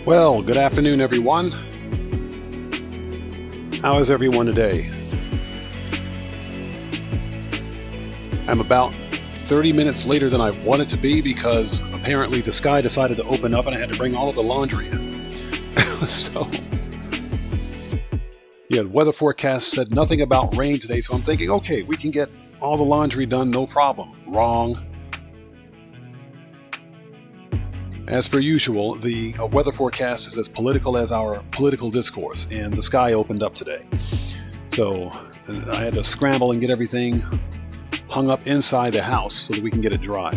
Well, good afternoon, everyone. How is everyone today? I'm about 30 minutes later than I wanted to be because apparently the sky decided to open up and I had to bring all of the laundry in. So, yeah, weather forecast said nothing about rain today, so I'm thinking, okay, we can get all the laundry done, no problem. Wrong. As per usual, the weather forecast is as political as our political discourse, and the sky opened up today. So I had to scramble and get everything hung up inside the house so that we can get it dry.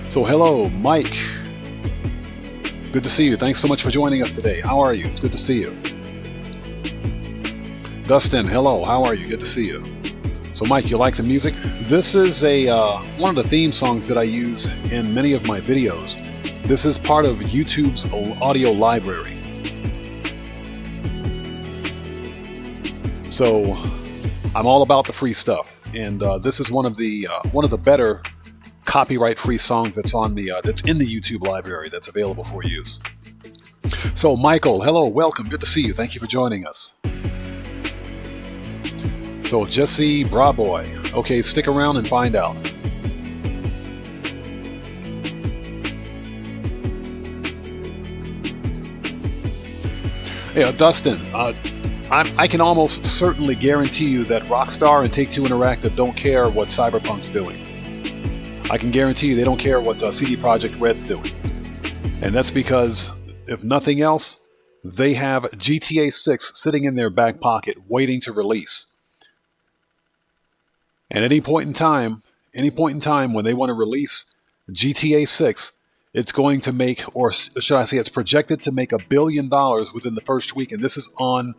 So hello, Mike. Good to see you. Thanks so much for joining us today. How are you? It's good to see you. Dustin, hello. How are you? Good to see you. So Mike, you like the music? This is one of the theme songs that I use in many of my videos. This is part of YouTube's audio library. So I'm all about the free stuff, and this is one of the better copyright-free songs that's on the that's in the YouTube library that's available for use. So Michael, hello, welcome. Good to see you. Thank you for joining us. So Jesse Braboy. Okay, stick around and find out. Yeah, Dustin, I can almost certainly guarantee you that Rockstar and Take-Two Interactive don't care what Cyberpunk's doing. I can guarantee you they don't care what CD Projekt Red's doing. And that's because, if nothing else, they have GTA 6 sitting in their back pocket waiting to release. And any point in time when they want to release GTA 6, it's going to make, or should I say, it's projected to make $1 billion within the first week, and this is on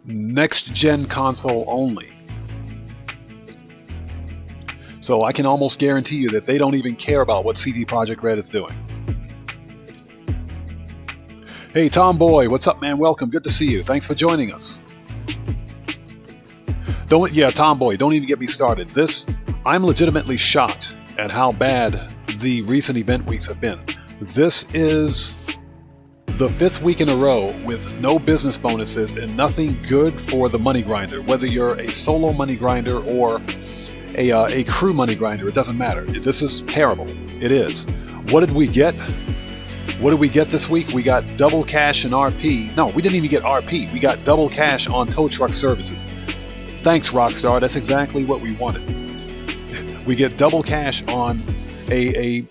next-gen console only. So I can almost guarantee you that they don't even care about what CD Projekt Red is doing. Hey, Tomboy, what's up, man? Welcome. Good to see you. Thanks for joining us. Tomboy, don't even get me started. I'm legitimately shocked at how bad the recent event weeks have been. This is the 5th week in a row with no business bonuses and nothing good for the money grinder. Whether you're a solo money grinder or a crew money grinder, it doesn't matter. This is terrible. It is. What did we get? What did we get this week? We got double cash and RP. No, we didn't even get RP. We got double cash on tow truck services. Thanks, Rockstar. That's exactly what we wanted. We get double cash on a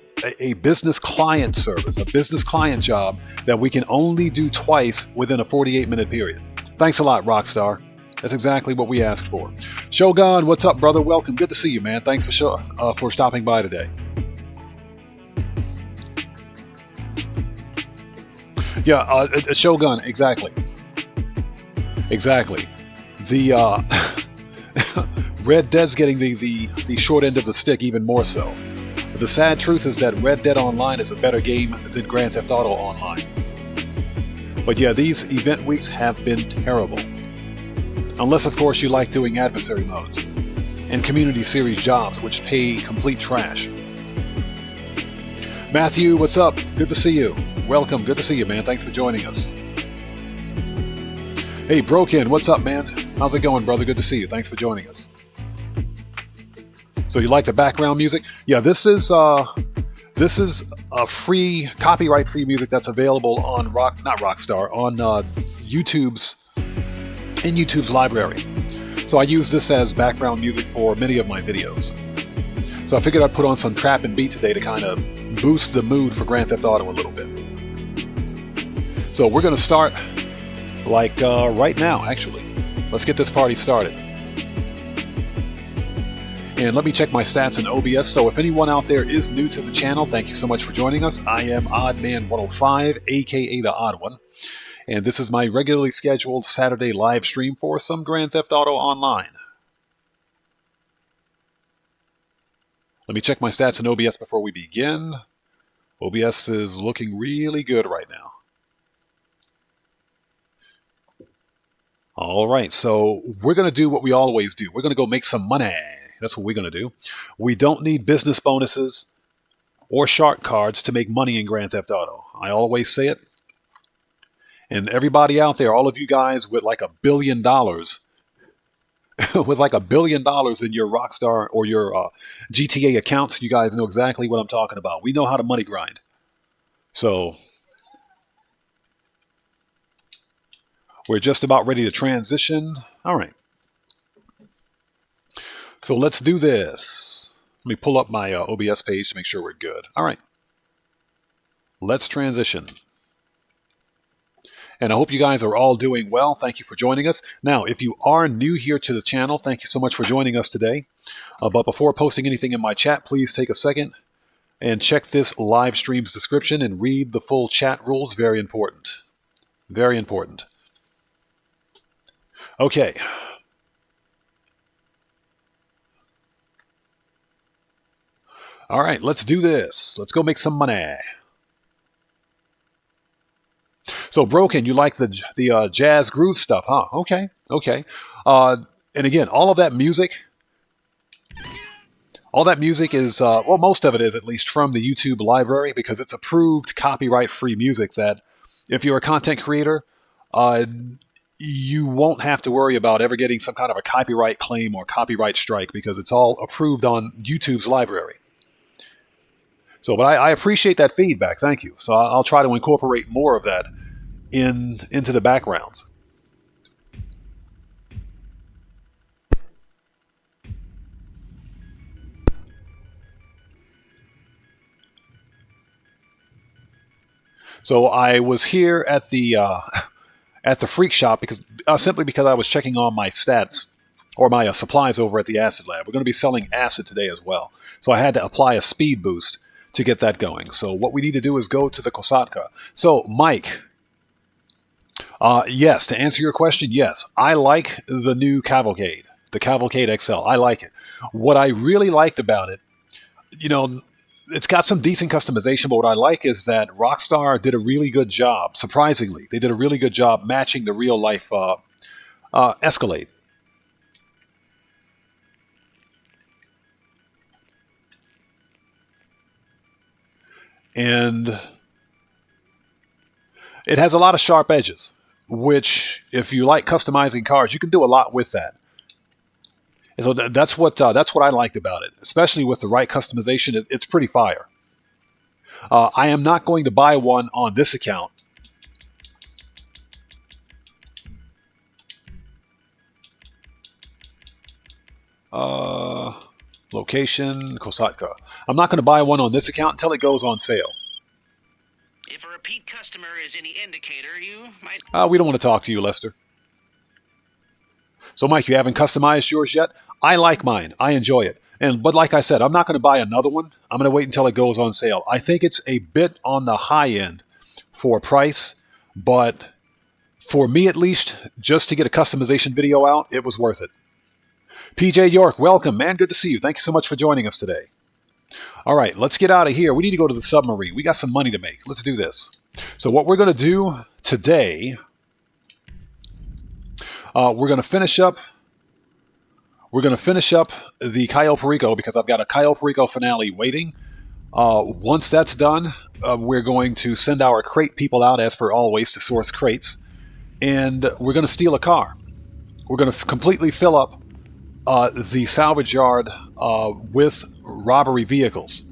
business client service, a business client job that we can only do twice within a 48-minute period. Thanks a lot, Rockstar. That's exactly what we asked for. Shogun, what's up, brother? Welcome. Good to see you, man. Thanks for stopping by today. Yeah, Shogun, exactly. The Red Dead's getting the short end of the stick even more so. The sad truth is that Red Dead Online is a better game than Grand Theft Auto Online. But yeah, these event weeks have been terrible. Unless, of course, you like doing adversary modes and community series jobs, which pay complete trash. Matthew, what's up? Good to see you. Welcome. Good to see you, man. Thanks for joining us. Hey, Broken, what's up, man? How's it going, brother? Good to see you. Thanks for joining us. So you like the background music? Yeah, this is a free, copyright-free music that's available on YouTube's library. So I use this as background music for many of my videos. So I figured I'd put on some trap and beat today to kind of boost the mood for Grand Theft Auto a little bit. So we're going to start like right now, actually. Let's get this party started. And let me check my stats in OBS. So if anyone out there is new to the channel, thank you so much for joining us. I am OddMan105, aka The Odd One. And this is my regularly scheduled Saturday live stream for some Grand Theft Auto Online. Let me check my stats in OBS before we begin. OBS is looking really good right now. All right, so we're going to do what we always do. We're going to go make some money. That's what we're going to do. We don't need business bonuses or shark cards to make money in Grand Theft Auto. I always say it. And everybody out there, all of you guys with like $1 billion, with like $1 billion in your Rockstar or your GTA accounts, you guys know exactly what I'm talking about. We know how to money grind. So we're just about ready to transition. All right. So let's do this. Let me pull up my OBS page to make sure we're good. All right. Let's transition. And I hope you guys are all doing well. Thank you for joining us. Now, if you are new here to the channel, thank you so much for joining us today. But before posting anything in my chat, please take a second and check this live stream's description and read the full chat rules. Very important. Very important. Okay. All right, let's do this. Let's go make some money. So, Broken, you like the jazz groove stuff, huh? Okay, okay. And again, all that music is, well, most of it is at least from the YouTube library because it's approved copyright-free music that if you're a content creator, you won't have to worry about ever getting some kind of a copyright claim or copyright strike because it's all approved on YouTube's library. So, but I appreciate that feedback. Thank you. So I'll try to incorporate more of that into the backgrounds. So I was here at the freak shop because simply because I was checking on my stats or my supplies over at the acid lab. We're going to be selling acid today as well. So I had to apply a speed boost to get that going. So what we need to do is go to the Kosatka. So Mike, yes, to answer your question, yes, I like the new Cavalcade, the Cavalcade XL. I like it. What I really liked about it, you know, it's got some decent customization, but what I like is that Rockstar did a really good job. Surprisingly, they did a really good job matching the real life Escalade. And it has a lot of sharp edges, which, if you like customizing cars, you can do a lot with that. And so that's what I liked about it, especially with the right customization. It's pretty fire. I am not going to buy one on this account. Location, Kosatka. I'm not going to buy one on this account until it goes on sale. If a repeat customer is any indicator, you might... We don't want to talk to you, Lester. So, Mike, you haven't customized yours yet? I like mine. I enjoy it. But like I said, I'm not going to buy another one. I'm going to wait until it goes on sale. I think it's a bit on the high end for price, but for me at least, just to get a customization video out, it was worth it. PJ York, welcome, man. Good to see you. Thank you so much for joining us today. All right, let's get out of here. We need to go to the submarine. We got some money to make. Let's do this. So what we're going to do today, we're going to finish up the Cayo Perico because I've got a Cayo Perico finale waiting. Once that's done, we're going to send our crate people out, as per always, to source crates. And we're going to steal a car. We're going to completely fill up the salvage yard with robbery vehicles.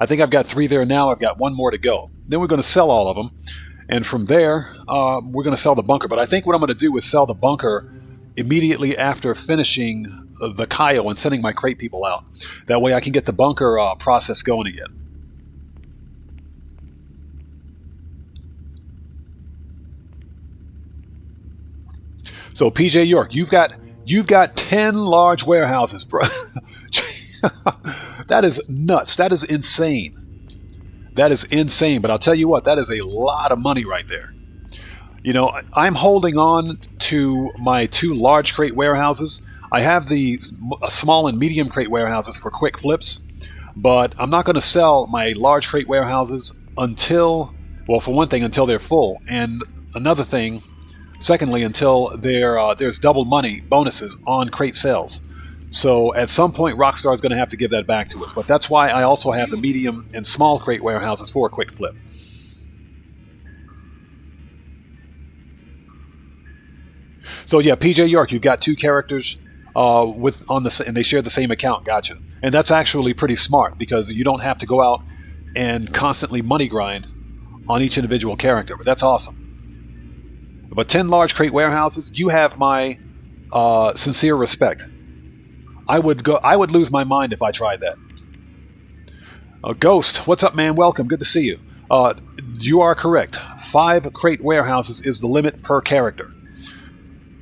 I think I've got 3 there now. I've got 1 more to go. Then we're going to sell all of them. And from there, we're going to sell the bunker. But I think what I'm going to do is sell the bunker immediately after finishing the Cayo and sending my crate people out. That way I can get the bunker process going again. So PJ York, you've got 10 large warehouses, bro. That is nuts. That is insane. That is insane. But I'll tell you what, that is a lot of money right there. You know, I'm holding on to my 2 large crate warehouses. I have the small and medium crate warehouses for quick flips, but I'm not going to sell my large crate warehouses until, well, for one thing, until they're full. And another thing, secondly, until there's double money bonuses on crate sales. So at some point, Rockstar is going to have to give that back to us. But that's why I also have the medium and small crate warehouses for a quick flip. So yeah, PJ York, you've got 2 characters and they share the same account. Gotcha. And that's actually pretty smart because you don't have to go out and constantly money grind on each individual character. But that's awesome. But 10 large crate warehouses, you have my sincere respect. I would lose my mind if I tried that. Ghost, what's up, man? Welcome. Good to see you. You are correct. 5 crate warehouses is the limit per character.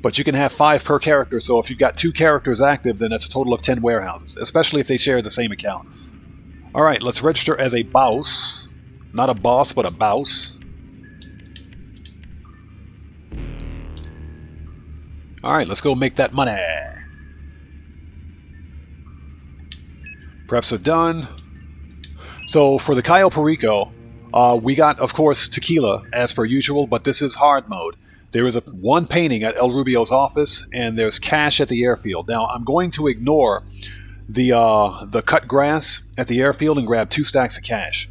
But you can have 5 per character, so if you've got 2 characters active, then that's a total of 10 warehouses, especially if they share the same account. All right, let's register as a boss. Not a boss, but a boss. All right, let's go make that money. Preps are done. So for the Cayo Perico, we got, of course, tequila, as per usual, but this is hard mode. There is one painting at El Rubio's office, and there's cash at the airfield. Now, I'm going to ignore the cut grass at the airfield and grab 2 stacks of cash.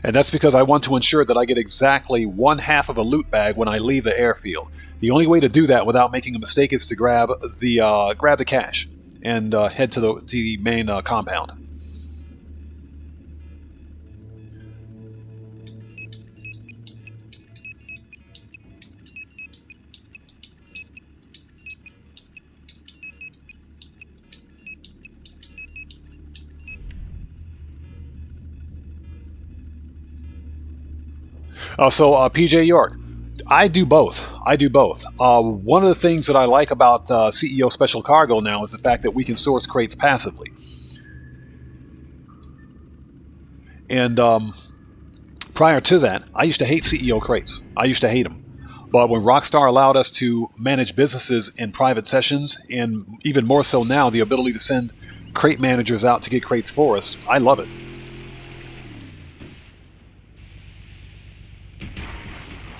And that's because I want to ensure that I get exactly 1/2 of a loot bag when I leave the airfield. The only way to do that without making a mistake is to grab the cash and head to the main compound. PJ York, I do both. One of the things that I like about CEO Special Cargo now is the fact that we can source crates passively. And prior to that, I used to hate CEO crates. I used to hate them. But when Rockstar allowed us to manage businesses in private sessions, and even more so now, the ability to send crate managers out to get crates for us, I love it.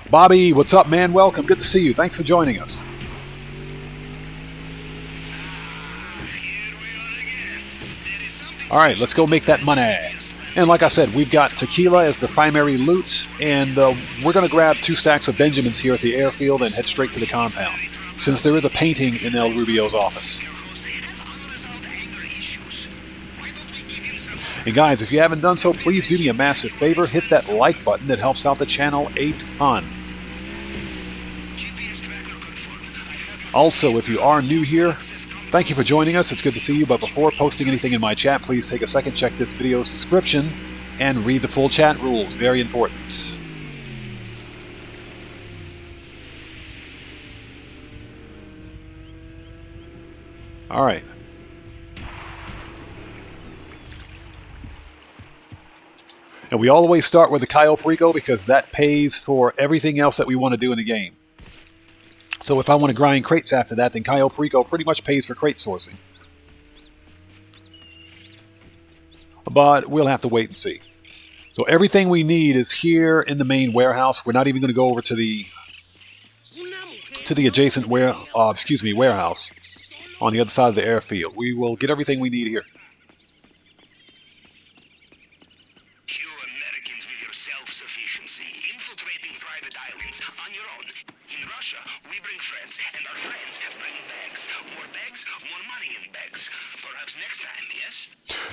Bobby, what's up, man? Welcome. Good to see you. Thanks for joining us. All right, let's go make that money. And like I said, we've got tequila as the primary loot, and we're going to grab 2 stacks of Benjamins here at the airfield and head straight to the compound, since there is a painting in El Rubio's office. And guys, if you haven't done so, please do me a massive favor. Hit that like button. That helps out the channel a ton. Also, if you are new here, thank you for joining us. It's good to see you. But before posting anything in my chat, please take a second, check this video's description, and read the full chat rules. Very important. All right. And we always start with the Cayo perico because that pays for everything else that we want to do in the game. So if I want to grind crates after that, then Cayo perico pretty much pays for crate sourcing. But we'll have to wait and see. So everything we need is here in the main warehouse. We're not even going to go over to the adjacent warehouse on the other side of the airfield. We will get everything we need here.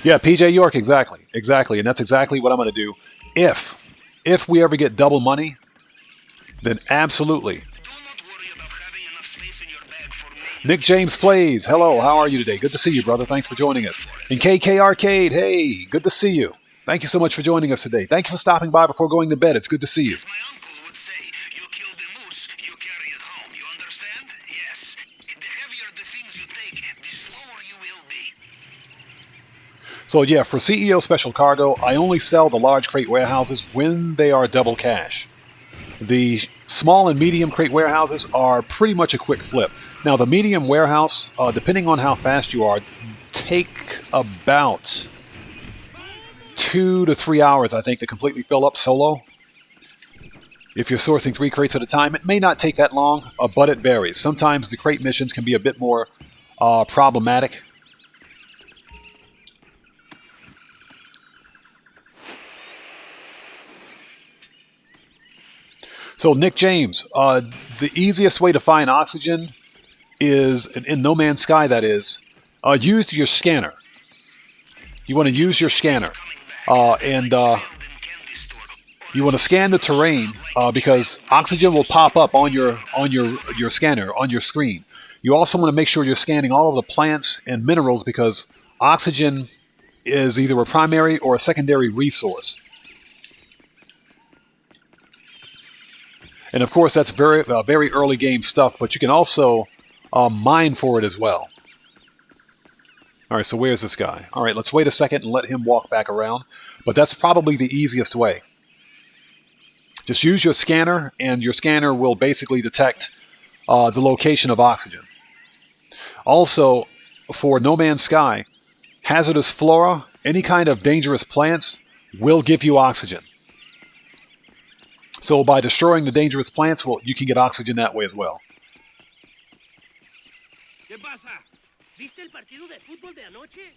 Yeah, PJ York, exactly, and that's exactly what I'm going to do. If we ever get double money, then absolutely. Nick James Plays, hello, how are you today? Good to see you, brother. Thanks for joining us. And KK Arcade, hey, good to see you. Thank you so much for joining us today. Thank you for stopping by before going to bed. It's good to see you. So yeah, for CEO Special Cargo, I only sell the large crate warehouses when they are double cash. The small and medium crate warehouses are pretty much a quick flip. Now the medium warehouse, depending on how fast you are, take about 2 to 3 hours, I think, to completely fill up solo. If you're sourcing 3 crates at a time, it may not take that long, but it varies. Sometimes the crate missions can be a bit more problematic. So Nick James, the easiest way to find oxygen is, in No Man's Sky that is, use your scanner. You want to use your scanner. And you want to scan the terrain because oxygen will pop up on your scanner, on your screen. You also want to make sure you're scanning all of the plants and minerals because oxygen is either a primary or a secondary resource. And of course, that's very early game stuff, but you can also mine for it as well. All right, so where's this guy? All right, let's wait a second and let him walk back around. But that's probably the easiest way. Just use your scanner, and your scanner will basically detect the location of oxygen. Also, for No Man's Sky, hazardous flora, any kind of dangerous plants, will give you oxygen. So by destroying the dangerous plants, well, you can get oxygen that way as well. ¿Qué pasa? ¿Viste el partido de fútbol de anoche?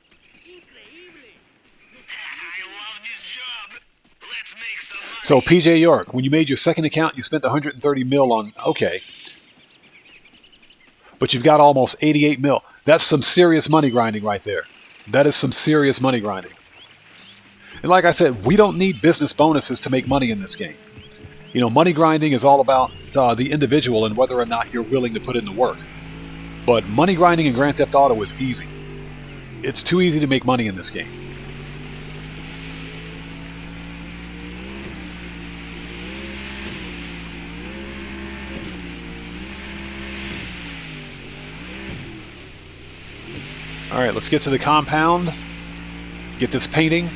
Increíble. I love this job. Let's make some money. So PJ York, when you made your second account, you spent 130 mil on, okay. But you've got almost 88 mil. That's some serious money grinding right there. That is some serious money grinding. And like I said, we don't need business bonuses to make money in this game. You know, money grinding is all about the individual and whether or not you're willing to put in the work. But money grinding in Grand Theft Auto is easy. It's too easy to make money in this game. Alright, let's get to the compound. Get this painting.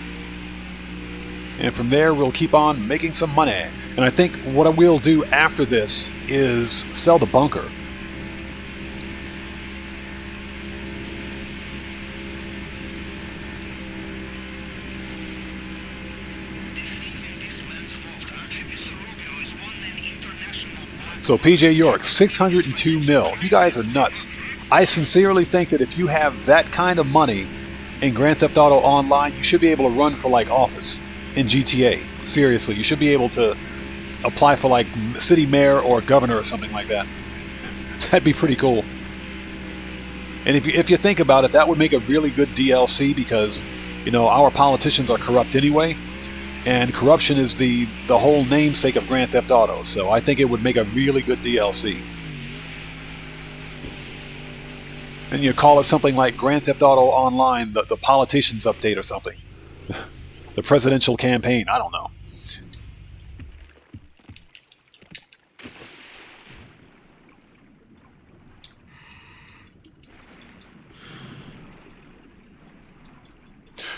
And from there, we'll keep on making some money. And I think what I will do after this is sell the bunker. So PJ York, 602 mil. You guys are nuts. I sincerely think that if you have that kind of money in Grand Theft Auto Online, you should be able to run for like office in GTA. Seriously, you should be able to apply for like city mayor or governor or something like that. That'd be pretty cool. And if you think about it, that would make a really good DLC because, you know, our politicians are corrupt anyway. And corruption is the whole namesake of Grand Theft Auto. So I think it would make a really good DLC. And you call it something like Grand Theft Auto Online, the politicians update or something. The presidential campaign, I don't know.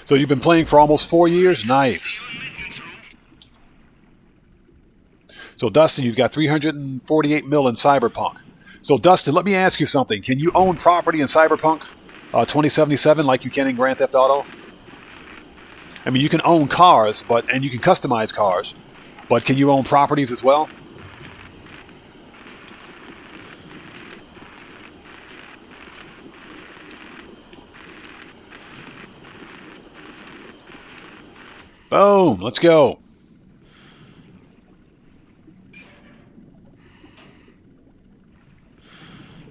So you've been playing for almost 4 years? Nice. So Dustin, you've got 348 mil in Cyberpunk. So Dustin, let me ask you something. Can you own property in Cyberpunk 2077 like you can in Grand Theft Auto? I mean, you can own cars, and you can customize cars, but can you own properties as well? Boom, let's go.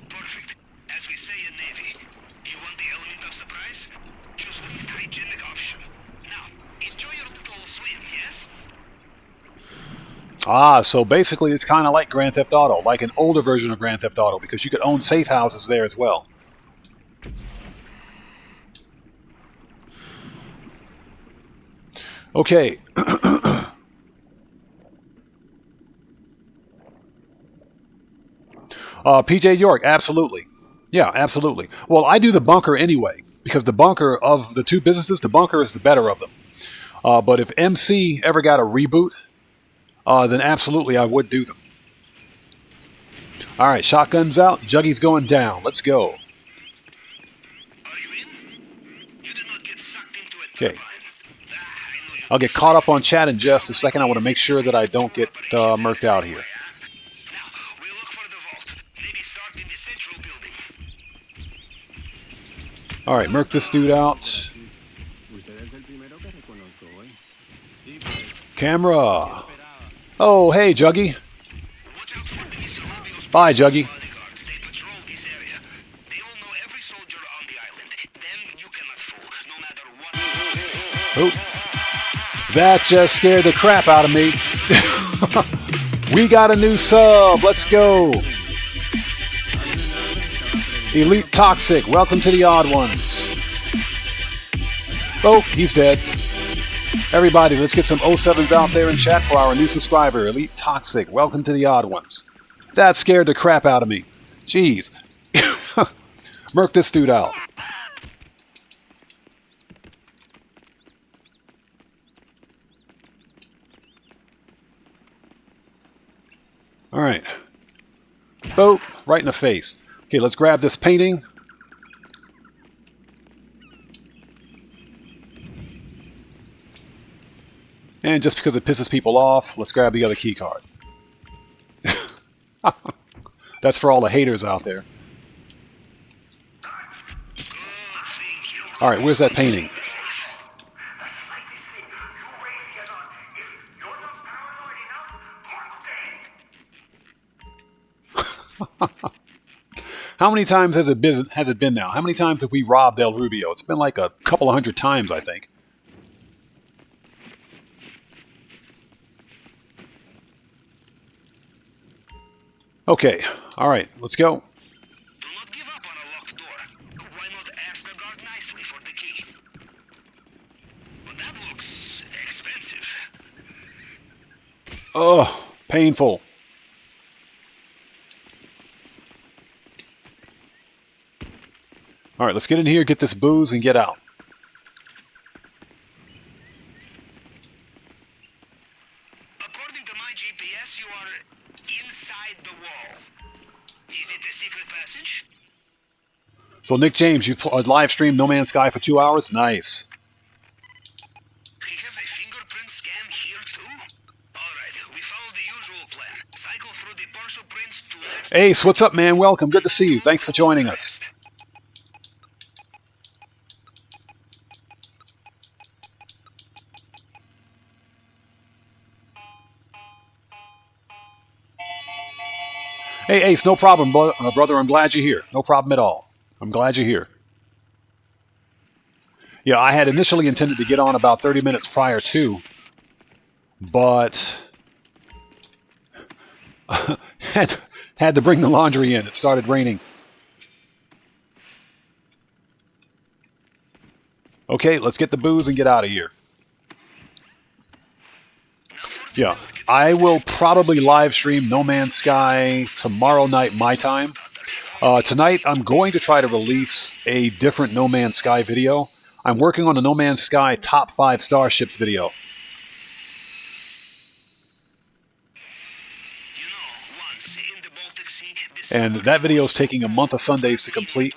Perfect. As we say in Navy, you want the element of surprise? Choose least hygienic option. Now, enjoy your little swim, yes? Ah, so basically it's kind of like Grand Theft Auto, like an older version of Grand Theft Auto, because you could own safe houses there as well. Okay. PJ York, absolutely. Yeah, absolutely. Well, I do the bunker anyway, because the bunker of the two businesses, the bunker is the better of them. But if MC ever got a reboot, then absolutely I would do them. All right, shotgun's out. Juggy's going down. Let's go. Are you in? You did not get sucked into a Okay. turbine. I knew you. I'll get caught up on chat in just a second. I want to make sure that I don't get murked out here. Now, we'll look for the vault. Maybe start in the central building. All right, murk this dude out. Camera. Oh, hey, Juggy. Watch out for Mr. Rubio's Bye, Juggy. bodyguards. They patrol this area. They all know every soldier on the island. Them you cannot fool, no matter what. Oh, that just scared the crap out of me. We got a new sub. Let's go. Elite Toxic, welcome to the Odd Ones. Oh, he's dead. Everybody, let's get some 07s out there in chat for our new subscriber, Elite Toxic. Welcome to the Odd Ones. That scared the crap out of me. Jeez. Murk this dude out. All right. Oh, right in the face. Okay, let's grab this painting. And just because it pisses people off, let's grab the other key card. That's for all the haters out there. All right, where's that painting? How many times has it been now? How many times have we robbed El Rubio? It's been like a couple of 100 times, I think. Okay, all right, let's go. Do not give up on a locked door. Why not ask the guard nicely for the key? But that looks expensive. Oh, painful. All right, let's get in here, get this booze, and get out. According to my GPS, you are inside the wall. Is it a secret passage? So, Nick James, you live streamed No Man's Sky for 2 hours? Nice. He has a fingerprint scan here too? Alright, we follow the usual plan. Cycle through the partial prints to next... Ace, what's up, man? Welcome. Good to see you. Thanks for joining us. Hey, Ace, no problem, brother. I'm glad you're here. No problem at all. I'm glad you're here. Yeah, I had initially intended to get on about 30 minutes prior to, but had to bring the laundry in. It started raining. Okay, let's get the booze and get out of here. Yeah, I will probably live stream No Man's Sky tomorrow night my time. Tonight, I'm going to try to release a different No Man's Sky video. I'm working on a No Man's Sky top 5 starships video. And that video is taking a month of Sundays to complete.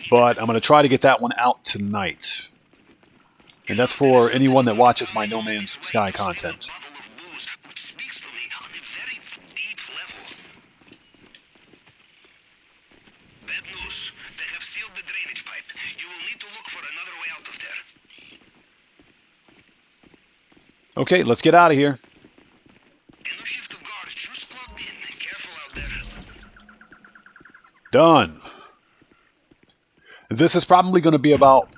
But I'm going to try to get that one out tonight. And that's for anyone that watches my No Man's Sky content. Okay, let's get out of here. Done. This is probably going to be about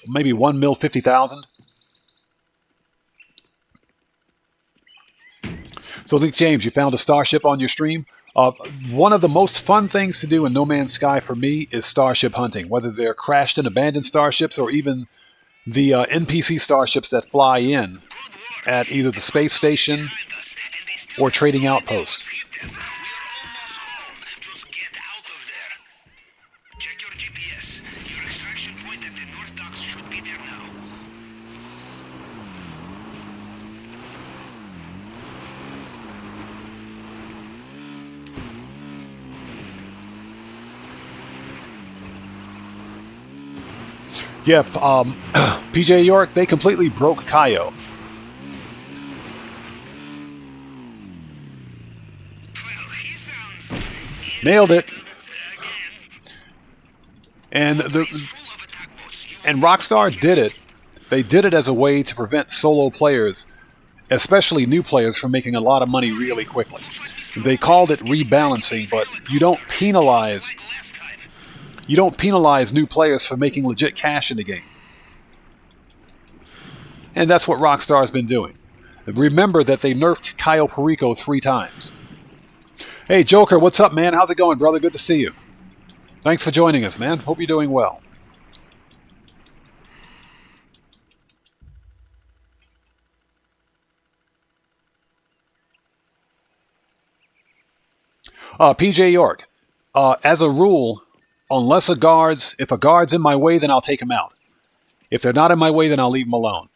maybe 1 mil 50,000. So, Nick James, you found a starship on your stream. One of the most fun things to do in No Man's Sky for me is starship hunting, whether they're crashed and abandoned starships or even the NPC starships that fly in at either the space station or trading outposts. Yep, PJ York, they completely broke Cayo. Nailed it. And Rockstar did it. They did it as a way to prevent solo players, especially new players, from making a lot of money really quickly. They called it rebalancing, but you don't penalize new players for making legit cash in the game. And that's what Rockstar has been doing. Remember that they nerfed Cayo Perico 3 times. Hey, Joker, what's up, man? How's it going, brother? Good to see you. Thanks for joining us, man. Hope you're doing well. PJ York, as a rule, if a guard's in my way, then I'll take him out. If they're not in my way, then I'll leave them alone.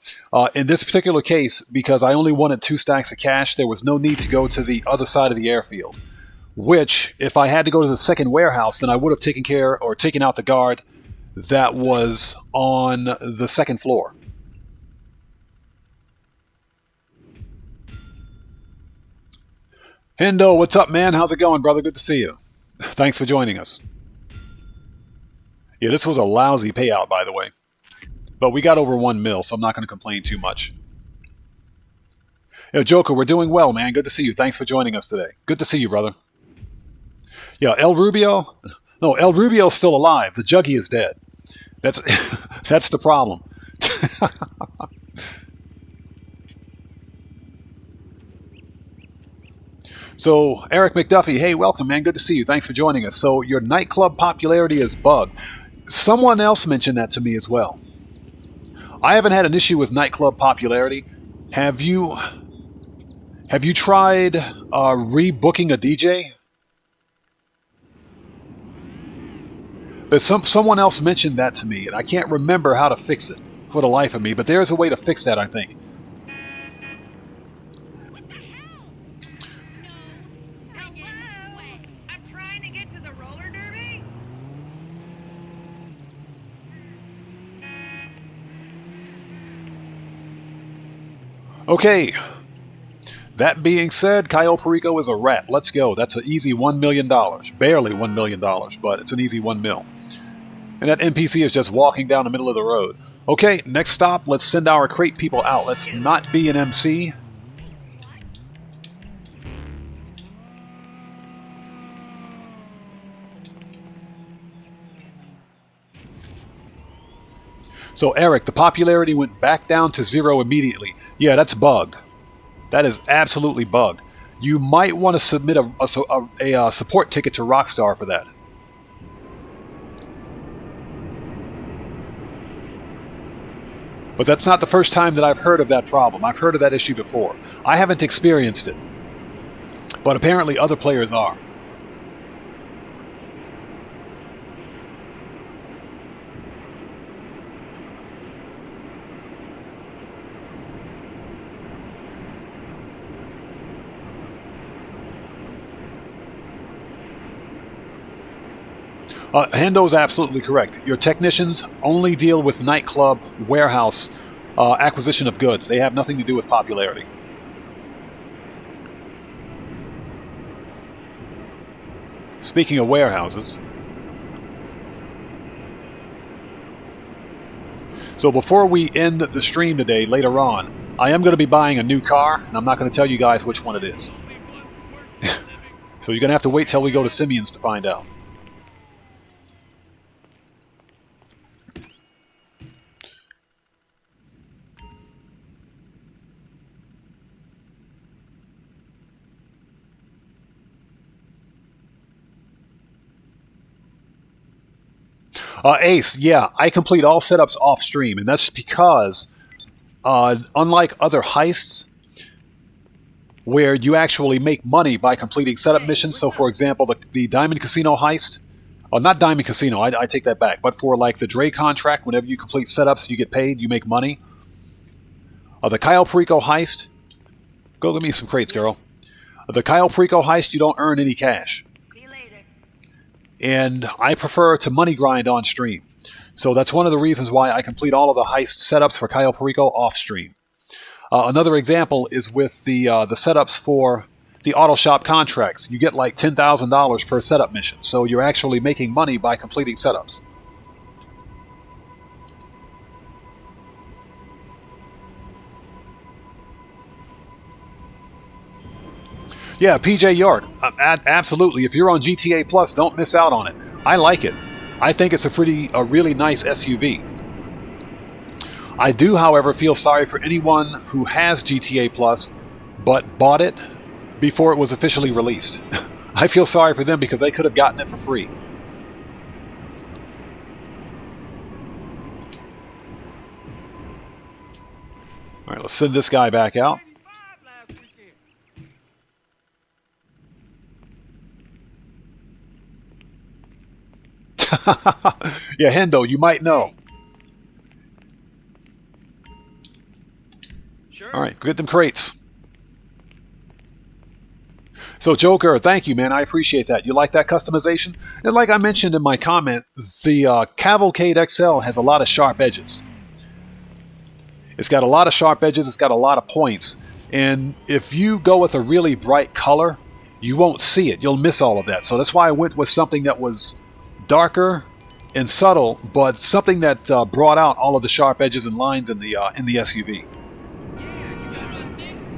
In this particular case, because I only wanted 2 stacks of cash, there was no need to go to the other side of the airfield. Which, if I had to go to the second warehouse, then I would have taken out the guard that was on the second floor. Hendo, what's up, man? How's it going, brother? Good to see you. Thanks for joining us. Yeah, this was a lousy payout, by the way. But we got over 1 mil, so I'm not going to complain too much. Yo, Joker, we're doing well, man. Good to see you. Thanks for joining us today. Good to see you, brother. Yeah, El Rubio's still alive. The Juggy is dead. That's the problem. So, Eric McDuffie, hey, welcome, man. Good to see you. Thanks for joining us. So, your nightclub popularity is bugged. Someone else mentioned that to me as well. I haven't had an issue with nightclub popularity. Have you tried rebooking a DJ But someone else mentioned that to me, and I can't remember how to fix it for the life of me. But there's a way to fix that, I think. What the hell? No. Hello? I'm trying to get to the roller derby. Okay. That being said, Cayo Perico is a rat. Let's go. That's an easy $1 million. Barely $1 million, but it's an easy 1 mil. And that NPC is just walking down the middle of the road. Okay, next stop, let's send our crate people out. Let's not be an MC. So Eric, the popularity went back down to 0 immediately. Yeah, that's bugged. That is absolutely bugged. You might want to submit a support ticket to Rockstar for that. But that's not the first time that I've heard of that problem. I've heard of that issue before. I haven't experienced it, but apparently other players are. Hendo's absolutely correct. Your technicians only deal with nightclub, warehouse, acquisition of goods. They have nothing to do with popularity. Speaking of warehouses, so before we end the stream today, later on, I am going to be buying a new car, and I'm not going to tell you guys which one it is. So you're going to have to wait till we go to Simeon's to find out. Ace, yeah, I complete all setups off stream, and that's because, unlike other heists, where you actually make money by completing setup missions, so for example, the Diamond Casino heist, not Diamond Casino, I take that back, but for like the Dre contract, whenever you complete setups, you get paid, you make money. The Cayo Perico heist, go get me some crates, girl. The Cayo Perico heist, you don't earn any cash. And I prefer to money grind on stream. So that's one of the reasons why I complete all of the heist setups for Cayo Perico off stream. Another example is with the setups for the auto shop contracts. You get like $10,000 per setup mission. So you're actually making money by completing setups. Yeah, PJ York, absolutely. If you're on GTA Plus, don't miss out on it. I like it. I think it's a really nice SUV. I do, however, feel sorry for anyone who has GTA Plus but bought it before it was officially released. I feel sorry for them because they could have gotten it for free. All right, let's send this guy back out. Yeah, Hendo, you might know. Sure. All right, get them crates. So, Joker, thank you, man. I appreciate that. You like that customization? And like I mentioned in my comment, the Cavalcade XL has a lot of sharp edges. It's got a lot of sharp edges. It's got a lot of points. And if you go with a really bright color, you won't see it. You'll miss all of that. So that's why I went with something that was darker and subtle, but something that brought out all of the sharp edges and lines in the SUV.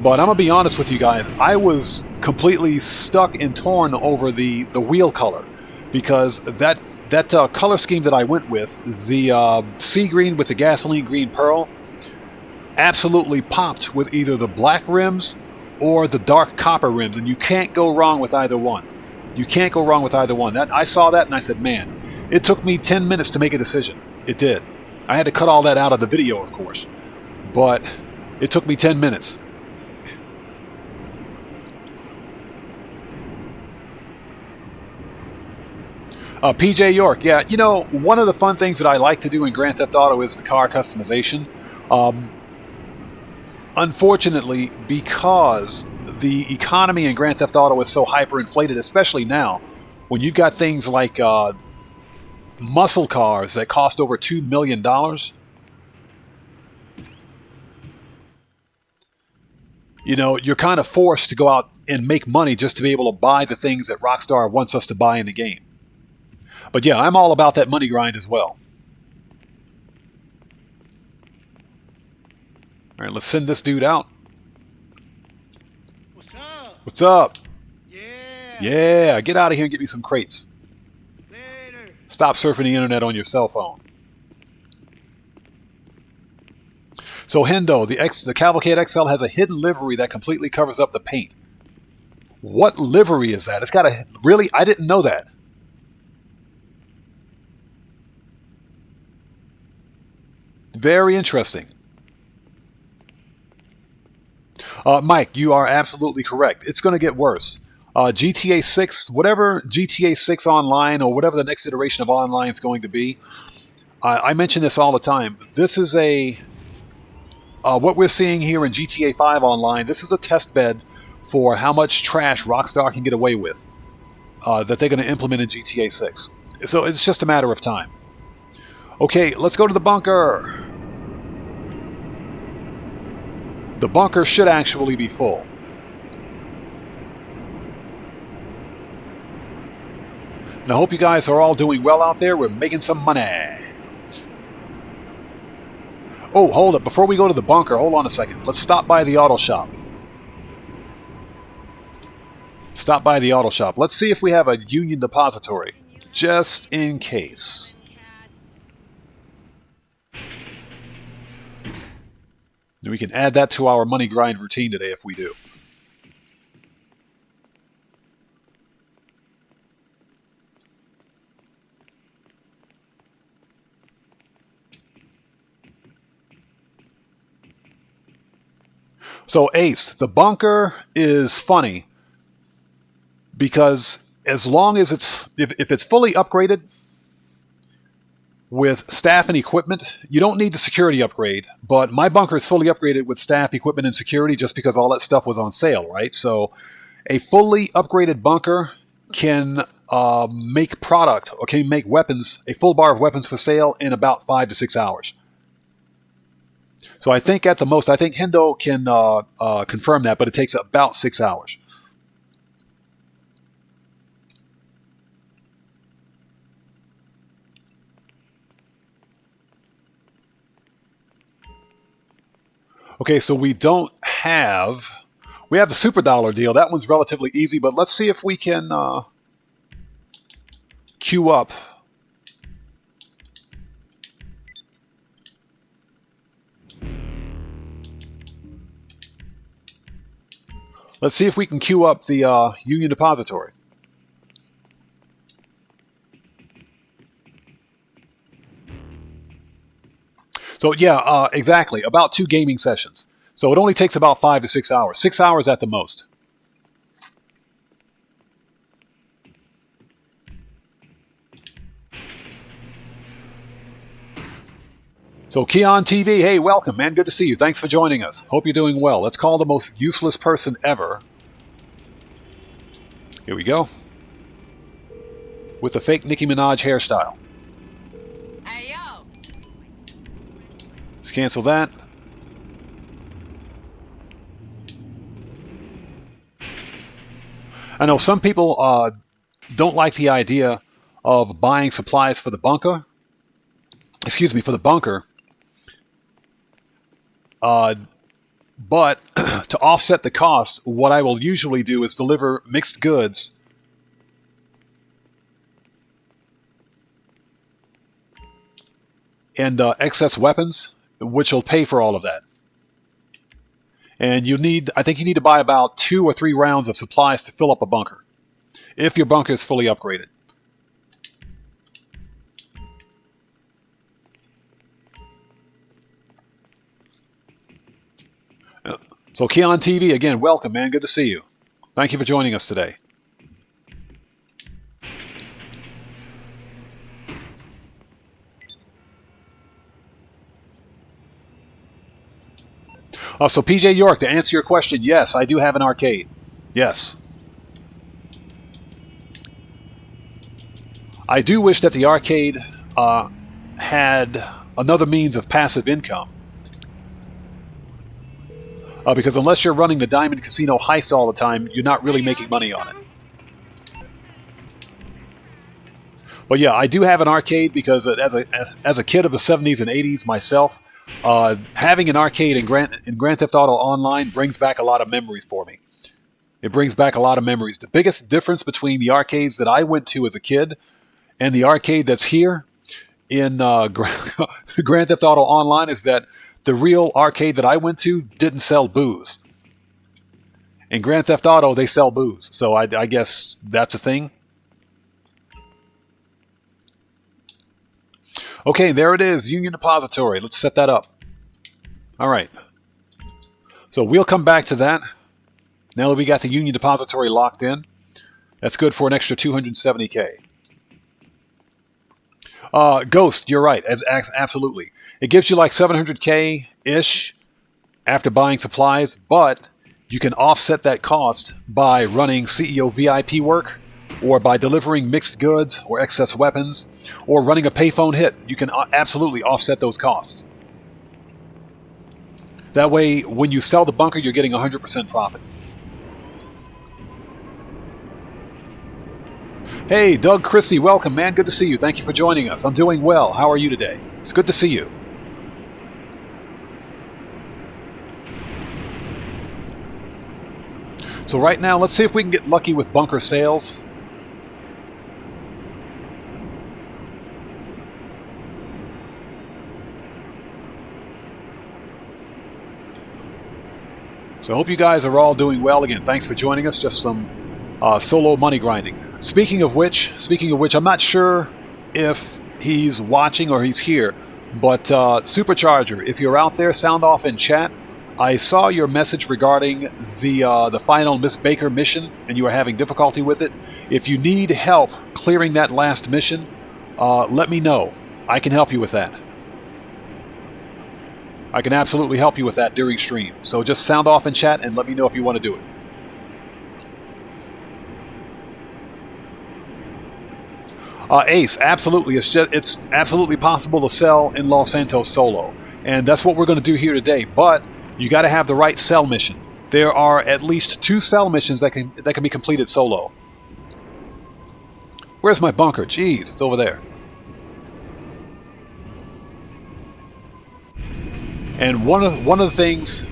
But I'm gonna be honest with you guys, I was completely stuck and torn over the wheel color, because that color scheme that I went with, the sea green with the gasoline green pearl, absolutely popped with either the black rims or the dark copper rims, and you can't go wrong with either one. You can't go wrong with either one. I saw that and I said, man, it took me 10 minutes to make a decision. It did. I had to cut all that out of the video, of course. But it took me 10 minutes. PJ York, yeah. You know, one of the fun things that I like to do in Grand Theft Auto is the car customization. Unfortunately, because the economy in Grand Theft Auto is so hyperinflated, especially now, when you've got things like muscle cars that cost over $2 million, you know, you're kind of forced to go out and make money just to be able to buy the things that Rockstar wants us to buy in the game. But yeah, I'm all about that money grind as well. All right, let's send this dude out. What's up? What's up? Yeah. Yeah, get out of here and get me some crates. Later. Stop surfing the internet on your cell phone. So Hendo, the Cavalcade XL has a hidden livery that completely covers up the paint. What livery is that? It's got a... Really? I didn't know that. Very interesting. Mike, you are absolutely correct. It's going to get worse. GTA 6, whatever GTA 6 Online or whatever the next iteration of Online is going to be, I mention this all the time. This is a... what we're seeing here in GTA 5 Online, this is a test bed for how much trash Rockstar can get away with that they're going to implement in GTA 6. So it's just a matter of time. Okay, let's go to the bunker. The bunker should actually be full. And I hope you guys are all doing well out there. We're making some money. Oh, hold up. Before we go to the bunker, hold on a second. Let's stop by the auto shop. Stop by the auto shop. Let's see if we have a Union Depository, just in case. And we can add that to our money grind routine today if we do. So Ace, the bunker is funny because as long as if it's fully upgraded with staff and equipment, you don't need the security upgrade. But my bunker is fully upgraded with staff, equipment, and security just because all that stuff was on sale, right? So a fully upgraded bunker can make product or can make weapons, a full bar of weapons for sale in about 5 to 6 hours. So I think at the most, I think Hendo can confirm that, but it takes about 6 hours. Okay, so we have the super dollar deal. That one's relatively easy, but let's see if we can queue up. Let's see if we can queue up the Union Depository. So yeah, exactly. About 2 gaming sessions. So it only takes about 5 to 6 hours. 6 hours at the most. So Keon TV, hey, welcome, man. Good to see you. Thanks for joining us. Hope you're doing well. Let's call the most useless person ever. Here we go. With the fake Nicki Minaj hairstyle. Hey, yo. Let's cancel that. I know some people don't like the idea of buying supplies for the bunker. Excuse me, for the bunker. But to offset the cost, what I will usually do is deliver mixed goods and excess weapons, which will pay for all of that. And I think you need to buy about 2 or 3 rounds of supplies to fill up a bunker, if your bunker is fully upgraded. So Keon TV, again, welcome, man. Good to see you. Thank you for joining us today. So PJ York, to answer your question, yes, I do have an arcade. Yes. I do wish that the arcade had another means of passive income. Because unless you're running the Diamond Casino heist all the time, you're not really making money on it. But yeah, I do have an arcade because as a kid of the 70s and 80s myself, having an arcade in Grand Theft Auto Online brings back a lot of memories for me. It brings back a lot of memories. The biggest difference between the arcades that I went to as a kid and the arcade that's here in Grand Theft Auto Online is that the real arcade that I went to didn't sell booze. In Grand Theft Auto, they sell booze. So I guess that's a thing. Okay, there it is, Union Depository. Let's set that up. All right. So we'll come back to that. Now that we got the Union Depository locked in, that's good for an extra 270K. Ghost, you're right. Absolutely. It gives you like 700K-ish after buying supplies, but you can offset that cost by running CEO VIP work, or by delivering mixed goods or excess weapons, or running a payphone hit. You can absolutely offset those costs. That way, when you sell the bunker, you're getting 100% profit. Hey, Doug Christie, welcome, man. Good to see you. Thank you for joining us. I'm doing well. How are you today? It's good to see you. So right now, let's see if we can get lucky with bunker sales. So I hope you guys are all doing well. Again, thanks for joining us. Just some solo money grinding. Speaking of which, I'm not sure if he's watching or he's here, but Supercharger, if you're out there, sound off in chat. I saw your message regarding the final Miss Baker mission, and you are having difficulty with it. If you need help clearing that last mission, let me know. I can help you with that. I can absolutely help you with that during stream. So just sound off in chat and let me know if you want to do it. Ace, absolutely. It's absolutely possible to sell in Los Santos solo. And that's what we're going to do here today. But you got to have the right sell mission. There are at least 2 sell missions that can be completed solo. Where's my bunker? Jeez, it's over there. And one of the things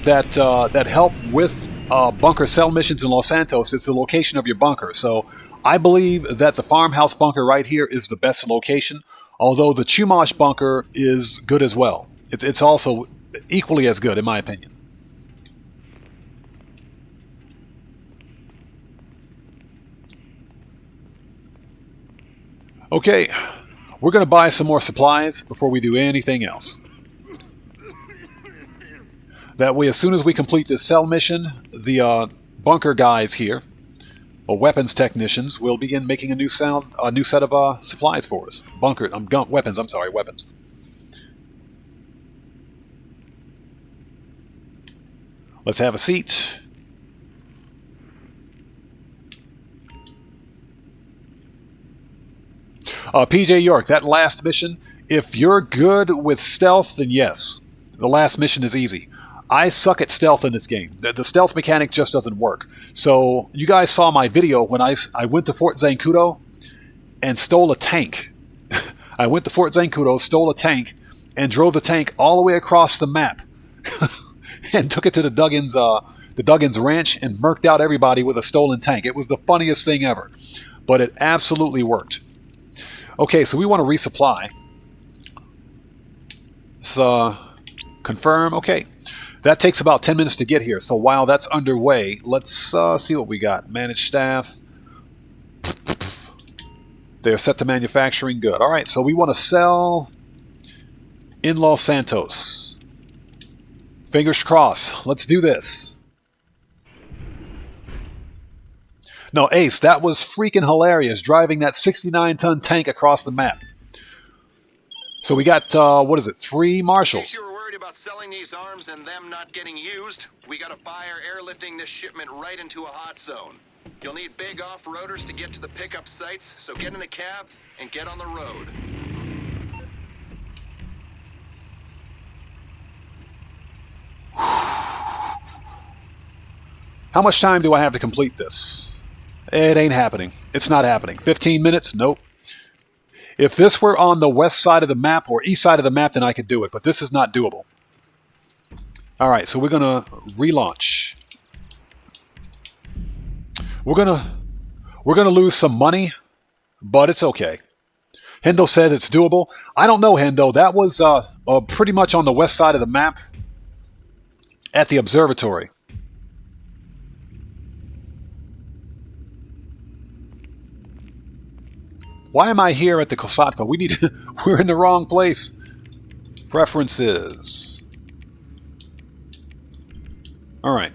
that help with bunker sell missions in Los Santos is the location of your bunker. So I believe that the farmhouse bunker right here is the best location, although the Chumash bunker is good as well. It's also equally as good, in my opinion. Okay, we're going to buy some more supplies before we do anything else. That way, as soon as we complete this sell mission, the bunker guys here, or weapons technicians, will begin making a new set of supplies for us. Weapons. I'm sorry, weapons. Let's have a seat. PJ York, that last mission, if you're good with stealth, then yes. The last mission is easy. I suck at stealth in this game. The stealth mechanic just doesn't work. So you guys saw my video when I went to Fort Zancudo and stole a tank. I went to Fort Zancudo, stole a tank, and drove the tank all the way across the map and took it to the Duggins Ranch and murked out everybody with a stolen tank. It was the funniest thing ever, but it absolutely worked. Okay, so we want to resupply. So, confirm. Okay. That takes about 10 minutes to get here. So while that's underway, let's see what we got. Manage staff. They're set to manufacturing. Good. All right, so we want to sell in Los Santos. Fingers crossed. Let's do this. No, Ace, that was freaking hilarious, driving that 69-ton tank across the map. So we got, what is it, 3 marshals. You were worried about selling these arms and them not getting used, we got a buyer airlifting this shipment right into a hot zone. You'll need big off-roaders to get to the pickup sites, so get in the cab and get on the road. How much time do I have to complete this? It ain't happening. It's not happening. 15 minutes? Nope. If this were on the west side of the map or east side of the map, then I could do it, but this is not doable. All right, so we're going to relaunch. We're going to lose some money, but it's okay. Hendo said it's doable. I don't know, Hendo. That was pretty much on the west side of the map at the observatory. Why am I here at the Kosatka? We're in the wrong place. Preferences. All right.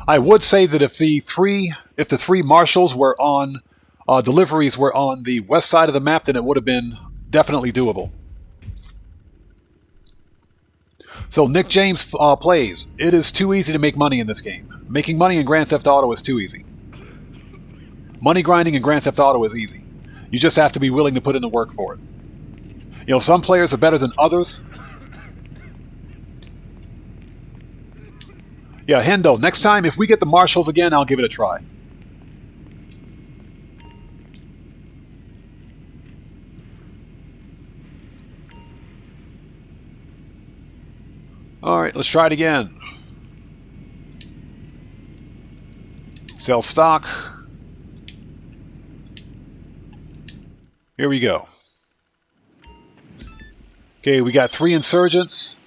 I would say that if the three marshals were on deliveries were on the west side of the map, then it would have been definitely doable. So Nick James plays. It is too easy to make money in this game. Making money in Grand Theft Auto is too easy. Money grinding in Grand Theft Auto is easy. You just have to be willing to put in the work for it. You know, some players are better than others. Yeah, Hendo, next time if we get the marshals again, I'll give it a try. All right, let's try it again. Sell stock. Here we go. Okay, we got 3 insurgents.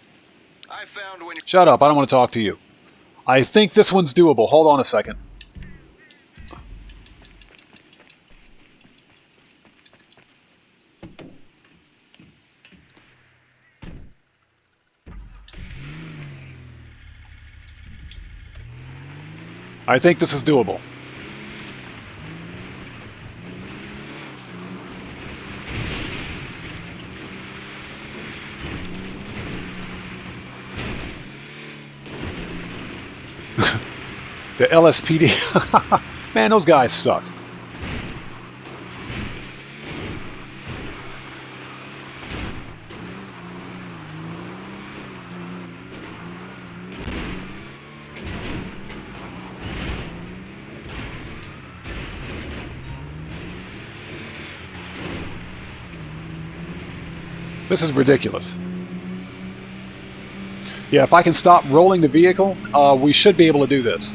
I found when Shut up, I don't want to talk to you. I think this one's doable. Hold on a second. I think this is doable. The LSPD. Man, those guys suck. This is ridiculous. Yeah, if I can stop rolling the vehicle, we should be able to do this.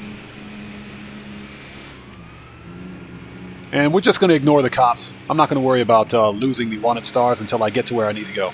And we're just going to ignore the cops. I'm not going to worry about losing the wanted stars until I get to where I need to go.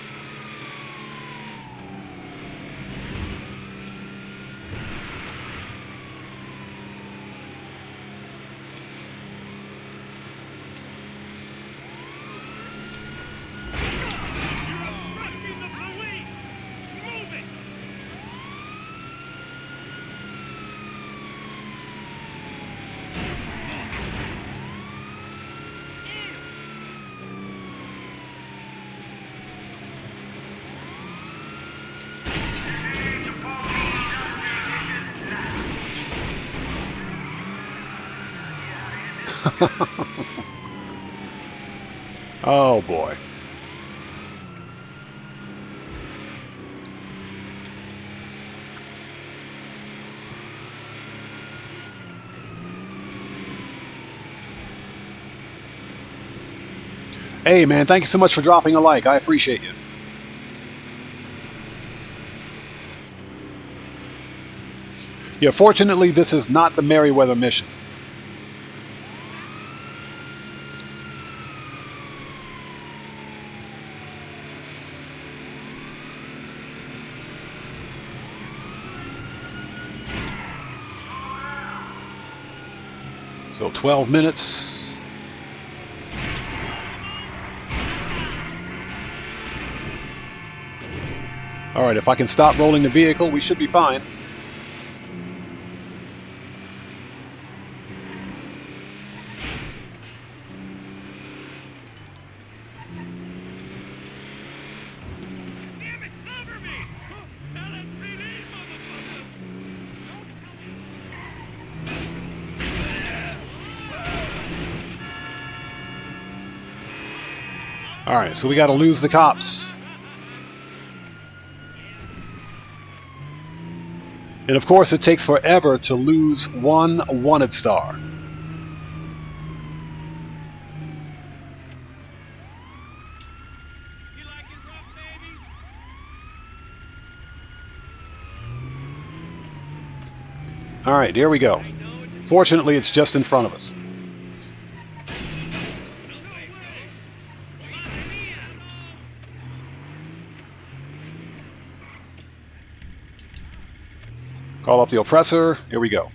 Oh boy. Hey man, thank you so much for dropping a like. I appreciate you. Yeah, fortunately this is not the Merryweather mission. So 12 minutes. All right, if I can stop rolling the vehicle, we should be fine. Alright, so we gotta lose the cops. And of course, it takes forever to lose one wanted star. You like it rough, baby? Alright, here we go. Fortunately, it's just in front of us. Call up the oppressor. Here we go.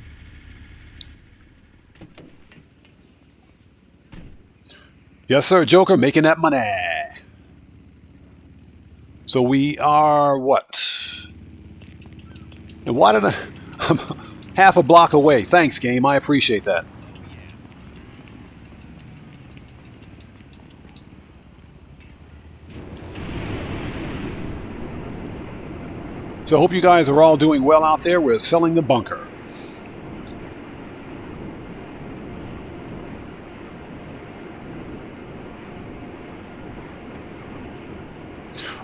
Yes, sir, Joker, making that money. So we are what? And why did I... I'm half a block away. Thanks, game. I appreciate that. So I hope you guys are all doing well out there. We're selling the bunker.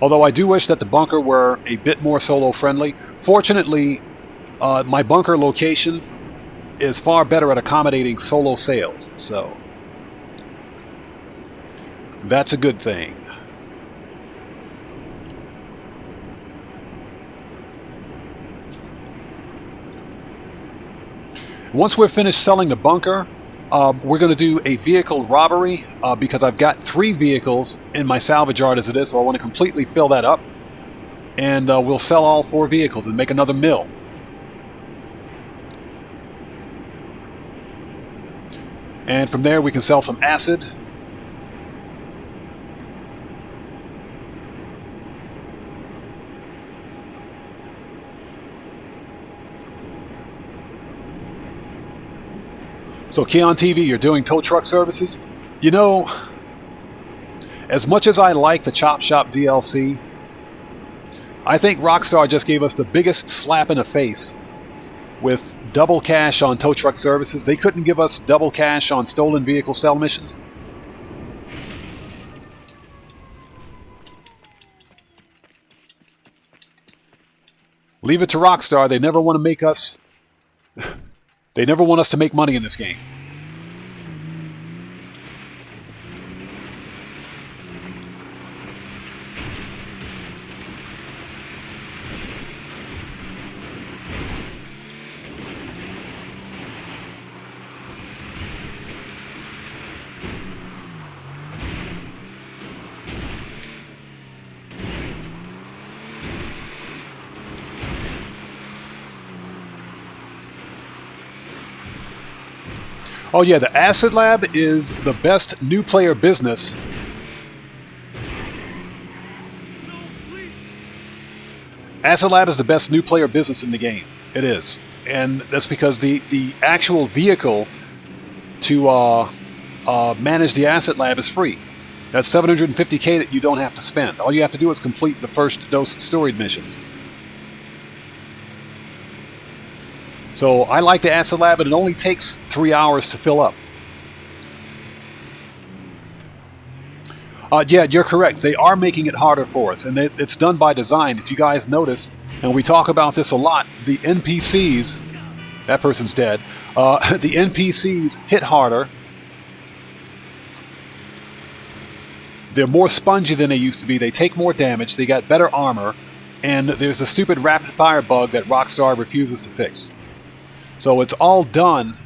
Although I do wish that the bunker were a bit more solo friendly. Fortunately, my bunker location is far better at accommodating solo sales. So that's a good thing. Once we're finished selling the bunker, we're going to do a vehicle robbery because I've got 3 vehicles in my salvage yard as it is, so I want to completely fill that up. And we'll sell all 4 vehicles and make another mill. And from there we can sell some acid. So, Keon TV, you're doing tow truck services? You know, as much as I like the Chop Shop DLC, I think Rockstar just gave us the biggest slap in the face with double cash on tow truck services. They couldn't give us double cash on stolen vehicle sell missions. Leave it to Rockstar. They never want to make us... They never want us to make money in this game. Oh yeah, the Acid Lab is the best new player business. Acid Lab is the best new player business in the game. It is. And that's because the actual vehicle to manage the Acid Lab is free. That's $750K that you don't have to spend. All you have to do is complete the first dose storied missions. So I like the Acid Lab, and it only takes 3 hours to fill up. Yeah, you're correct. They are making it harder for us, and it's done by design. If you guys notice, and we talk about this a lot, the NPCs, that person's dead, the NPCs hit harder. They're more spongy than they used to be. They take more damage. They got better armor. And there's a stupid rapid fire bug that Rockstar refuses to fix. So it's all done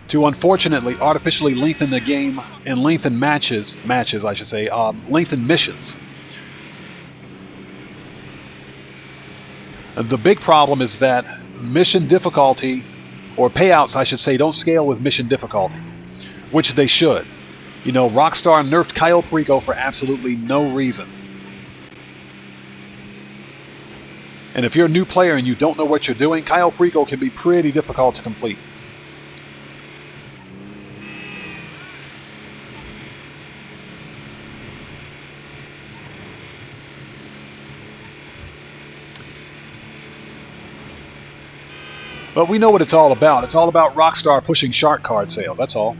to, unfortunately, artificially lengthen the game and lengthen matches I should say, lengthen missions. And the big problem is that mission difficulty, or payouts I should say, don't scale with mission difficulty, which they should. You know, Rockstar nerfed Cayo Perico for absolutely no reason. And if you're a new player and you don't know what you're doing, Cayo Perico can be pretty difficult to complete. But we know what it's all about. It's all about Rockstar pushing shark card sales, that's all.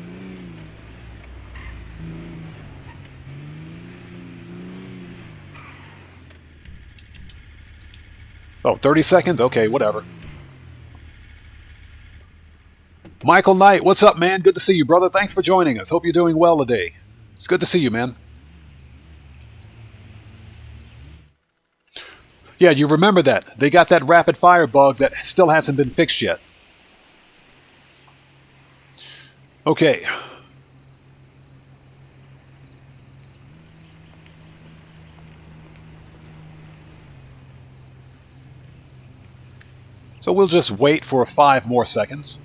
Oh, 30 seconds? Okay, whatever. Michael Knight, what's up, man? Good to see you, brother. Thanks for joining us. Hope you're doing well today. It's good to see you, man. Yeah, you remember that. They got that rapid fire bug that still hasn't been fixed yet. Okay. So we'll just wait for 5 more seconds.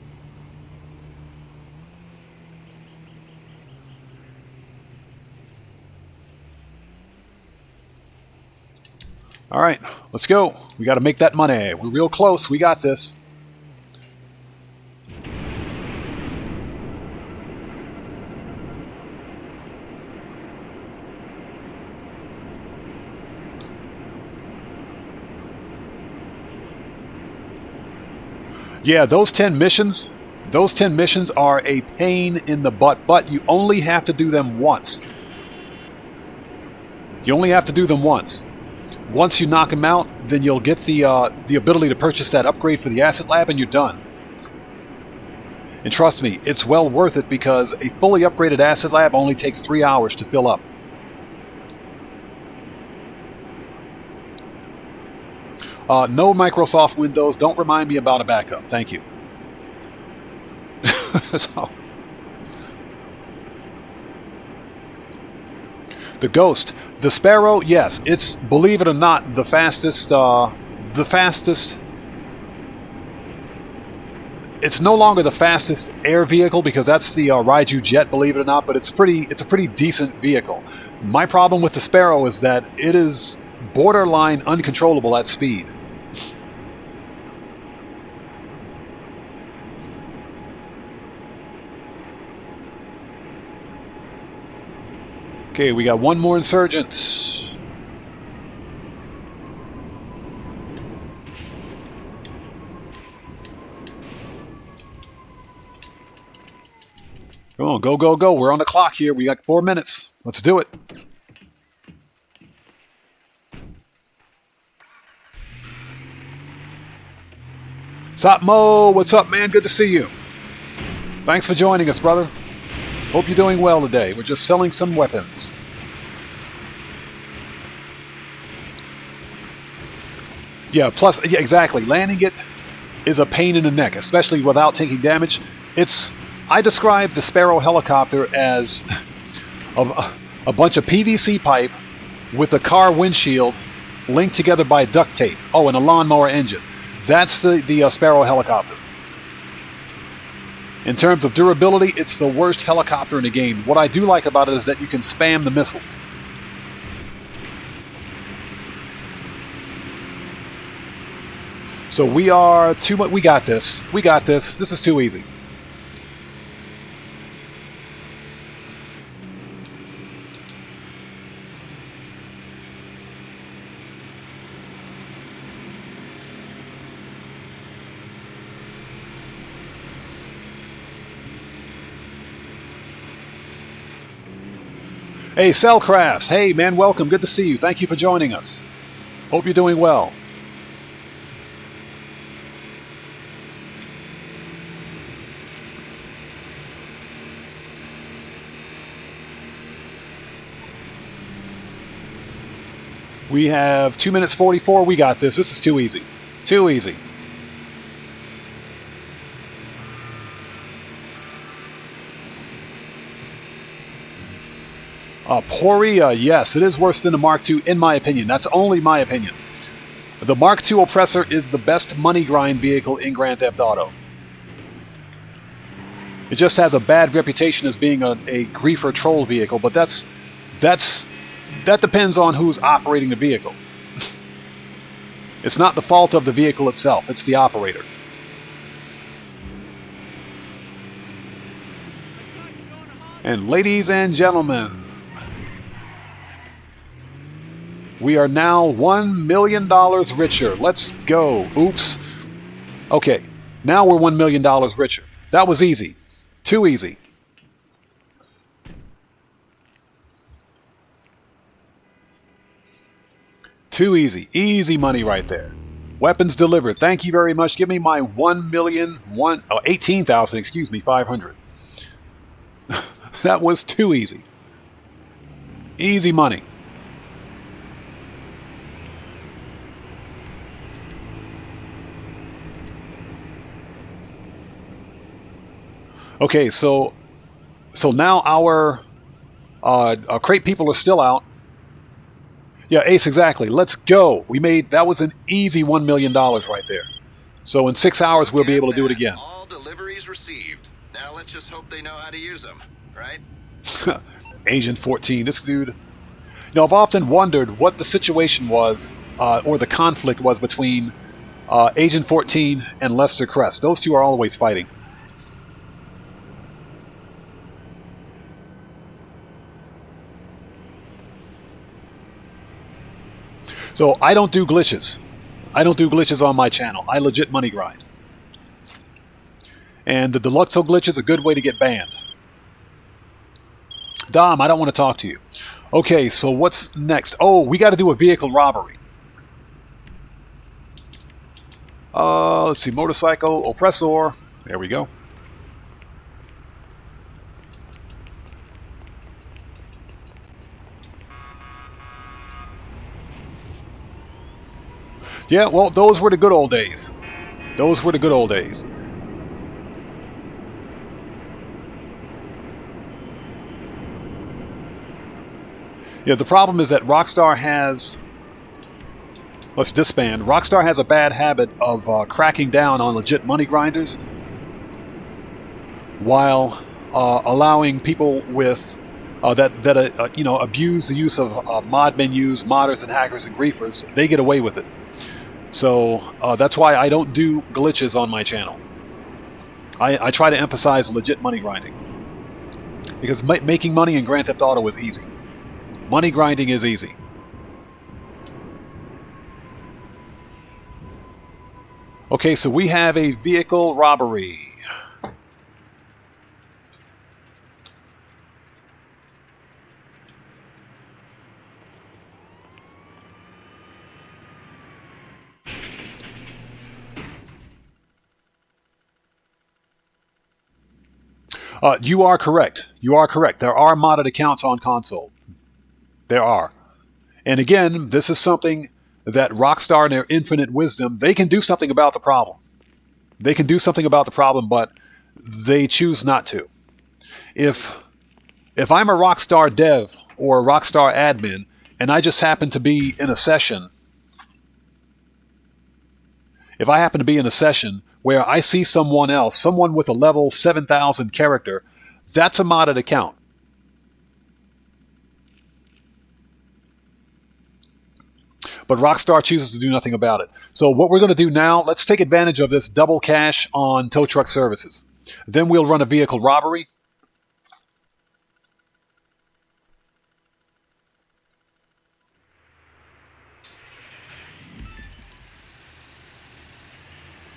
All right, let's go. We got to make that money. We're real close. We got this. Yeah, those 10 missions are a pain in the butt, but you only have to do them once. You only have to do them once. Once you knock them out, then you'll get the ability to purchase that upgrade for the Asset Lab, and you're done. And trust me, it's well worth it because a fully upgraded Asset Lab only takes 3 hours to fill up. No Microsoft Windows. Don't remind me about a backup. Thank you. So, the Ghost. The Sparrow, yes, it's, believe it or not, the fastest, it's no longer the fastest air vehicle because that's the Raiju Jet, believe it or not, but it's a pretty decent vehicle. My problem with the Sparrow is that it is borderline uncontrollable at speed. Okay, we got one more insurgent. Come on, go, go, go. We're on the clock here. We got 4 minutes. Let's do it. Satmo, what's up, man? Good to see you. Thanks for joining us, brother. Hope you're doing well today. We're just selling some weapons. Yeah, plus, yeah, exactly. Landing it is a pain in the neck, especially without taking damage. I describe the Sparrow helicopter as a bunch of PVC pipe with a car windshield linked together by duct tape. Oh, and a lawnmower engine. That's the Sparrow helicopter. In terms of durability, it's the worst helicopter in the game. What I do like about it is that you can spam the missiles. So we are too much. We got this. We got this. This is too easy. Hey, Cellcrafts. Hey, man, welcome. Good to see you. Thank you for joining us. Hope you're doing well. We have 2 minutes 44. We got this. This is too easy. Too easy. Poria, yes, it is worse than the Mark II, in my opinion. That's only my opinion. The Mark II Oppressor is the best money grind vehicle in Grand Theft Auto. It just has a bad reputation as being a griefer troll vehicle, but that depends on who's operating the vehicle. It's not the fault of the vehicle itself, it's the operator. And ladies and gentlemen, we are now $1 million richer. Let's go. Oops. Okay, now we're $1 million richer. That was easy. Too easy. Too easy. Easy money right there. Weapons delivered. Thank you very much. Give me my 18,000, excuse me, 500. That was too easy. Easy money. Okay, so now our crate people are still out. Yeah, Ace, exactly. Let's go. That was an easy $1 million right there. So in 6 hours, we'll be able to do it again. All deliveries received. Now let's just hope they know how to use them, right? Agent 14, this dude. You know, I've often wondered what the situation was, or the conflict was between Agent 14 and Lester Crest. Those two are always fighting. So I don't do glitches. I don't do glitches on my channel. I legit money grind. And the Deluxo glitch is a good way to get banned. Dom, I don't want to talk to you. Okay, so what's next? Oh, we got to do a vehicle robbery. Let's see. Motorcycle, oppressor. There we go. Yeah, well, those were the good old days. Those were the good old days. Yeah, the problem is that Rockstar has... Let's disband. Rockstar has a bad habit of cracking down on legit money grinders while allowing people with... that you know, abuse the use of mod menus, modders and hackers and griefers. They get away with it. So that's why I don't do glitches on my channel. I try to emphasize legit money grinding. Because making money in Grand Theft Auto is easy. Money grinding is easy. Okay, so we have a vehicle robbery. You are correct. You are correct. There are modded accounts on console. There are. And again, this is something that Rockstar in their infinite wisdom, they can do something about the problem. They can do something about the problem, but they choose not to. If I'm a Rockstar dev or a Rockstar admin, and I just happen to be in a session, if I happen to be in a session where I see someone else, someone with a level 7,000 character, that's a modded account. But Rockstar chooses to do nothing about it. So what we're going to do now, let's take advantage of this double cash on tow truck services. Then we'll run a vehicle robbery.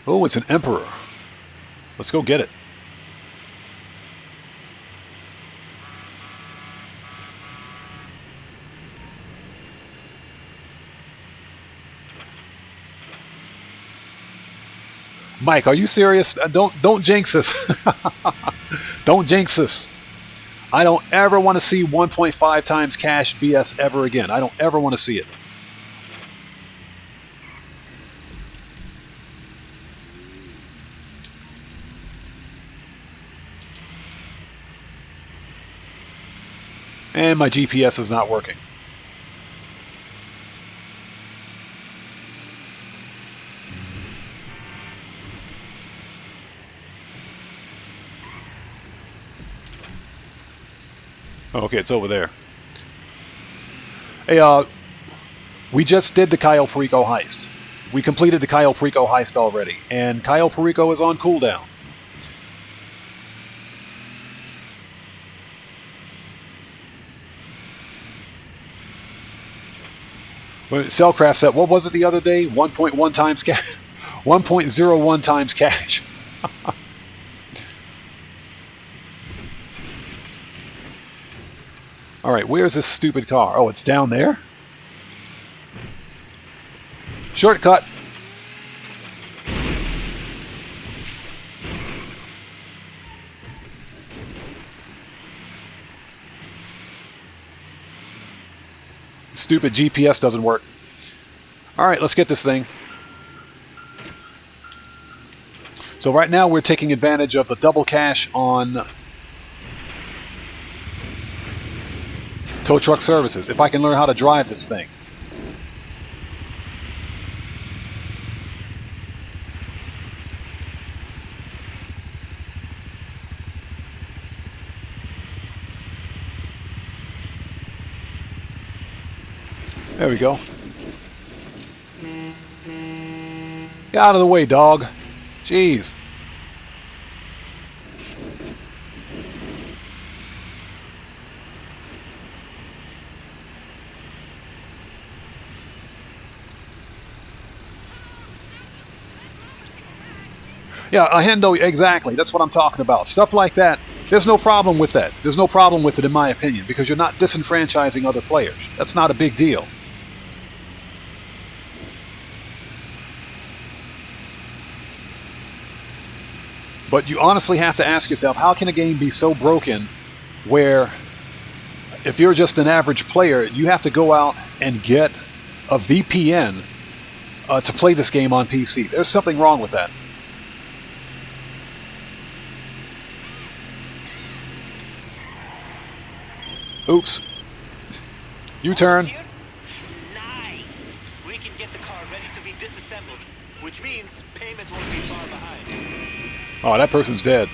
Oh, it's an Emperor. Let's go get it. Mike, are you serious? Don't jinx us. Don't jinx us. I don't ever want to see 1.5 times cash BS ever again. I don't ever want to see it. And my GPS is not working. Okay, it's over there. Hey, we just did the Cayo Perico heist. We completed the Cayo Perico heist already, and Cayo Perico is on cooldown. Cellcraft said, what was it the other day? 1.1 times cash. 1.01 times cash. All right, where's this stupid car? Oh, it's down there? Shortcut. Stupid GPS doesn't work. All right, let's get this thing. So right now we're taking advantage of the double cash on tow truck services. If I can learn how to drive this thing. There we go. Get out of the way, dog. Jeez. Yeah, a hendo, exactly. That's what I'm talking about. Stuff like that. There's no problem with that. There's no problem with it, in my opinion, because you're not disenfranchising other players. That's not a big deal. But you honestly have to ask yourself, how can a game be so broken where if you're just an average player, you have to go out and get a VPN to play this game on PC? There's something wrong with that. Oops. U-turn. Nice. We can get the car ready to be disassembled, which means payment won't be far behind. Oh, that person's dead.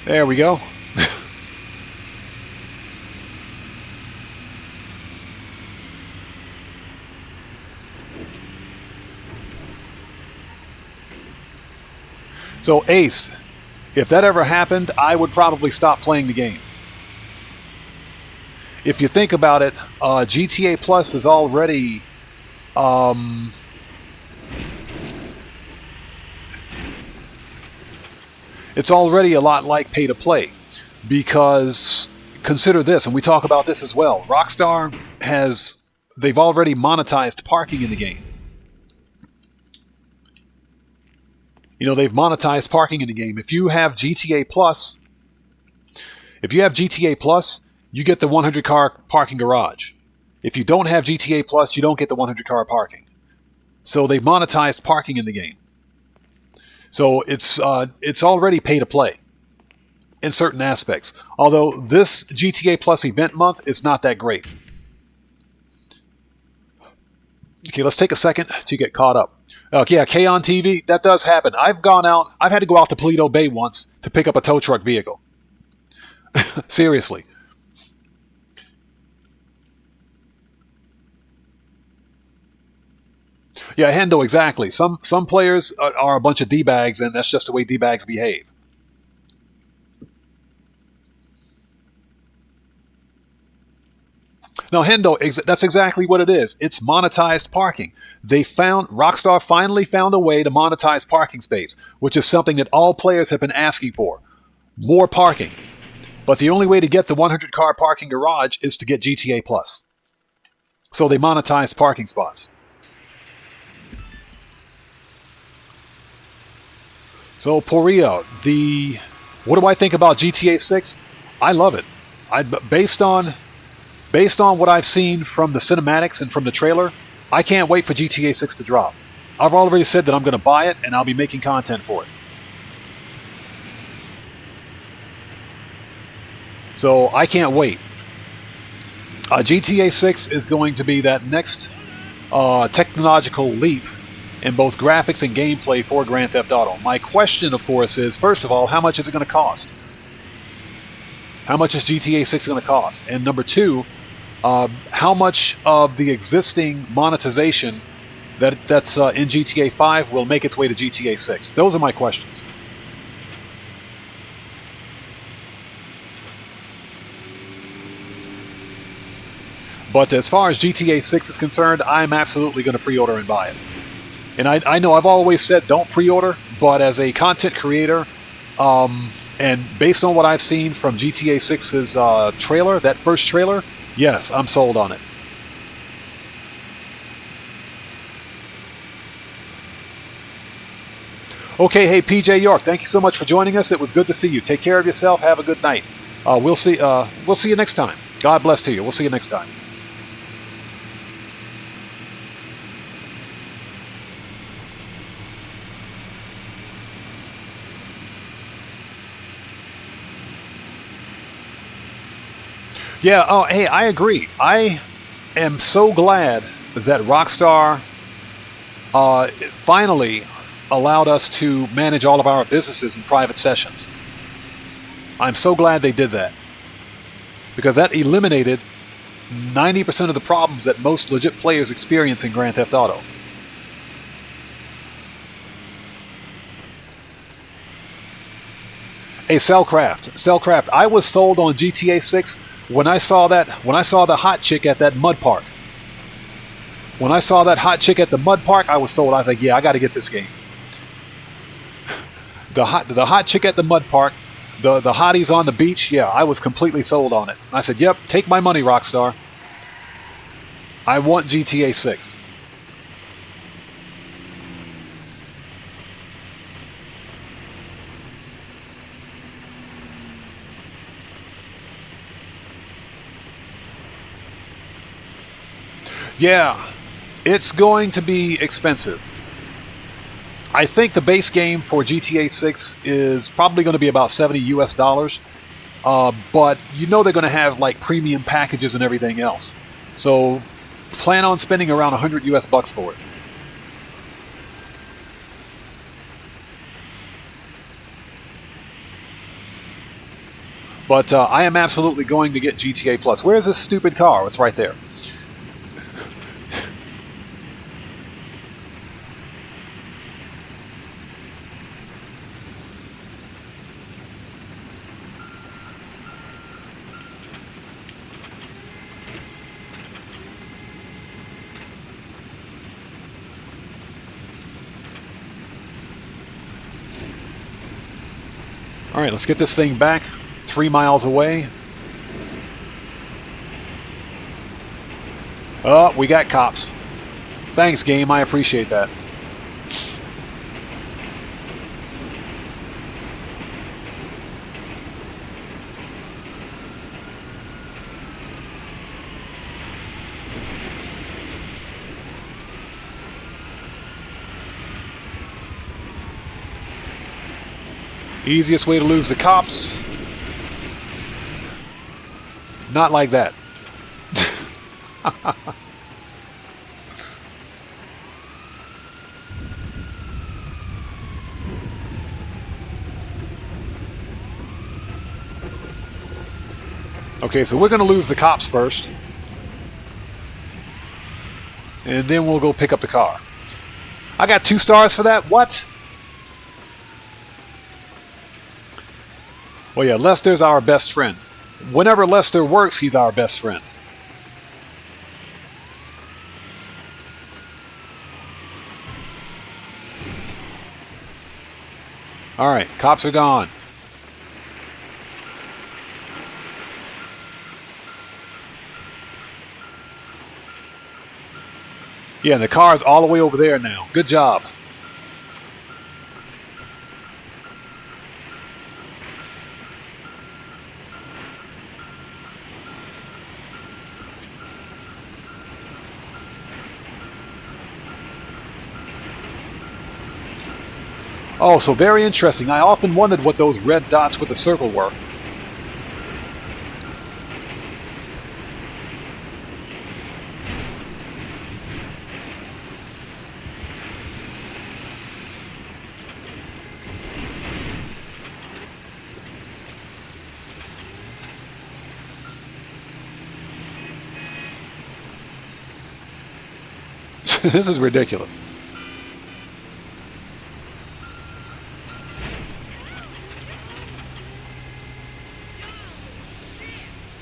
There we go. So, Ace, if that ever happened, I would probably stop playing the game. If you think about it, GTA Plus is already it's already a lot like pay to play, because consider this, and we talk about this as well. Rockstar they've already monetized parking in the game. You know, they've monetized parking in the game. If you have GTA Plus, you get the 100 car parking garage. If you don't have GTA Plus, you don't get the 100 car parking. So they've monetized parking in the game. So it's already pay to play in certain aspects. Although this GTA Plus event month is not that great. Okay, let's take a second to get caught up. Okay, yeah, K on TV, that does happen. I've had to go out to Toledo Bay once to pick up a tow truck vehicle. Seriously. Yeah, Hendo, exactly. Some players are a bunch of D-bags, and that's just the way D-bags behave. No, Hendo, that's exactly what it is. It's monetized parking. Rockstar finally found a way to monetize parking space, which is something that all players have been asking for. More parking. But the only way to get the 100 car parking garage is to get GTA Plus. So they monetized parking spots. So, Poria, what do I think about GTA 6? I love it. Based on what I've seen from the cinematics and from the trailer, I can't wait for GTA 6 to drop. I've already said that I'm going to buy it, and I'll be making content for it. So, I can't wait. GTA 6 is going to be that next technological leap in both graphics and gameplay for Grand Theft Auto. My question, of course, is, first of all, how much is it going to cost? How much is GTA 6 going to cost? And number two, how much of the existing monetization that's in GTA 5 will make its way to GTA 6? Those are my questions. But as far as GTA 6 is concerned, I'm absolutely going to pre-order and buy it. And I know I've always said don't pre-order, but as a content creator, and based on what I've seen from GTA 6's trailer, that first trailer, yes, I'm sold on it. Okay, hey PJ York, thank you so much for joining us. It was good to see you. Take care of yourself. Have a good night. We'll see you next time. God bless to you. We'll see you next time. Yeah, oh, hey, I agree. I am so glad that Rockstar finally allowed us to manage all of our businesses in private sessions. I'm so glad they did that. Because that eliminated 90% of the problems that most legit players experience in Grand Theft Auto. Hey, Cellcraft, I was sold on GTA 6 when I saw the hot chick at that mud park. When I saw that hot chick at the mud park, I was sold. I was like, yeah, I got to get this game. The hot chick at the mud park, the hotties on the beach, yeah, I was completely sold on it. I said, yep, take my money, Rockstar. I want GTA 6. Yeah, it's going to be expensive. I think the base game for GTA 6 is probably going to be about $70 US. But you know they're going to have like premium packages and everything else. So plan on spending around $100 US for it. But I am absolutely going to get GTA Plus. Where's this stupid car? It's right there. All right, let's get this thing back 3 miles away. Oh, we got cops. Thanks, game. I appreciate that. Easiest way to lose the cops. Not like that. Okay, so we're going to lose the cops first. And then we'll go pick up the car. I got 2 stars for that? What? Well, yeah, Lester's our best friend. Whenever Lester works, he's our best friend. All right, cops are gone. Yeah, and the car's all the way over there now. Good job. Oh, so very interesting. I often wondered what those red dots with the circle were. This is ridiculous.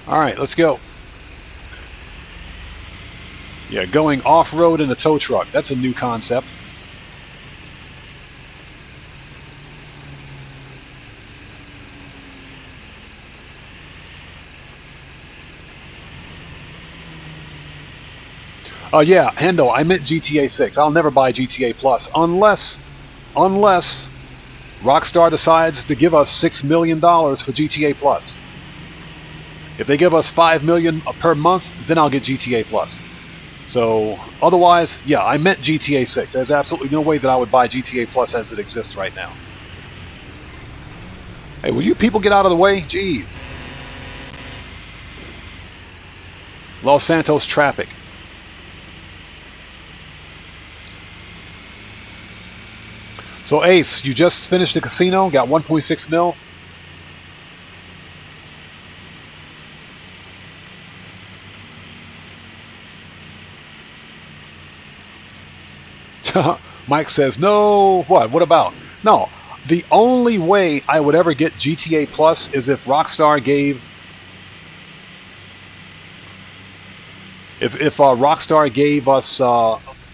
All right, let's go. Yeah, going off-road in a tow truck. That's a new concept. Yeah, Hendo, I meant GTA 6. I'll never buy GTA Plus unless Rockstar decides to give us $6 million for GTA Plus. If they give us $5 million per month, then I'll get GTA Plus. So otherwise, yeah, I meant GTA 6. There's absolutely no way that I would buy GTA Plus as it exists right now. Hey, will you people get out of the way? Jeez. Los Santos traffic. So Ace, you just finished the casino, got 1.6 mil. Mike says, no, what? What about? No, the only way I would ever get GTA Plus is if Rockstar gave... If Rockstar gave us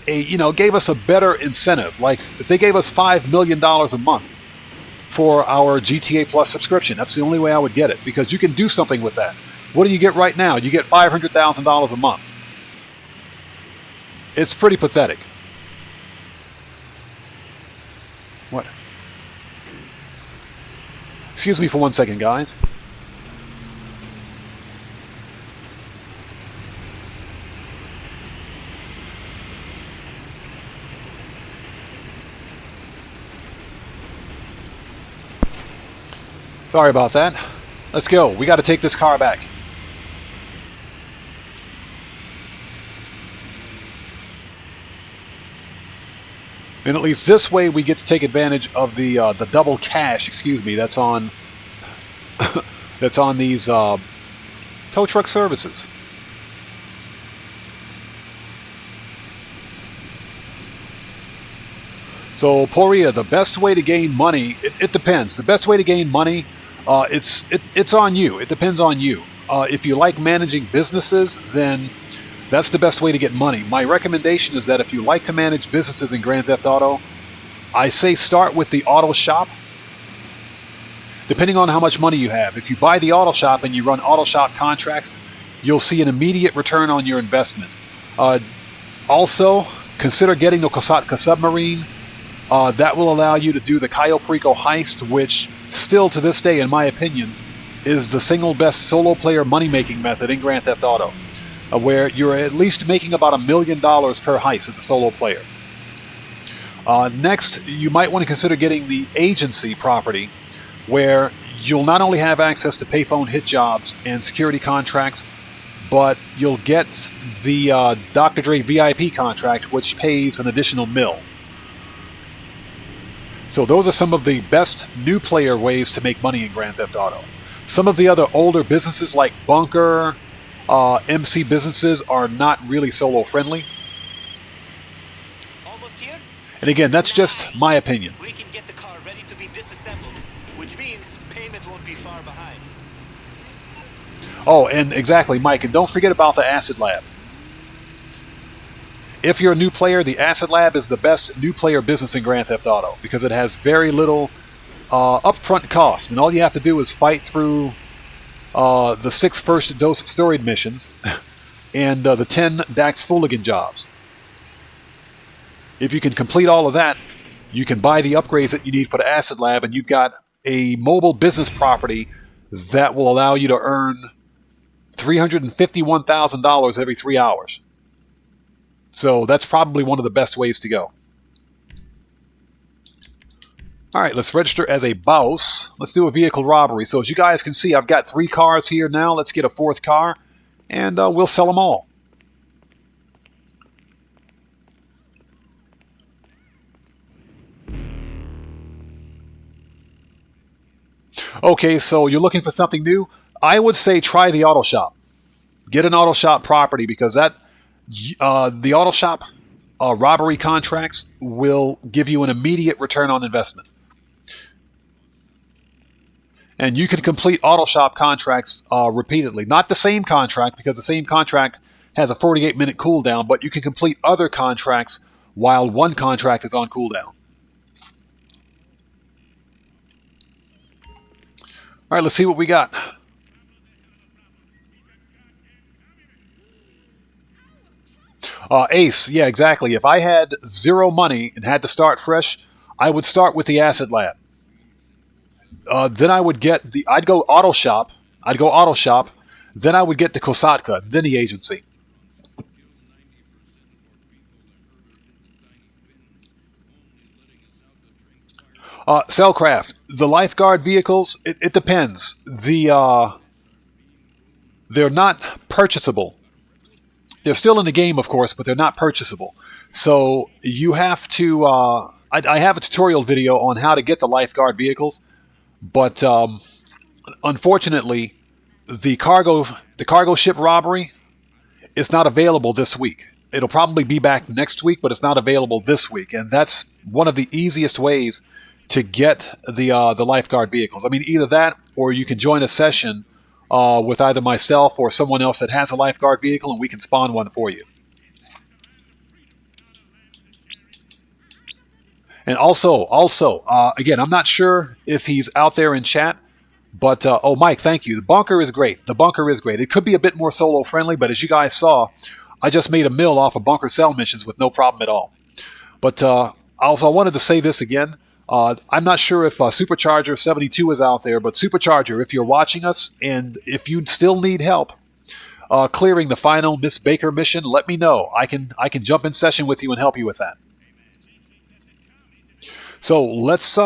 gave us a better incentive, like if they gave us $5 million a month for our GTA Plus subscription, that's the only way I would get it, because you can do something with that. What do you get right now? You get $500,000 a month. It's pretty pathetic. What? Excuse me for 1 second, guys. Sorry about that. Let's go. We got to take this car back. And at least this way we get to take advantage of the double cash, excuse me, that's on that's on these tow truck services. So Poria, the best way to gain money, it depends. The best way to gain money, it's on you. It depends on you. If you like managing businesses, then that's the best way to get money. My recommendation is that if you like to manage businesses in Grand Theft Auto, I say start with the auto shop. Depending on how much money you have. If you buy the auto shop and you run auto shop contracts, you'll see an immediate return on your investment. Also, consider getting the Kosatka submarine. That will allow you to do the Cayo Perico heist, which still to this day, in my opinion, is the single best solo player money-making method in Grand Theft Auto, where you're at least making about $1 million per heist as a solo player. Next, you might want to consider getting the agency property, where you'll not only have access to payphone hit jobs and security contracts, but you'll get the Dr. Dre VIP contract, which pays an additional $1 million. So those are some of the best new player ways to make money in Grand Theft Auto. Some of the other older businesses like Bunker, MC businesses are not really solo friendly. Almost here? And again, that's just my opinion. We can get the car ready to be disassembled, which means payment won't be far behind. Oh, and exactly, Mike, and don't forget about the Acid Lab. If you're a new player, the Acid Lab is the best new player business in Grand Theft Auto because it has very little upfront cost, and all you have to do is fight through the 6 first dose storied missions and the 10 Dax Fooligan jobs. If you can complete all of that, you can buy the upgrades that you need for the Acid Lab, and you've got a mobile business property that will allow you to earn $351,000 every 3 hours. So that's probably one of the best ways to go. All right, let's register as a boss. Let's do a vehicle robbery. So as you guys can see, I've got 3 cars here now. Let's get a 4th car, and we'll sell them all. Okay, so you're looking for something new? I would say try the auto shop. Get an auto shop property, because that the auto shop robbery contracts will give you an immediate return on investment. And you can complete auto shop contracts repeatedly. Not the same contract, because the same contract has a 48-minute cooldown, but you can complete other contracts while one contract is on cooldown. All right, let's see what we got. Ace, yeah, exactly. If I had 0 money and had to start fresh, I would start with the Acid Lab. Then I would get I'd go auto shop. Then I would get the Kosatka, then the agency. Cellcraft, the lifeguard vehicles, it depends. They're not purchasable. they're still in the game, of course, but they're not purchasable. So you have to. I have a tutorial video on how to get the lifeguard vehicles, but unfortunately, the cargo ship robbery is not available this week. It'll probably be back next week, but it's not available this week, and that's one of the easiest ways to get the lifeguard vehicles. I mean, either that, or you can join a session with either myself or someone else that has a lifeguard vehicle, and we can spawn one for you. And also, again, I'm not sure if he's out there in chat, but, oh, Mike, thank you. The bunker is great. The bunker is great. It could be a bit more solo-friendly, but as you guys saw, I just made a mill off of bunker cell missions with no problem at all. But also, I wanted to say this again. I'm not sure if Supercharger 72 is out there, but Supercharger, if you're watching us, and if you still need help clearing the final Miss Baker mission, let me know. I can jump in session with you and help you with that. So let's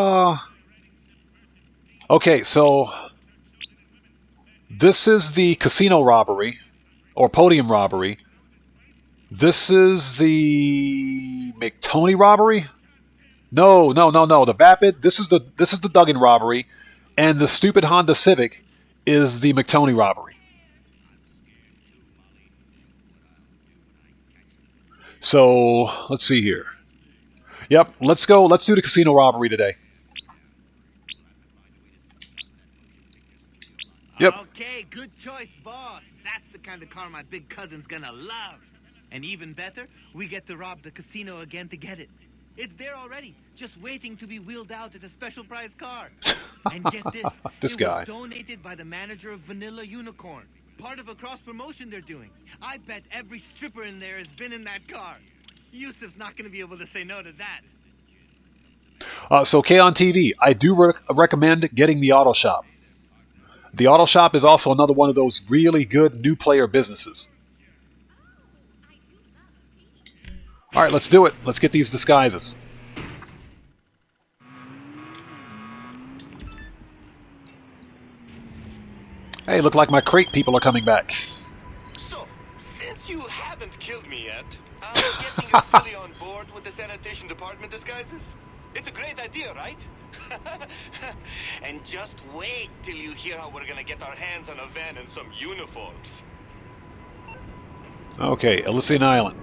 okay, so this is the casino robbery or podium robbery. This is the McTony robbery. No. The Vapid. This is the Duggan robbery, and the stupid Honda Civic is the McTony robbery. So let's see here. Yep, let's go. Let's do the casino robbery today. Yep. Okay, good choice, boss. That's the kind of car my big cousin's gonna love. And even better, we get to rob the casino again to get it. It's there already, just waiting to be wheeled out at a special prize car. And get this, This guy. was donated by the manager of Vanilla Unicorn. Part of a cross-promotion they're doing. I bet every stripper in there has been in that car. Yusuf's not going to be able to say no to that. So K on TV, I do recommend getting the Auto Shop. The Auto Shop is also another one of those really good new player businesses. All right, let's do it. Let's get these disguises. Hey, look like my crate people are coming back. So, since you haven't killed me yet, I'm guessing you're fully on board with the sanitation department disguises? It's a great idea, right? And just wait till you hear how we're gonna get our hands on a van and some uniforms. Okay, Elysian Island.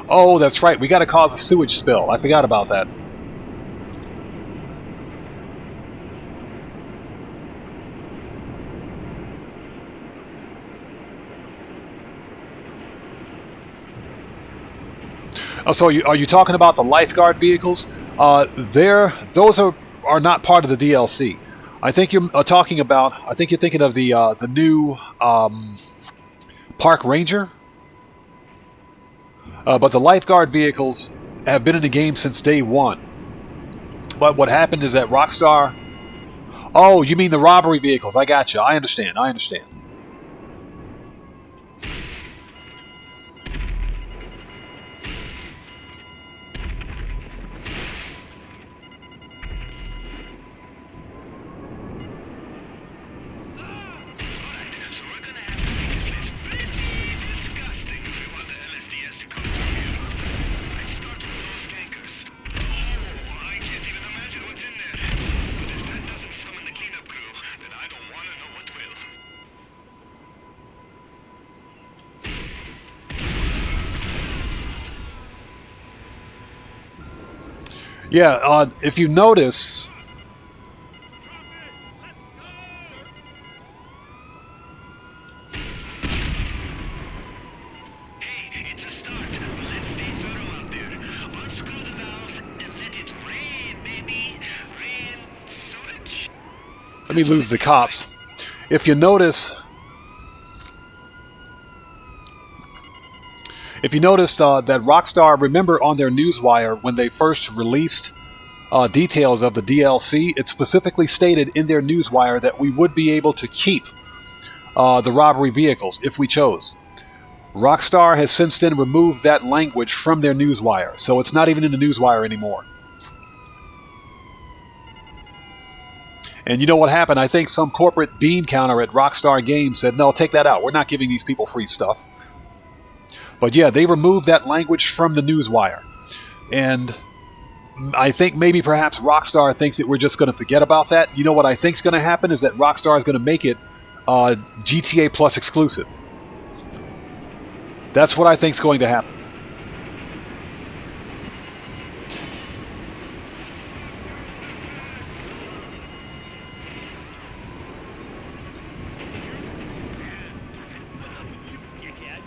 Oh, that's right. We got to cause a sewage spill. I forgot about that. Oh, so are you talking about the lifeguard vehicles? Those are not part of the DLC. I think you're talking about. I think you're thinking of the new Park Ranger. But the lifeguard vehicles have been in the game since day one. But what happened is that Rockstar... Oh, you mean the robbery vehicles. I got you. I understand. So we're gonna have to make this place pretty disgusting if we want the LSDS to come through here. I'd start with those tankers. Oh, I can't even imagine what's in there. But if that doesn't summon the cleanup crew, then I don't want to know what will. Yeah, if you notice... Hey, it's a start. Let's stay thorough out there. Unscrew the valves and let it rain, baby. Rain sewage. Let me lose the cops. If you notice... If you noticed that Rockstar, remember on their newswire when they first released details of the DLC, it specifically stated in their newswire that we would be able to keep the robbery vehicles if we chose. Rockstar has since then removed that language from their newswire, so it's not even in the newswire anymore. And you know what happened? I think some corporate bean counter at Rockstar Games said, no, take that out. We're not giving these people free stuff. But yeah, they removed that language from the newswire. And I think maybe perhaps Rockstar thinks that we're just going to forget about that. You know what I think's going to happen is that Rockstar is going to make it GTA Plus exclusive. That's what I think's going to happen. What's up with you, dickhead?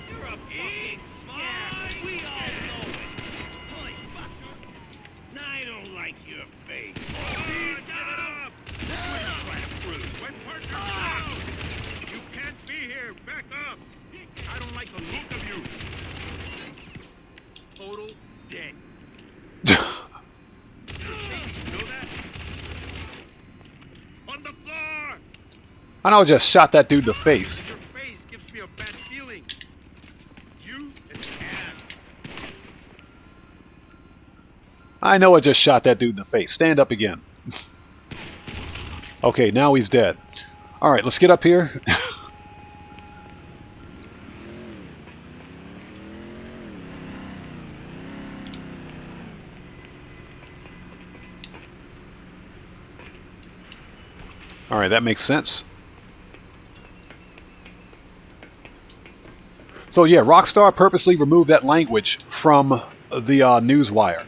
You're a fucking smart. We all know it. Holy fucker. I don't like your face. Get it up. What are you trying to prove? When partner you can't be here. Back up. I don't like the look of you. Total dead. You're shady. You know that? On the floor. I know I just shot that dude in the face. Your face gives me a bad feeling. You and Anne. I know I just shot that dude in the face. Stand up again. Okay, now he's dead. Alright, let's get up here. Alright, that makes sense. So yeah, Rockstar purposely removed that language from the newswire.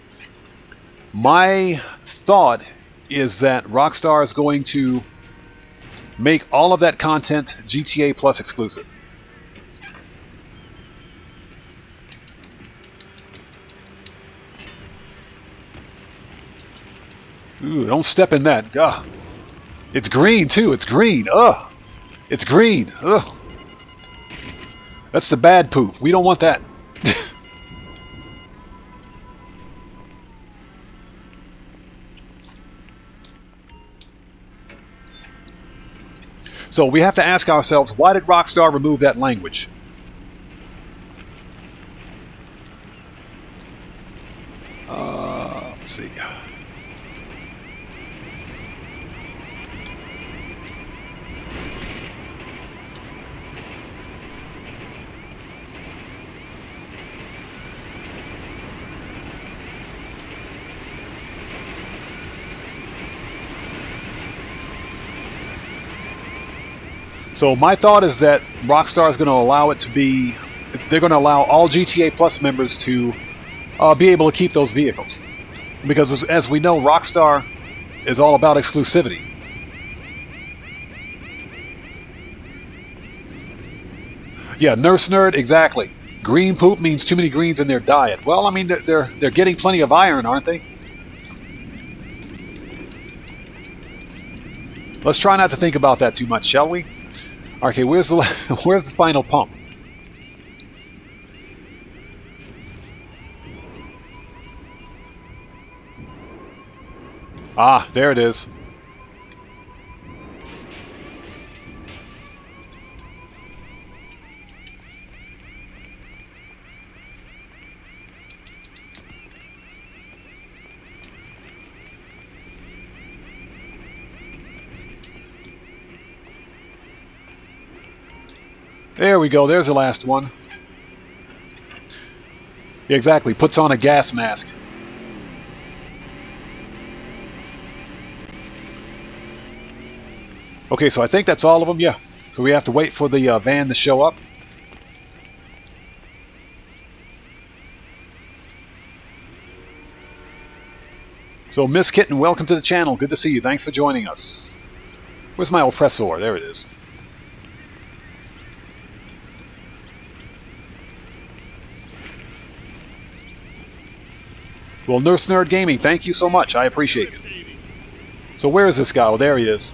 My thought is that Rockstar is going to make all of that content GTA Plus exclusive. Ooh, don't step in that. Ugh. It's green too. It's green. Ugh. It's green. Ugh. That's the bad poop. We don't want that. So we have to ask ourselves, why did Rockstar remove that language? Let's see. So my thought is that Rockstar is going to allow it to be, they're going to allow all GTA Plus members to be able to keep those vehicles. Because as we know, Rockstar is all about exclusivity. Yeah, Nurse Nerd, exactly. Green poop means too many greens in their diet. Well, I mean, they're getting plenty of iron, aren't they? Let's try not to think about that too much, shall we? Okay, where's the final pump? Ah, there it is. There we go. There's the last one. Yeah, exactly. Puts on a gas mask. Okay, so I think that's all of them. Yeah. So we have to wait for the van to show up. So Miss Kitten, welcome to the channel. Good to see you. Thanks for joining us. Where's my oppressor? There it is. Well, Nurse Nerd Gaming, thank you so much. I appreciate it. So where is this guy? Oh, there he is.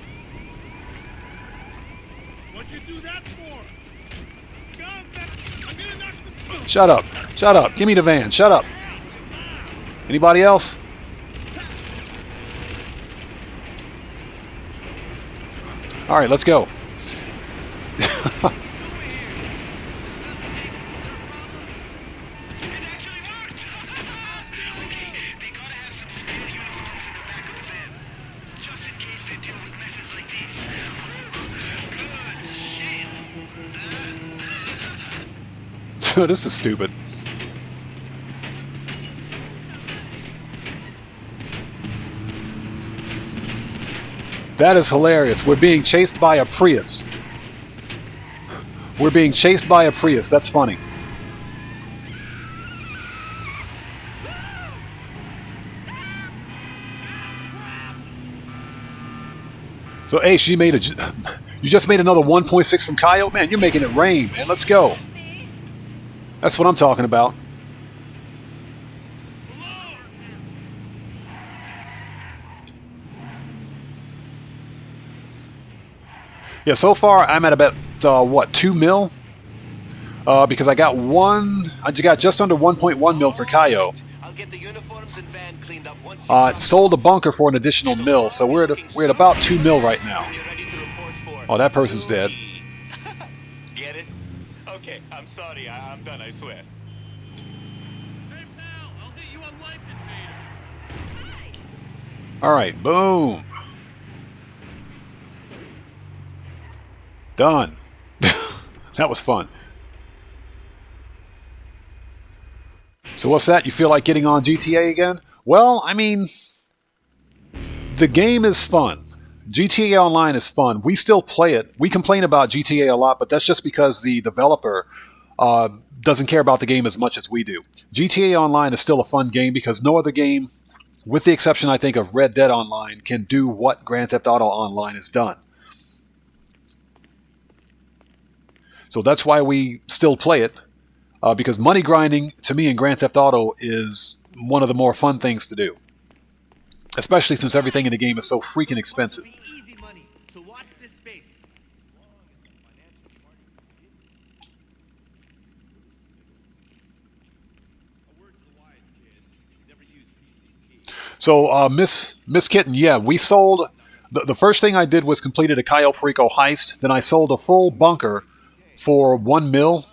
What'd you do that for? Scumbag! I'm gonna knock some... Shut up. Shut up. Give me the van. Shut up. Anybody else? All right, let's go. It actually worked! Okay, they gotta have some spare uniforms in the back of the van. Just in case they deal with messes like these. Good shit. This is stupid. That is hilarious. We're being chased by a Prius. We're being chased by a Prius. That's funny. So Ace, you just made another 1.6 from Cayo? Man, you're making it rain, man. Let's go. That's what I'm talking about. Yeah, so far I'm at about what, 2 mil? Because I got just under 1.1 mil for Cayo. I'll get the uniforms and van cleaned up once you Sold the bunker for an additional mil, so we're at about 2 mil right now. You're ready to report for Oh, that person's dead. Get it? Okay, I'm sorry. I'm done, I swear. Hey, pal, I'll hit you on Life Invader. Alright, boom. Done. That was fun. So what's that? You feel like getting on GTA again? Well, I mean, the game is fun. GTA Online is fun. We still play it. We complain about GTA a lot, but that's just because the developer doesn't care about the game as much as we do. GTA Online is still a fun game because no other game, with the exception, I think, of Red Dead Online, can do what Grand Theft Auto Online has done. So that's why we still play it. Because money grinding, to me, in Grand Theft Auto is one of the more fun things to do. Especially since everything in the game is so freaking expensive. Be easy money, so watch this space. So, Miss Kitten, yeah, we sold... The first thing I did was completed a Cayo Perico heist. Then I sold a full bunker for 1 mil.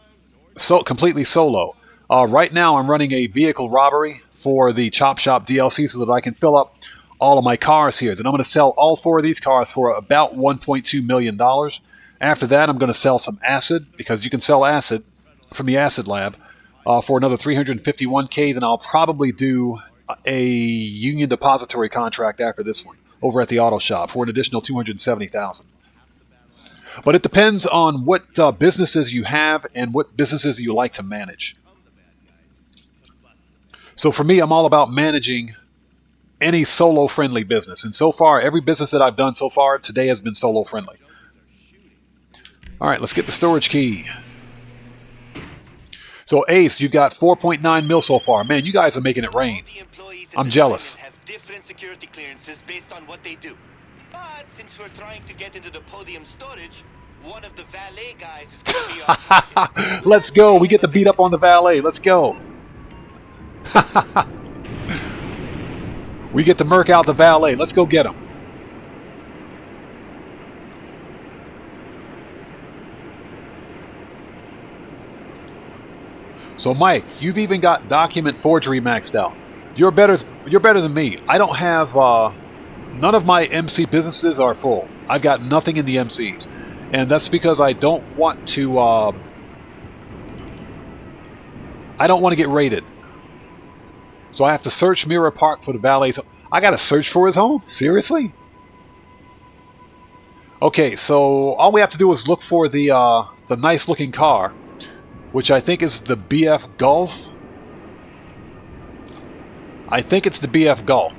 So completely solo. Right now I'm running a vehicle robbery for the Chop Shop DLC so that I can fill up all of my cars here. Then I'm going to sell all 4 of these cars for about $1.2 million. After that I'm going to sell some acid, because you can sell acid from the acid lab, for another $351K. Then I'll probably do a union depository contract after this one over at the auto shop for an additional $270,000. But it depends on what businesses you have and what businesses you like to manage. So for me, I'm all about managing any solo-friendly business. And so far, every business that I've done so far today has been solo-friendly. All right, let's get the storage key. So Ace, you've got 4.9 mil so far. Man, you guys are making it rain. The employees in I'm the jealous. department have different security clearances based on what they do. But since we're trying to get into the podium storage, one of the valet guys is going to be our target. Let's go. We get to beat up on the valet. Let's go. We get to murk out the valet. Let's go get him. So Mike, you've even got document forgery maxed out. You're better than me. I don't have none of my MC businesses are full. I've got nothing in the MCs. And that's because I don't want to get raided. So I have to search Mirror Park for the valet. So I got to search for his home? Seriously? Okay, so all we have to do is look for the nice looking car, which I think is the BF Golf. I think it's the BF Golf.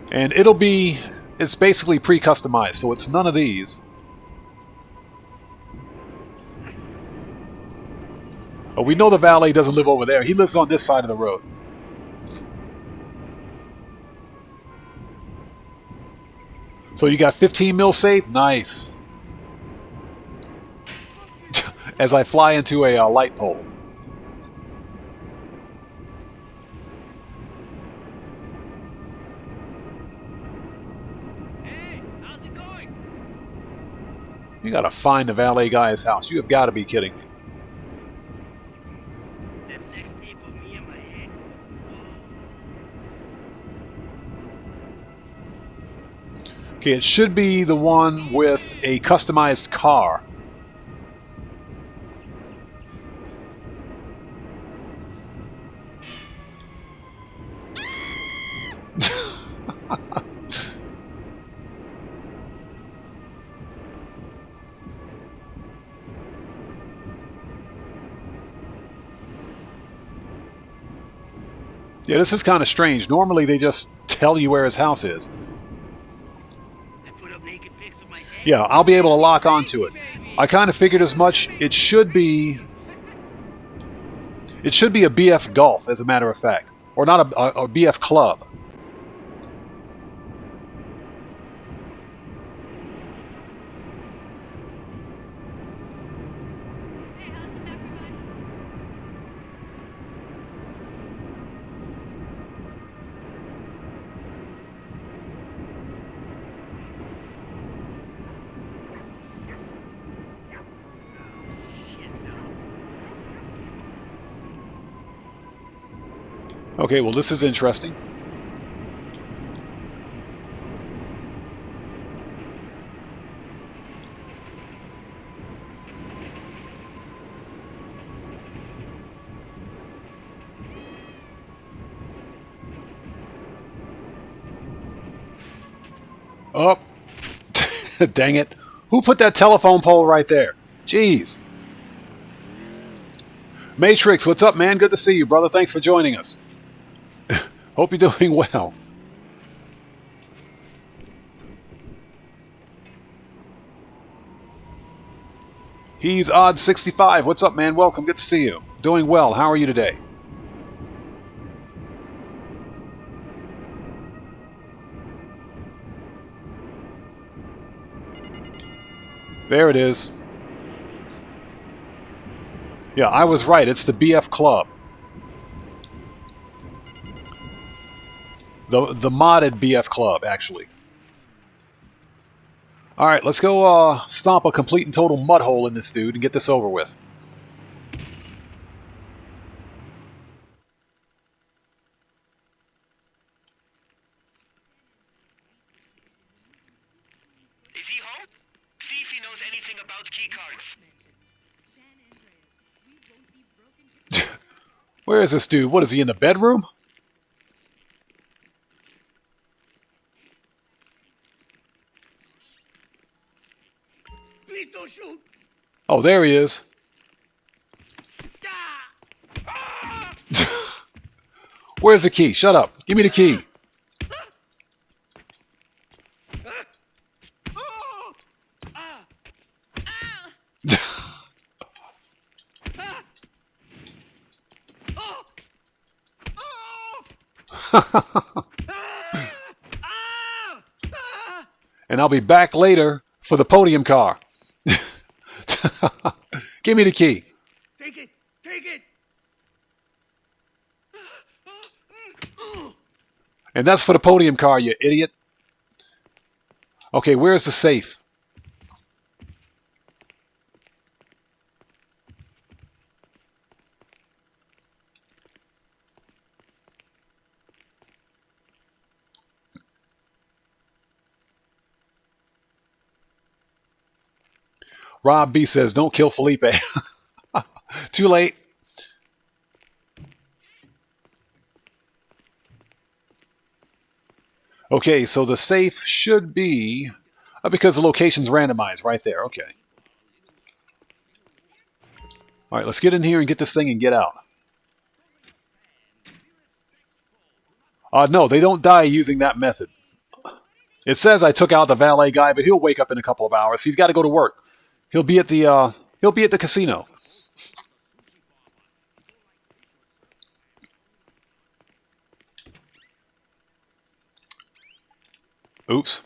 And it's basically pre-customized, so it's none of these. But we know the valet doesn't live over there. He lives on this side of the road. So you got 15 mil saved? Nice. As I fly into a light pole. Hey, how's it going? You gotta find the valet guy's house. You have got to be kidding me. Okay, it should be the one with a customized car. Yeah, this is kind of strange. Normally they just tell you where his house is. Yeah, I'll be able to lock onto it. I kind of figured as much. It should be a BF Golf, as a matter of fact. Or not a BF Club. Hey, how's the back bud? Okay, well, this is interesting. Oh, dang it. Who put that telephone pole right there? Jeez. Matrix, what's up, man? Good to see you, brother. Thanks for joining us. Hope you're doing well. He's Odd65. What's up, man? Welcome. Good to see you. Doing well. How are you today? There it is. Yeah, I was right. It's the BF Club. The modded BF Club, actually. Alright, let's go stomp a complete and total mud hole in this dude and get this over with. Is he home? See if he knows anything about key cards. Where is this dude? What, is he in the bedroom? Please don't shoot. Oh, there he is. Where's the key? Shut up. Give me the key. And I'll be back later for the podium car. Give me the key. Take it. Take it. And that's for the podium car, you idiot. Okay, where's the safe? Rob B says, don't kill Felipe. Too late. Okay, so the safe should be... because the location's randomized right there. Okay. All right, let's get in here and get this thing and get out. No, they don't die using that method. It says I took out the valet guy, but he'll wake up in a couple of hours. He's got to go to work. He'll be at the casino. Oops.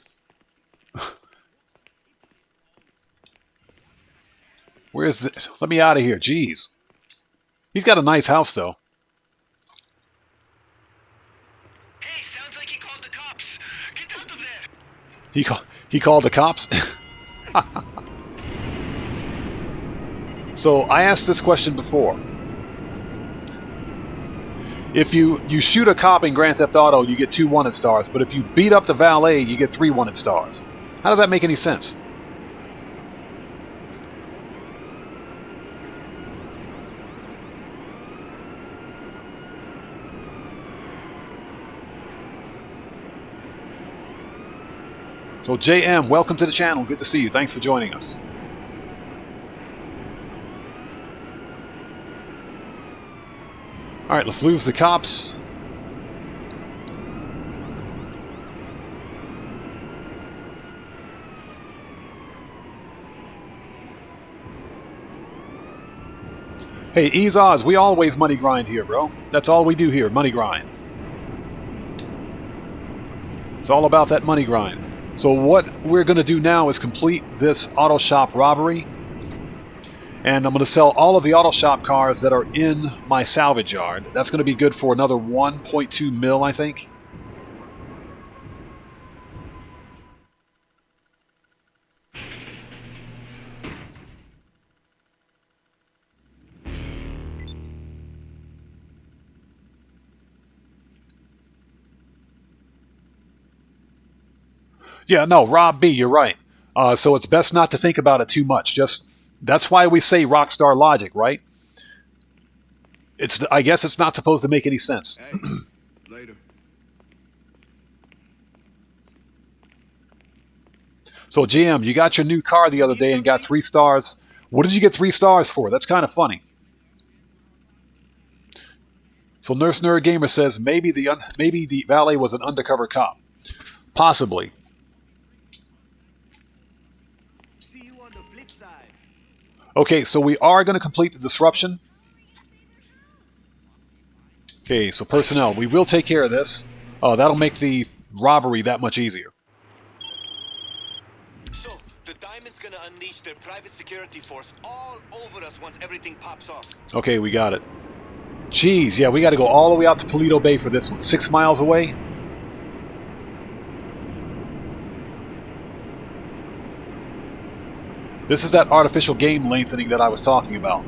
Where's the... Let me out of here. Jeez. He's got a nice house, though. Hey, sounds like he called the cops. Get out of there. He called the cops? So, I asked this question before. If you shoot a cop in Grand Theft Auto, you get 2 wanted stars, but if you beat up the valet, you get 3 wanted stars. How does that make any sense? So JM, welcome to the channel. Good to see you. Thanks for joining us. All right, let's lose the cops. Hey, Ease Oz, we always money grind here, bro. That's all we do here, money grind. It's all about that money grind. So what we're going to do now is complete this auto shop robbery. And I'm going to sell all of the auto shop cars that are in my salvage yard. That's going to be good for another 1.2 mil, I think. Yeah, no, Rob B, you're right. So it's best not to think about it too much. That's why we say Rockstar logic, right? I guess it's not supposed to make any sense. Hey, later. So GM, you got your new car the other day and got 3 stars. What did you get 3 stars for? That's kind of funny. So Nurse Nerd Gamer says maybe the valet was an undercover cop. Possibly. Okay, so we are going to complete the disruption. Okay, so personnel, we will take care of this. That'll make the robbery that much easier. So, the Diamond's gonna unleash their private security force all over us once everything pops off. Okay, we got it. Jeez, yeah, we got to go all the way out to Paleto Bay for this one. 6 miles away. This is that artificial game lengthening that I was talking about.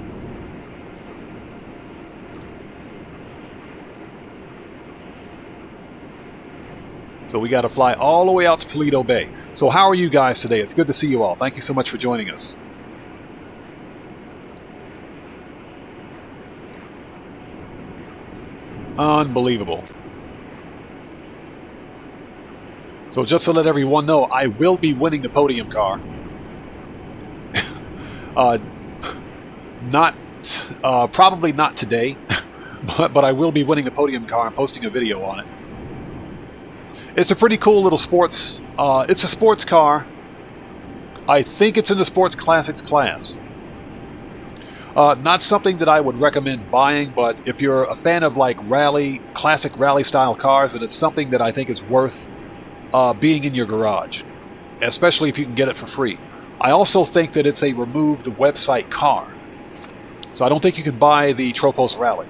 So we got to fly all the way out to Paleto Bay. So how are you guys today? It's good to see you all. Thank you so much for joining us. Unbelievable. So just to let everyone know, I will be winning the podium car. Probably not today, but I will be winning the podium car and posting a video on it. It's a pretty cool little sports, it's a sports car. I think it's in the Sports Classics class. Not something that I would recommend buying, but if you're a fan of like classic rally style cars, then it's something that I think is worth being in your garage, especially if you can get it for free. I also think that it's a removed website car. So I don't think you can buy the Tropos Rally.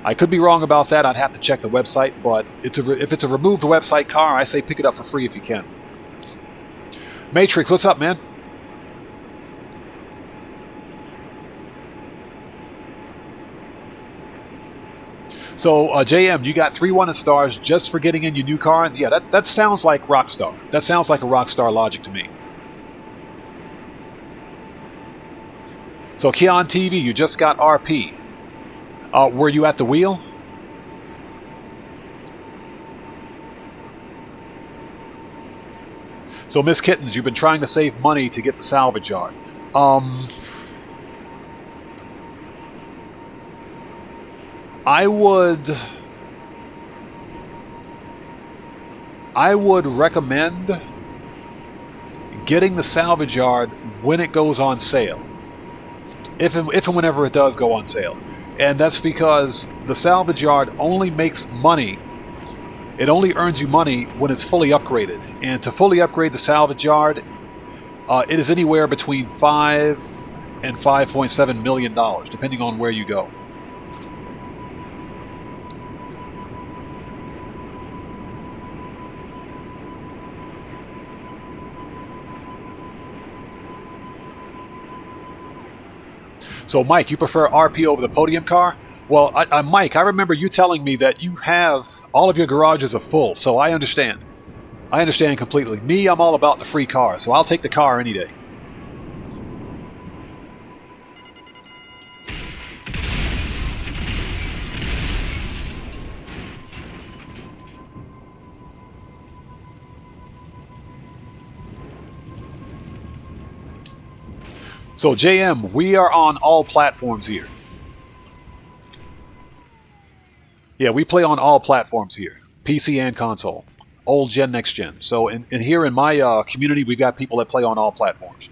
I could be wrong about that. I'd have to check the website, but if it's a removed website car, I say pick it up for free if you can. Matrix, what's up, man? So, JM, you got 3 wanted stars just for getting in your new car? And yeah, that sounds like Rockstar. That sounds like a Rockstar logic to me. So, Keon TV, you just got RP. Were you at the wheel? So, Miss Kittens, you've been trying to save money to get the salvage yard. I would recommend getting the salvage yard when it goes on sale. If and whenever it does go on sale. And that's because the salvage yard only makes money. It only earns you money when it's fully upgraded. And to fully upgrade the salvage yard, it is anywhere between $5 and $5.7 million, depending on where you go. So, Mike, you prefer RP over the podium car? Well, Mike, I remember you telling me that you have all of your garages are full, so I understand. I understand completely. Me, I'm all about the free car, so I'll take the car any day. So, JM, we are on all platforms here. Yeah, we play on all platforms here. PC and console. Old gen, next gen. So, in here in my community, we've got people that play on all platforms.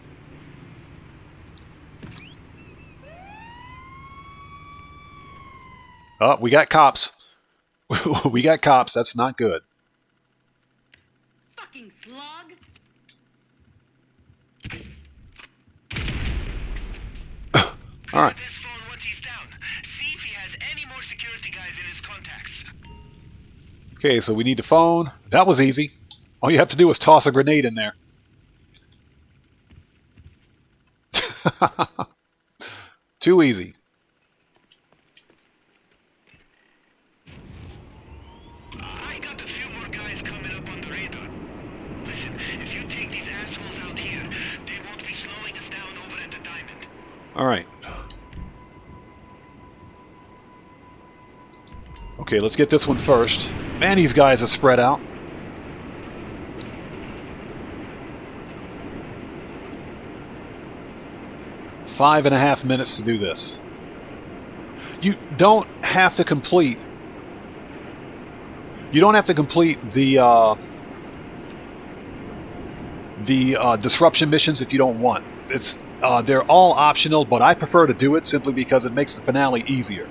Oh, we got cops. We got cops. That's not good. Fucking slug. All right. This phone once he's down. See if he has any more security guys in his contacts. Okay, so we need the phone. That was easy. All you have to do is toss a grenade in there. Too easy. I got a few more guys coming up on the radar. Listen, if you take these assholes out here, they won't be slowing us down over at the Diamond. All right. Okay, let's get this one first. Man, these guys are spread out. 5.5 minutes to do this. You don't have to complete. You don't have to complete the disruption missions if you don't want. They're all optional, but I prefer to do it simply because it makes the finale easier.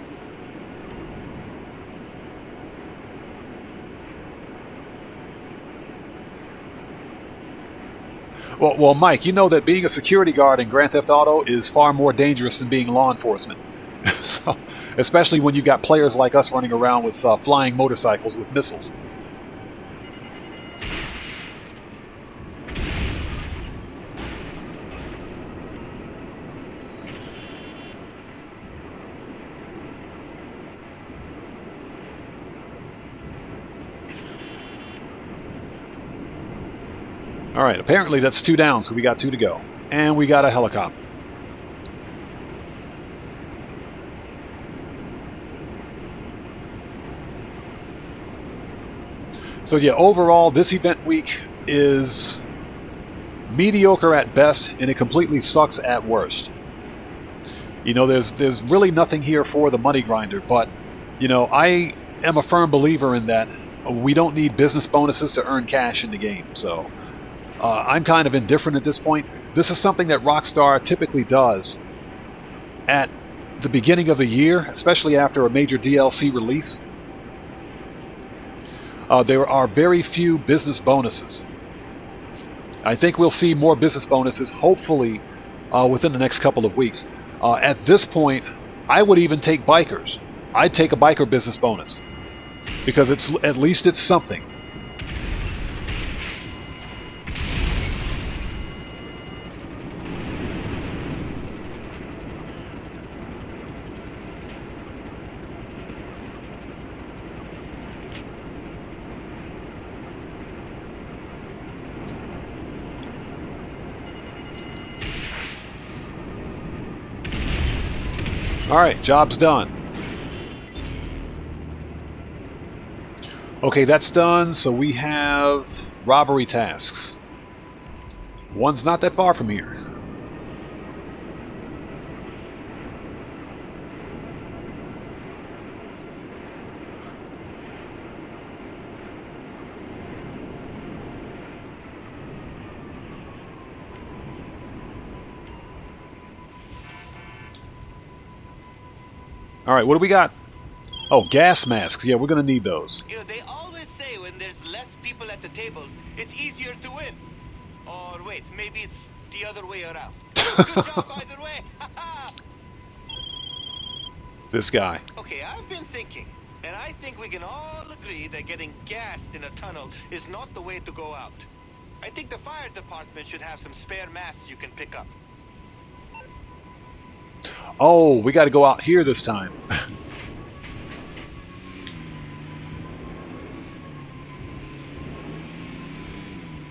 Well, Mike, you know that being a security guard in Grand Theft Auto is far more dangerous than being law enforcement. So, especially when you got players like us running around with flying motorcycles with missiles. All right, apparently that's 2 down, so we got 2 to go. And we got a helicopter. So yeah, overall, this event week is mediocre at best, and it completely sucks at worst. You know, there's really nothing here for the money grinder, but, you know, I am a firm believer in that we don't need business bonuses to earn cash in the game, so... I'm kind of indifferent at this point. This is something that Rockstar typically does at the beginning of the year, especially after a major DLC release. There are very few business bonuses. I think we'll see more business bonuses, hopefully, within the next couple of weeks. At this point, I would even take bikers. I'd take a biker business bonus because at least it's something. Alright, job's done. Okay, that's done, so we have robbery tasks. One's not that far from here. Alright, what do we got? Oh, gas masks. Yeah, we're going to need those. You know, they always say when there's less people at the table, it's easier to win. Or wait, maybe it's the other way around. Good job either way. This guy. Okay, I've been thinking, and I think we can all agree that getting gassed in a tunnel is not the way to go out. I think the fire department should have some spare masks you can pick up. Oh, we got to go out here this time.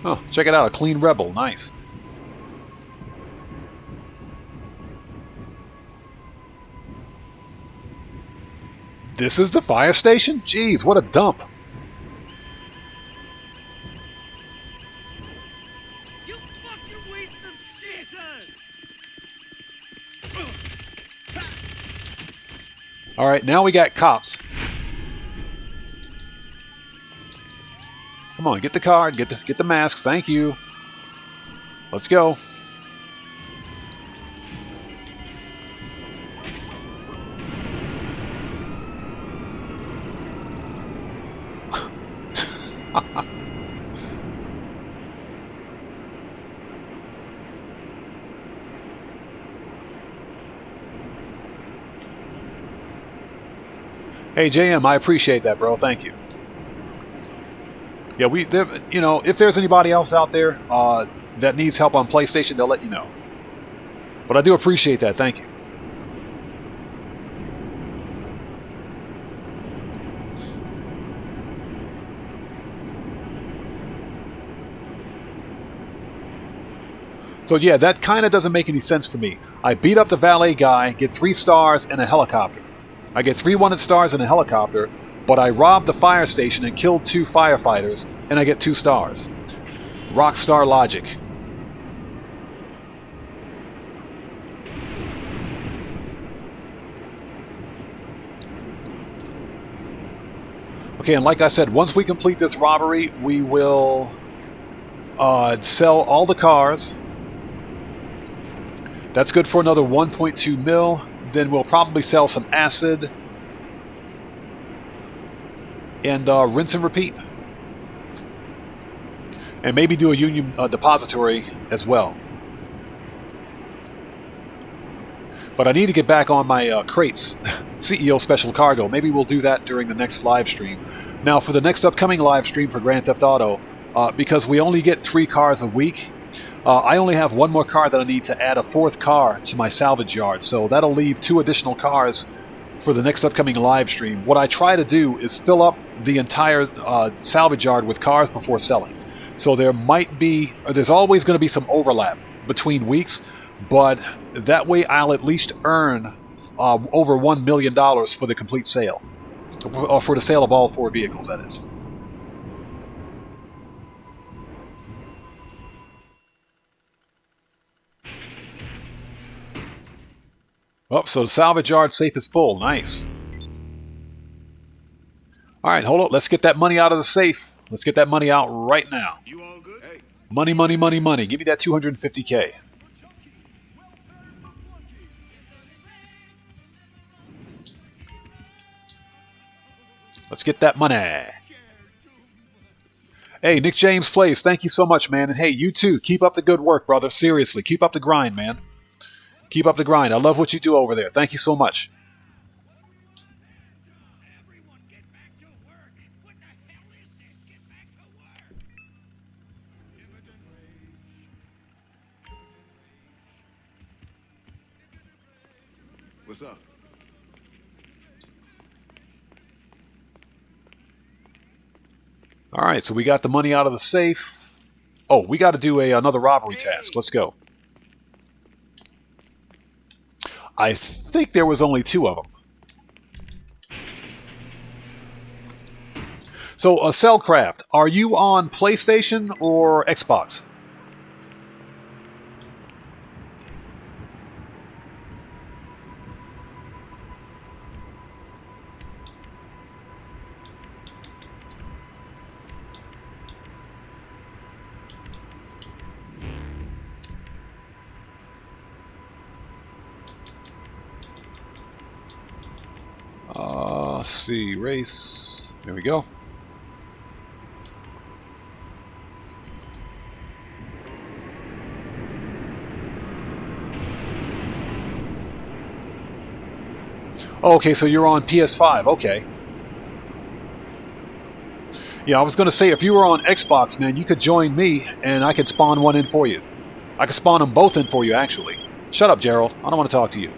Oh, check it out, a clean rebel. Nice. This is the fire station? Jeez, what a dump. You fucking waste of Jesus! Alright, now we got cops. Come on, get the card, get the masks, thank you. Let's go. Hey JM, I appreciate that, bro. Thank you. Yeah, you know, if there's anybody else out there that needs help on PlayStation, they'll let you know. But I do appreciate that. Thank you. So yeah, that kind of doesn't make any sense to me. I beat up the valet guy, get 3 stars and a helicopter. I get 3 wanted stars and a helicopter, but I robbed the fire station and killed 2 firefighters, and I get 2 stars. Rockstar logic. Okay, and like I said, once we complete this robbery, we will sell all the cars. That's good for another 1.2 mil. Then we'll probably sell some acid and rinse and repeat. And maybe do a union depository as well. But I need to get back on my crates. CEO Special Cargo. Maybe we'll do that during the next live stream. Now, for the next upcoming live stream for Grand Theft Auto, because we only get 3 cars a week, I only have 1 more car that I need to add a 4th car to my salvage yard. So that'll leave 2 additional cars for the next upcoming live stream. What I try to do is fill up the entire salvage yard with cars before selling. So there's always going to be some overlap between weeks, but that way I'll at least earn over $1 million for the complete sale. Or for the sale of all 4 vehicles, that is. Oh, so the salvage yard safe is full. Nice. All right, hold on. Let's get that money out of the safe. Let's get that money out right now. You all good? Hey. Money, money, money, money. Give me that 250K. Let's get that money. Hey, Nick James Plays, thank you so much, man. And hey, you too. Keep up the good work, brother. Seriously, keep up the grind, man. Keep up the grind. I love what you do over there. Thank you so much. Everyone get back to work. What the hell is this? Get back to work. Impotent rage. What's up? All right, so we got the money out of the safe. Oh, we got to do another robbery task. Let's go. I think there was only 2 of them. So, Cellcraft, are you on PlayStation or Xbox? Let's see, race. There we go. Okay, so you're on PS5. Okay. Yeah, I was going to say, if you were on Xbox, man, you could join me, and I could spawn one in for you. I could spawn them both in for you, actually. Shut up, Gerald. I don't want to talk to you.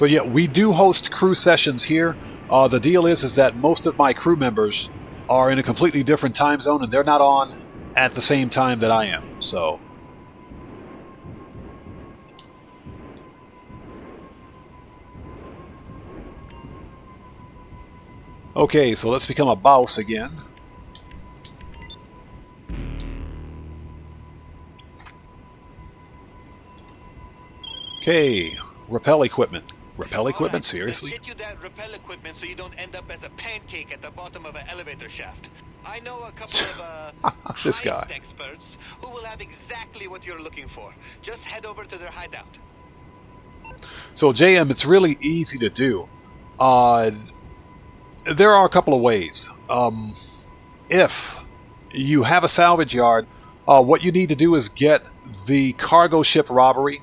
So yeah, we do host crew sessions here. The deal is that most of my crew members are in a completely different time zone, and they're not on at the same time that I am. So okay, so let's become a boss again. Okay, rappel equipment. Rappel equipment? All right, Seriously? Let's get you that rappel equipment so you don't end up as a pancake at the bottom of an elevator shaft. I know a couple of This heist guy. experts who will have exactly what you're looking for. Just head over to their hideout. So JM, it's really easy to do. There are a couple of ways. If you have a salvage yard, what you need to do is get the cargo ship robbery,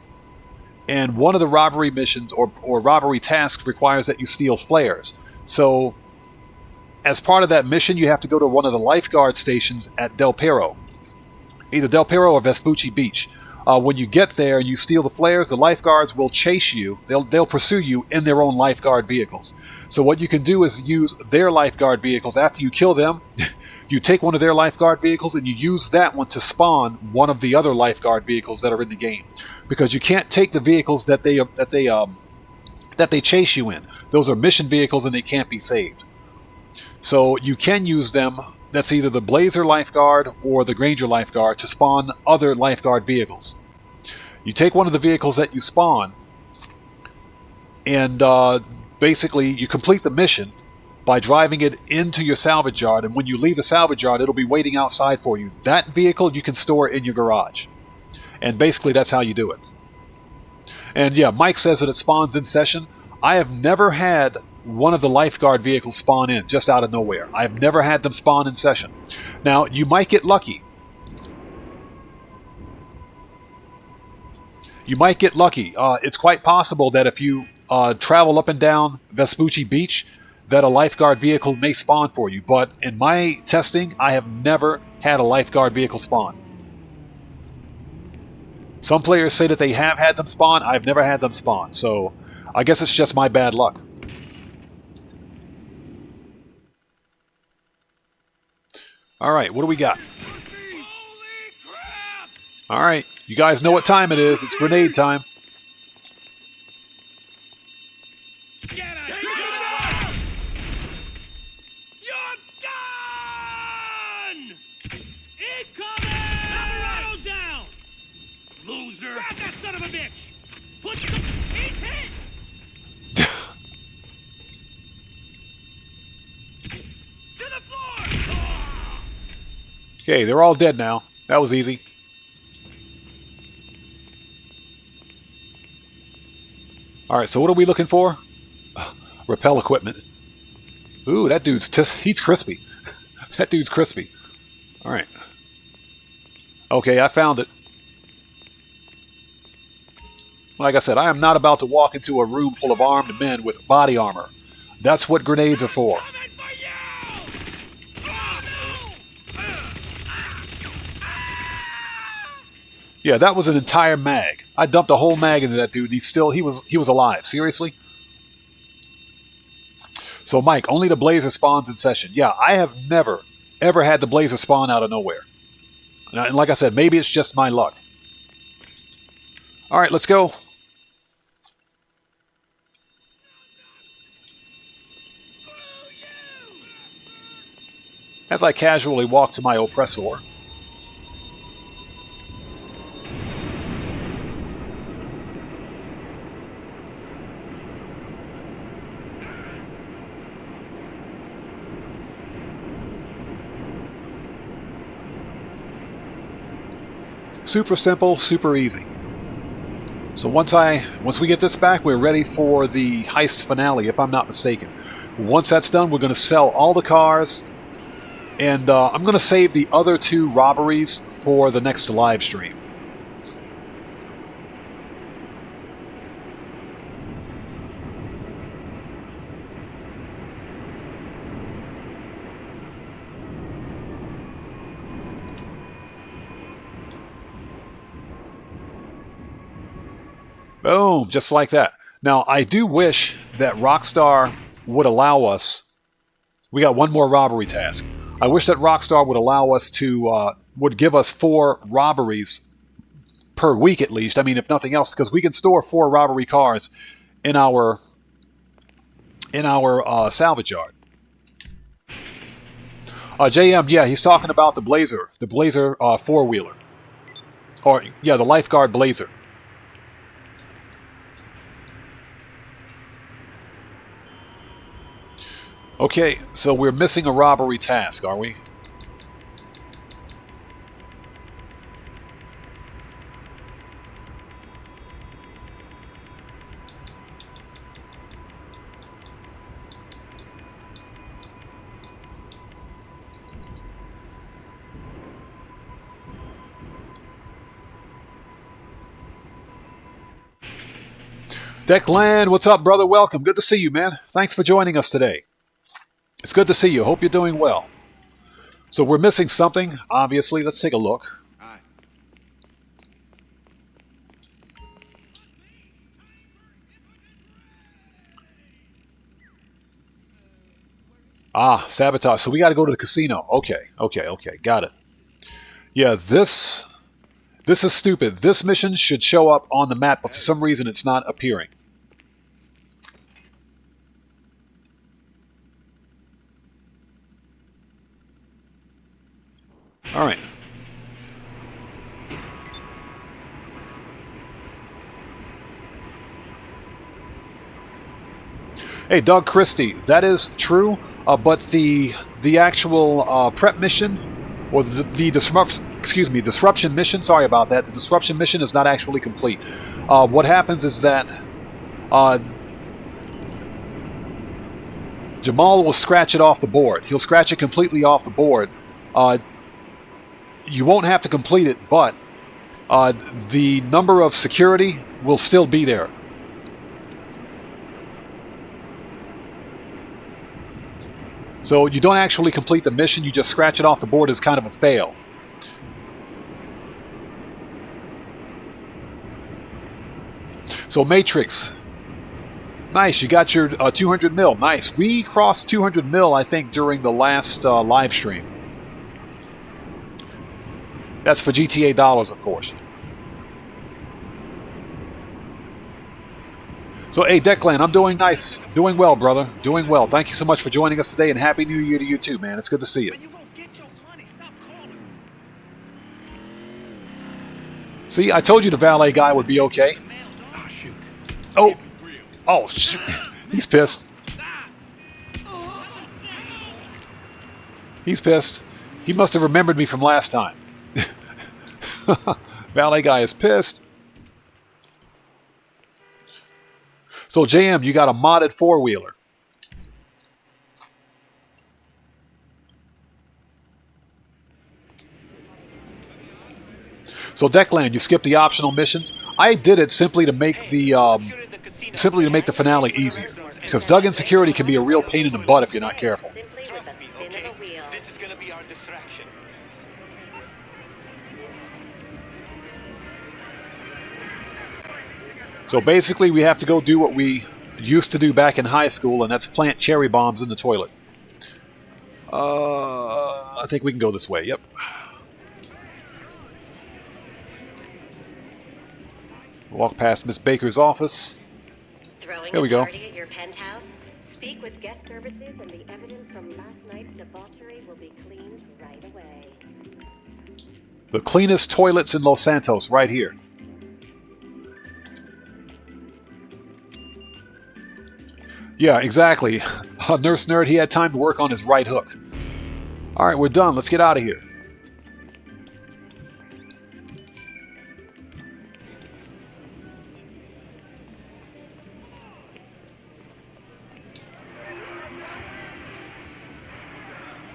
and one of the robbery missions or robbery tasks requires that you steal flares. So as part of that mission, you have to go to one of the lifeguard stations at Del Perro, either Del Perro or Vespucci Beach. When you get there and you steal the flares, the lifeguards will chase you. They'll pursue you in their own lifeguard vehicles. So what you can do is use their lifeguard vehicles. After you kill them, you take one of their lifeguard vehicles and you use that one to spawn one of the other lifeguard vehicles that are in the game. Because you can't take the vehicles that they chase you in. Those are mission vehicles and they can't be saved. So you can use them. That's either the Blazer lifeguard or the Granger lifeguard to spawn other lifeguard vehicles. You take one of the vehicles that you spawn, and basically you complete the mission by driving it into your salvage yard, and when you leave the salvage yard, it'll be waiting outside for you. That vehicle you can store in your garage. And basically that's how you do it. And yeah, Mike says that it spawns in session. I have never had one of the lifeguard vehicles spawn in just out of nowhere. I have never had them spawn in session. Now, you might get lucky. You might get lucky. It's quite possible that if you travel up and down Vespucci Beach, that a lifeguard vehicle may spawn for you. But in my testing, I have never had a lifeguard vehicle spawn. Some players say that they have had them spawn. I've never had them spawn. So I guess it's just my bad luck. All right, what do we got? All right, you guys know what time it is. It's grenade time. You're done! Incoming! Alvarado's down! Loser! Grab that son of a bitch! Put some... He's hit! To the floor! Okay, they're all dead now. That was easy. All right, so what are we looking for? Rappel equipment. Ooh, that dude's he's crispy. That dude's crispy. All right. Okay, I found it. Like I said, I am not about to walk into a room full of armed men with body armor. That's what grenades are for. Coming for you! Yeah, that was an entire mag. I dumped a whole mag into that dude. He was alive. Seriously? So Mike, only the Blazer spawns in session. Yeah, I have never ever had the Blazer spawn out of nowhere. And like I said, maybe it's just my luck. All right, let's go. As I casually walk to my oppressor. Super simple, super easy. So once we get this back, we're ready for the heist finale, if I'm not mistaken. Once that's done, we're going to sell all the cars, and I'm going to save the other 2 robberies for the next live stream. Boom, just like that. Now, I do wish that Rockstar would allow us... We got one more robbery task. I wish that Rockstar would allow us to... would give us 4 robberies per week at least. I mean, if nothing else, because we can store 4 robbery cars in our salvage yard. JM, yeah, he's talking about the Blazer 4-wheeler. Or, yeah, the Lifeguard Blazer. Okay, so we're missing a robbery task, are we? Declan, what's up, brother? Welcome. Good to see you, man. Thanks for joining us today. It's good to see you. Hope you're doing well. So we're missing something, obviously. Let's take a look. Ah, sabotage. So we got to go to the casino. Okay. Got it. Yeah, this is stupid. This mission should show up on the map, but for some reason it's not appearing. All right. Hey, Doug Christie, that is true, but the actual prep mission, or the disruption mission, sorry about that, the disruption mission is not actually complete. What happens is that Jamal will scratch it off the board. He'll scratch it completely off the board. You won't have to complete it, but the number of security will still be there. So you don't actually complete the mission, you just scratch it off the board as kind of a fail. So Matrix, nice, you got your 200 mil, nice. We crossed 200 mil, I think, during the last live stream. That's for GTA dollars, of course. So, hey, Declan, I'm doing nice. Doing well, brother. Doing well. Thank you so much for joining us today, and Happy New Year to you too, man. It's good to see you. See, I told you the valet guy would be okay. Oh, shoot. He's pissed. He's pissed. He must have remembered me from last time. Valet guy is pissed. So, JM, you got a modded 4-wheeler. So, Declan, you skipped the optional missions. I did it simply to make the finale easier, because Duggan security can be a real pain in the butt if you're not careful. This is gonna be our distraction. So basically, we have to go do what we used to do back in high school, and that's plant cherry bombs in the toilet. I think we can go this way. Yep. Walk past Miss Baker's office. Here we go. Party at your penthouse? Speak with guest services, and the evidence from last night's debauchery will be cleaned right away. The cleanest toilets in Los Santos, right here. Yeah, exactly. Nurse Nerd, he had time to work on his right hook. Alright, we're done. Let's get out of here.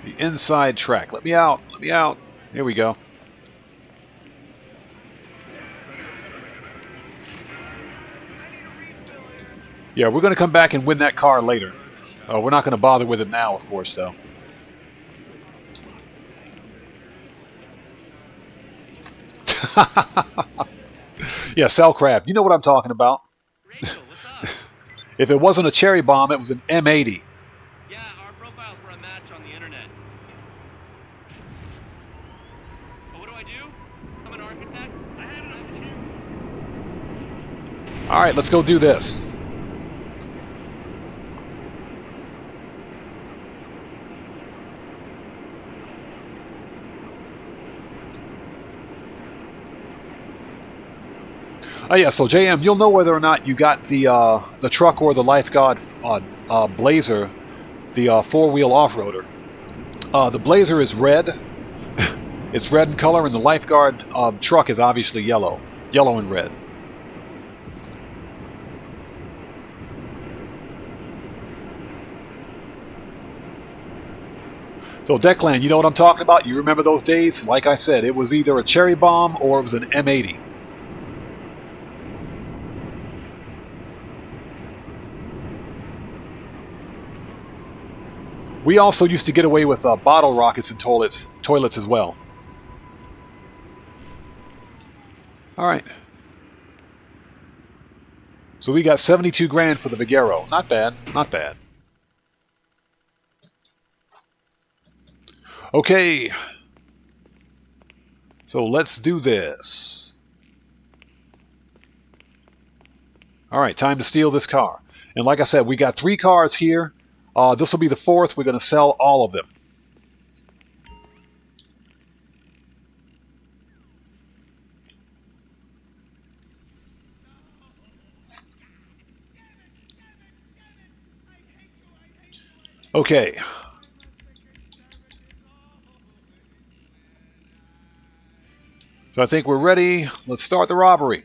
The inside track. Let me out. Let me out. Here we go. Yeah, we're going to come back and win that car later. We're not going to bother with it now, of course, though. Yeah, Cell Crab. You know what I'm talking about. Rachel, what's up? If it wasn't a cherry bomb, it was an M80. Yeah, our profiles were a match on the internet. But what do I do? I'm an architect. I had it up to you. All right, let's go do this. Oh yeah, so JM, you'll know whether or not you got the truck or the lifeguard Blazer, the four-wheel off-roader. The Blazer is red. It's red in color, and the lifeguard truck is obviously yellow and red. So Declan, you know what I'm talking about? You remember those days? Like I said, it was either a cherry bomb or it was an M80. We also used to get away with bottle rockets and toilets as well. All right. So we got 72 grand for the Vigero. Not bad, not bad. Okay. So let's do this. All right, time to steal this car. And like I said, we got 3 cars here. This will be the 4th. We're going to sell all of them. Okay. So I think we're ready. Let's start the robbery.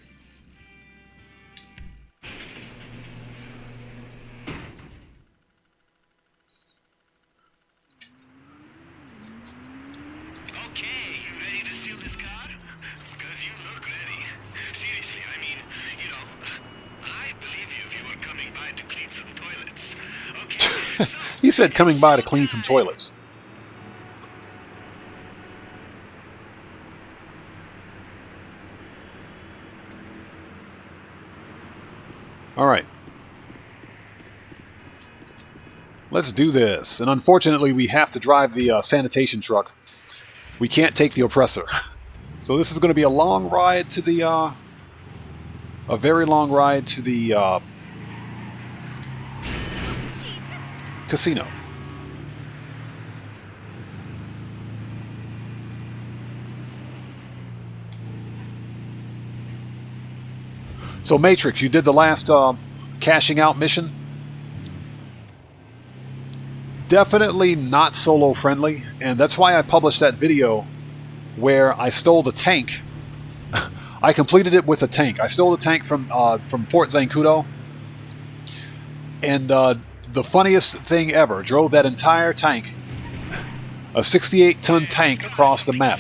Okay, you ready to steal this car? Because you look ready. Seriously, I mean, you know, I believe you if you were coming by to clean some toilets. Okay, so... He said coming by to clean some toilets. All right. Let's do this. And unfortunately, we have to drive the sanitation truck. We can't take the oppressor. So this is going to be a long ride to the... a very long ride to the casino. So Matrix, you did the last cashing out mission. Definitely not solo friendly, and that's why I published that video where I stole the tank. I completed it with a tank. I stole the tank from Fort Zancudo, and the funniest thing ever, drove that entire tank, a 68-ton tank, across the map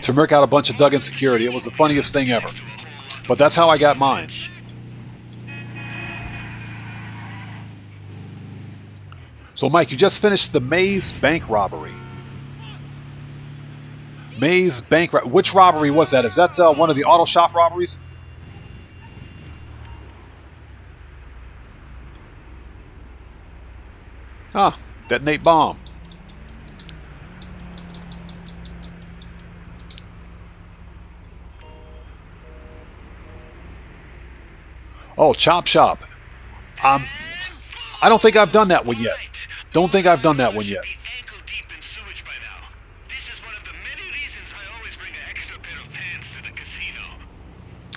to murk out a bunch of dug-in security. It was the funniest thing ever. But that's how I got mine. So Mike, you just finished the Maze Bank robbery. Maze Bank, which robbery was that? Is that one of the auto shop robberies? Ah, detonate bomb. Oh, Chop Shop. I don't think I've done that one yet. Don't think I've done that one yet. Ankle deep in sewage by now. This is one of the many reasons I always bring an extra pair of pants to the casino.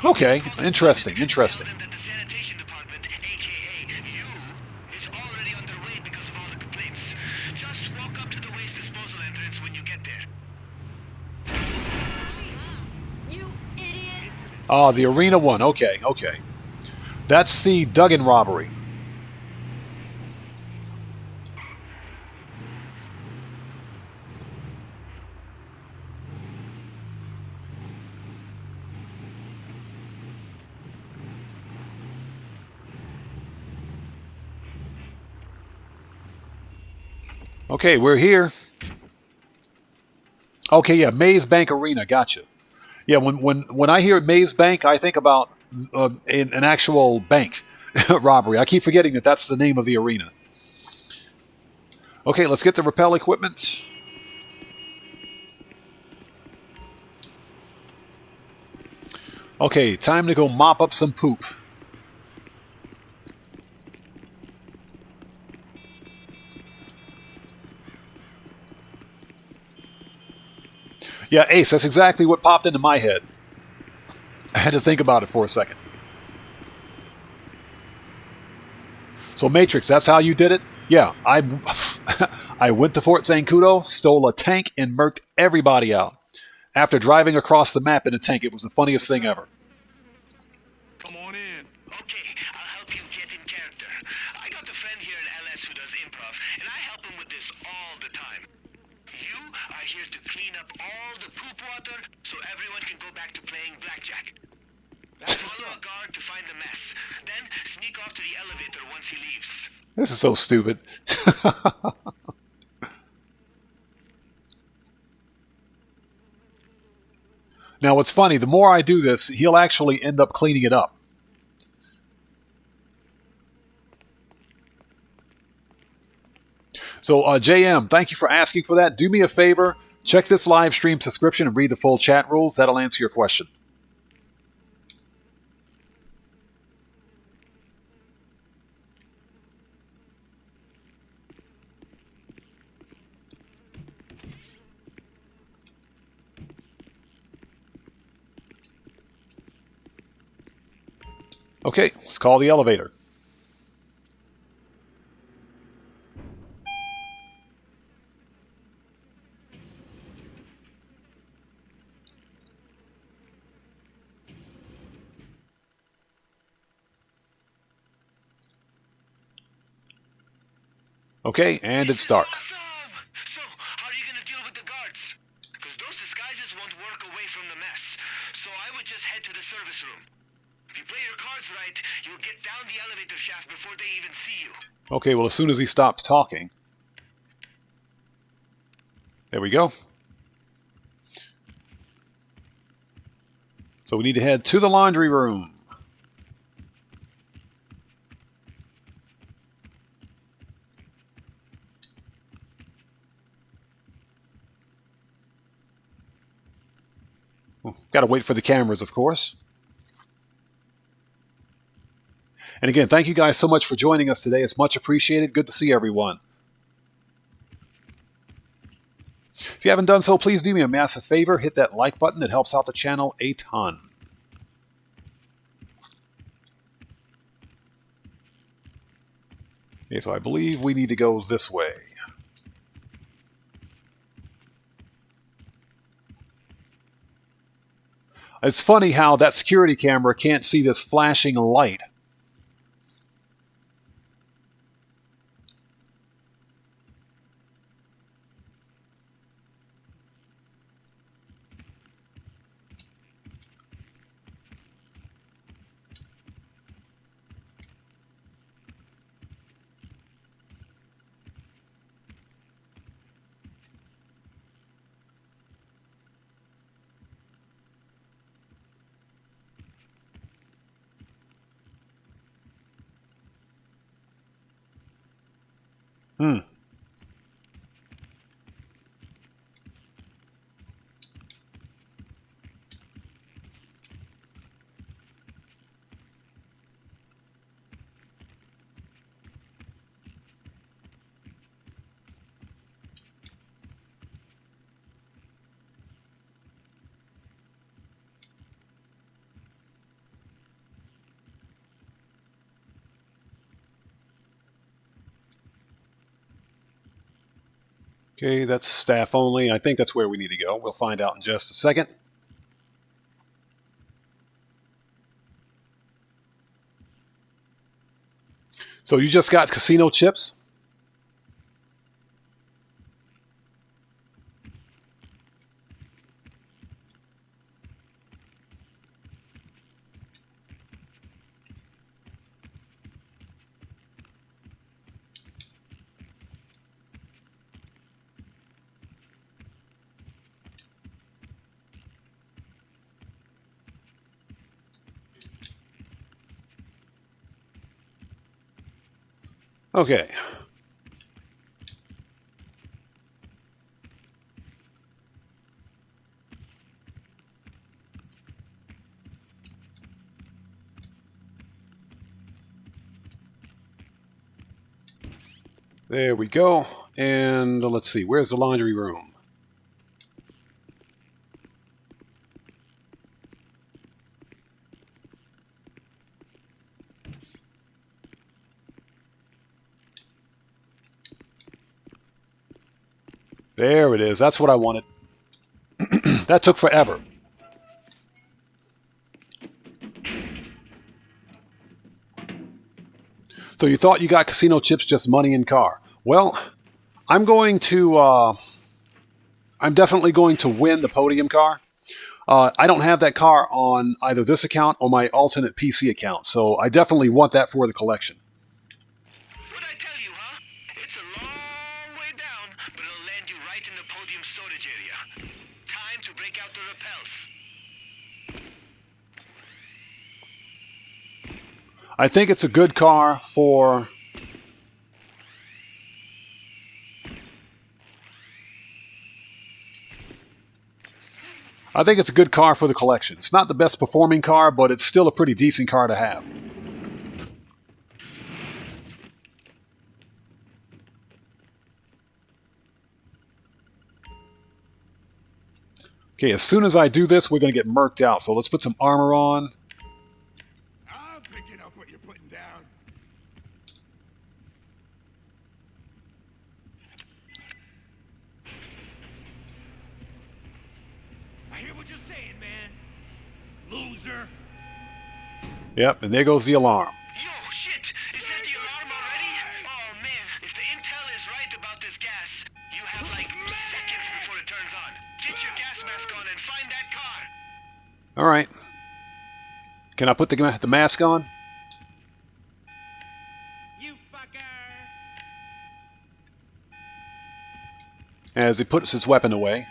Okay, interesting, interesting. Tell them that the sanitation department, aka you, is already underway because of all the complaints. Just walk up to the waste disposal entrance when you get there. You idiot! Oh, the arena one. Okay, okay. That's the Duggan robbery. Okay, we're here. Okay, yeah, Maze Bank Arena. Gotcha. Yeah, when I hear Maze Bank, I think about an actual bank. Robbery. I keep forgetting that that's the name of the arena. Okay, let's get the rappel equipment. Okay, time to go mop up some poop. Yeah, Ace, that's exactly what popped into my head. I had to think about it for a second. So Matrix, that's how you did it? Yeah, I went to Fort Zancudo, stole a tank, and murked everybody out. After driving across the map in a tank, it was the funniest thing ever. Come on in. Okay, I'll help you get in character. I got a friend here in LS who does improv, and I help him with this all the time. You are here to clean up all the poop water so everyone can go back to playing blackjack. Follow a guard to find the mess. Then sneak off to the elevator once he leaves. This is so stupid. Now, what's funny, the more I do this, he'll actually end up cleaning it up. So, JM, thank you for asking for that. Do me a favor, check this live stream subscription and read the full chat rules. That'll answer your question. Okay, let's call the elevator. Okay, and it's dark. Awesome! So, how are you gonna deal with the guards? Because those disguises won't work away from the mess. So I would just head to the service room. If you play your cards right, you'll get down the elevator shaft before they even see you. Okay, well, as soon as he stops talking. There we go. So we need to head to the laundry room. Well, got to wait for the cameras, of course. And again, thank you guys so much for joining us today. It's much appreciated. Good to see everyone. If you haven't done so, please do me a massive favor. Hit that like button. It helps out the channel a ton. Okay, so I believe we need to go this way. It's funny how that security camera can't see this flashing light. Okay, that's staff only. I think that's where we need to go. We'll find out in just a second. So you just got casino chips? Okay. There we go. And let's see, where's the laundry room? There it is. That's what I wanted. That took forever. So you thought you got casino chips, just money and car. Well, I'm definitely going to win the podium car. I don't have that car on either this account or my alternate PC account, so I definitely want that for the collection. What'd I tell you, huh? It's a long way down, but it'll land you right in the podium storage area. Time to break out the rappels. I think it's a good car for... I think it's a good car for the collection. It's not the best performing car, but it's still a pretty decent car to have. Okay, as soon as I do this, we're going to get murked out. So let's put some armor on. I'm picking up what you're putting down. I hear what you're saying, man. Loser. Yep, and there goes the alarm. Yo, shit! Is that the alarm already? Oh, man. If the intel is right about this gas, you have like seconds before it turns on. Get your gas mask on and find that car. All right. Can I put the mask on? You fucker! As he puts his weapon away.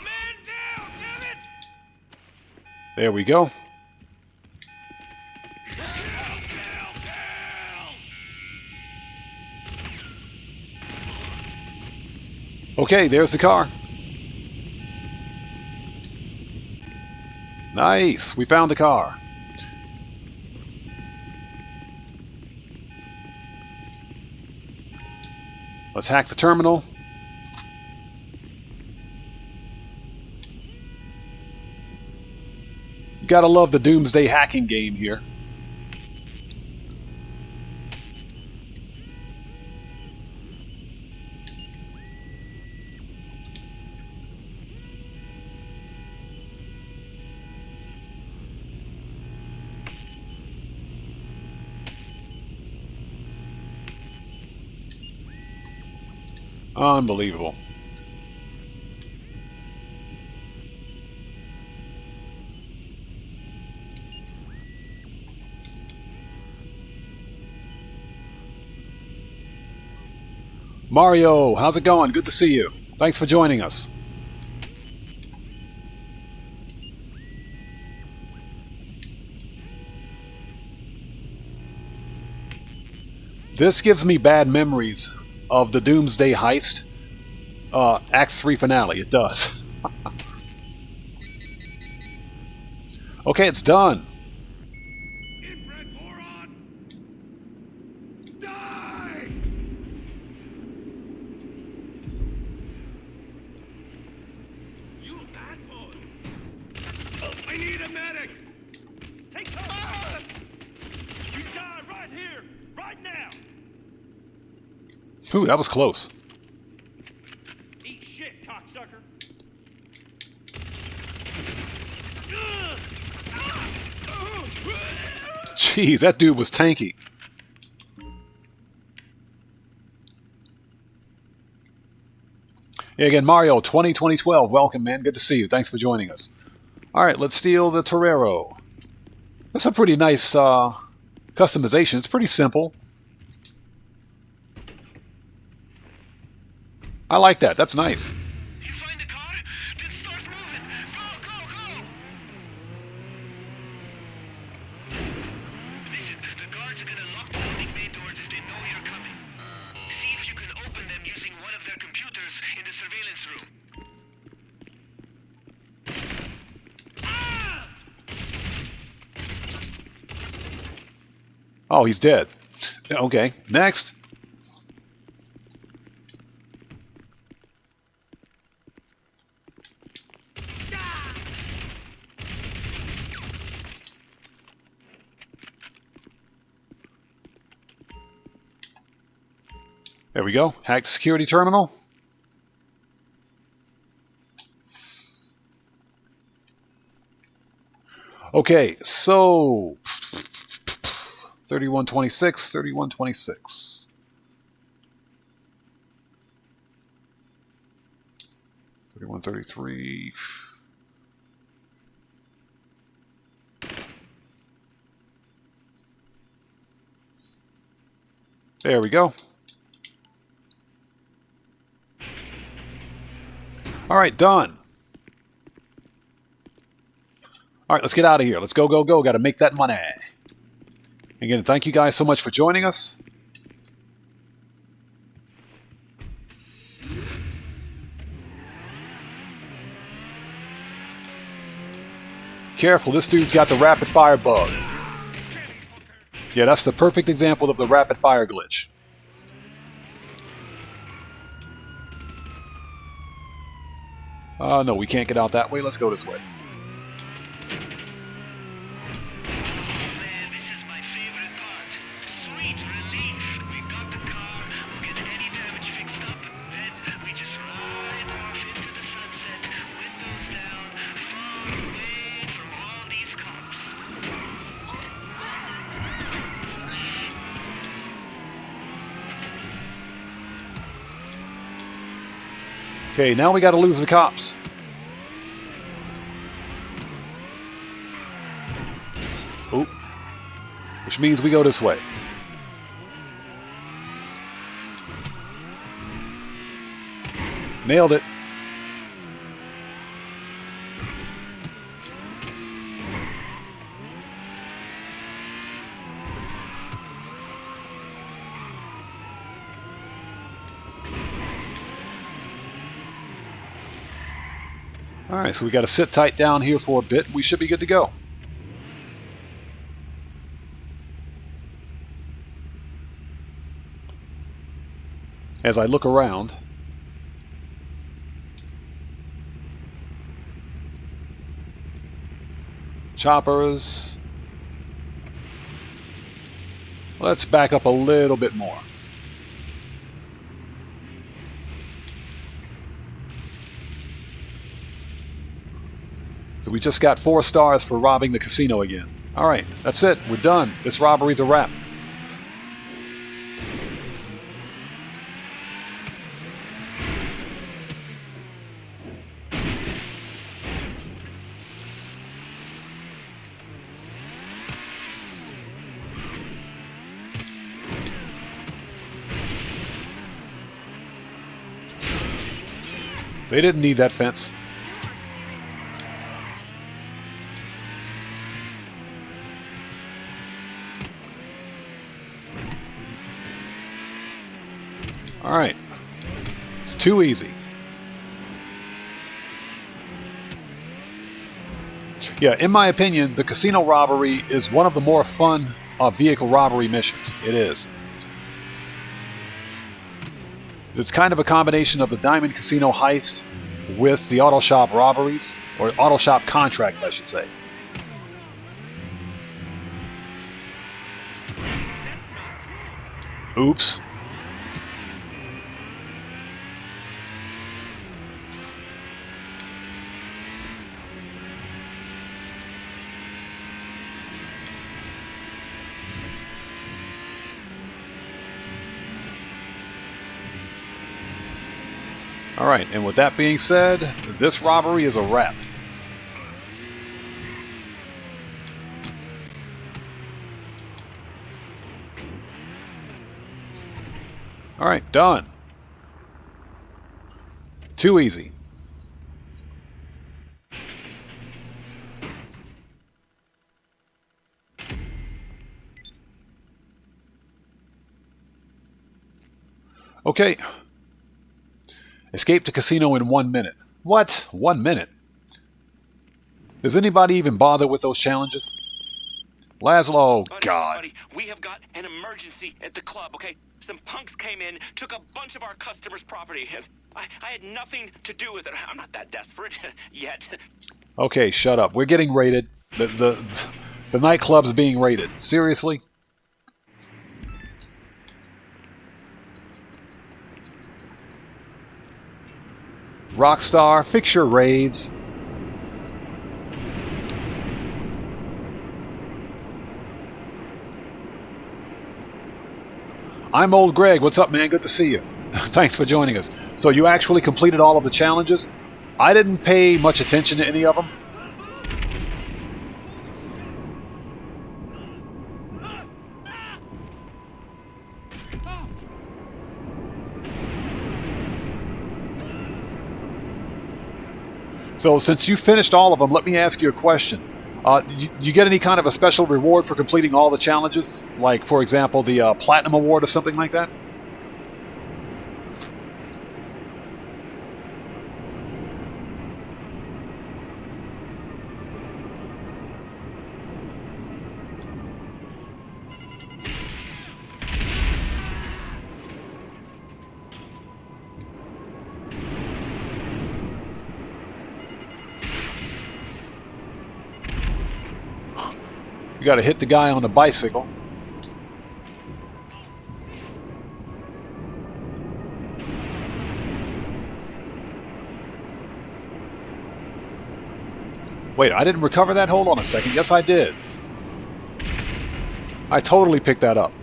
Man down, damn it! There we go. Okay, there's the car. Nice, we found the car. Let's hack the terminal. You gotta love the Doomsday hacking game here. Unbelievable. Mario, how's it going? Good to see you. Thanks for joining us. This gives me bad memories of the Doomsday heist, Act 3 finale. It does. Okay, it's done. Inbred moron! Die! You asshole! I need a medic! Take cover! You die right here, right now! Ooh, that was close. Eat shit, cocksucker! Jeez, that dude was tanky. Yeah, again, Mario, 2012. Welcome, man. Good to see you. Thanks for joining us. All right, let's steal the Torero. That's a pretty nice customization. It's pretty simple. I like that. That's nice. You find the car? Then start moving! Go, go, go! evidence room. Oh, he's dead. Okay, next. There we go. Hacked security terminal. Okay, so 3126, 3126. 3133. There we go. All right, done. All right, let's get out of here. Let's go, go, go. Got to make that money. Again, thank you guys so much for joining us. Careful, this dude's got the rapid fire bug. Yeah, that's the perfect example of the rapid fire glitch. No, we can't get out that way. Let's go this way. Man, this is my favorite part. Sweet relief. We got the car. We'll get any damage fixed up. Then we just ride off into the sunset, windows down, far away from all these cops. Okay, now we got to lose the cops. Oop. Which means we go this way. Nailed it. Alright, so we got to sit tight down here for a bit. We should be good to go. As I look around, choppers. Let's back up a little bit more. So we just got 4 stars for robbing the casino again. Alright, that's it. We're done. This robbery's a wrap. They didn't need that fence. All right. It's too easy. Yeah, in my opinion, the casino robbery is one of the more fun vehicle robbery missions. It is. It's kind of a combination of the Diamond Casino heist with the auto shop robberies, or auto shop contracts, I should say. Oops. Alright, and with that being said, this robbery is a wrap. Alright, done. Too easy. Okay. Escape the casino in 1 minute. What? 1 minute? Does anybody even bother with those challenges? Laszlo, God. Buddy, we have got an emergency at the club, okay? Some punks came in, took a bunch of our customers' property. I had nothing to do with it. I'm not that desperate yet. Okay, shut up. We're getting raided. The nightclub's being raided. Seriously? Rockstar, fix your raids. I'm Old Greg. What's up, man? Good to see you. Thanks for joining us. So you actually completed all of the challenges? I didn't pay much attention to any of them. So since you finished all of them, let me ask you a question. You get any kind of a special reward for completing all the challenges? Like, for example, the Platinum Award or something like that? You got to hit the guy on the bicycle. Wait, I didn't recover that? Hold on a second. Yes, I did. I totally picked that up.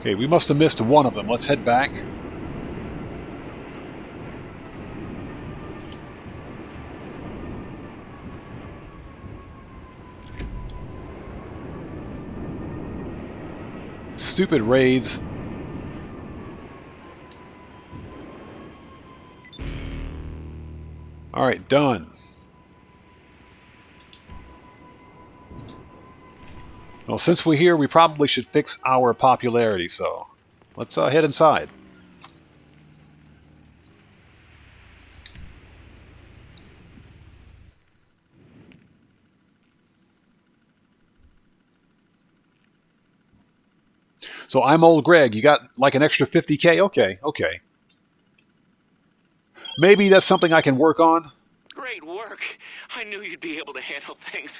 Okay, we must have missed one of them. Let's head back. Stupid raids. All right, done. Well, since we're here, we probably should fix our popularity, so let's head inside. So I'm Old Greg. You got like an extra 50K? Okay, okay. Maybe that's something I can work on. Great work. I knew you'd be able to handle things.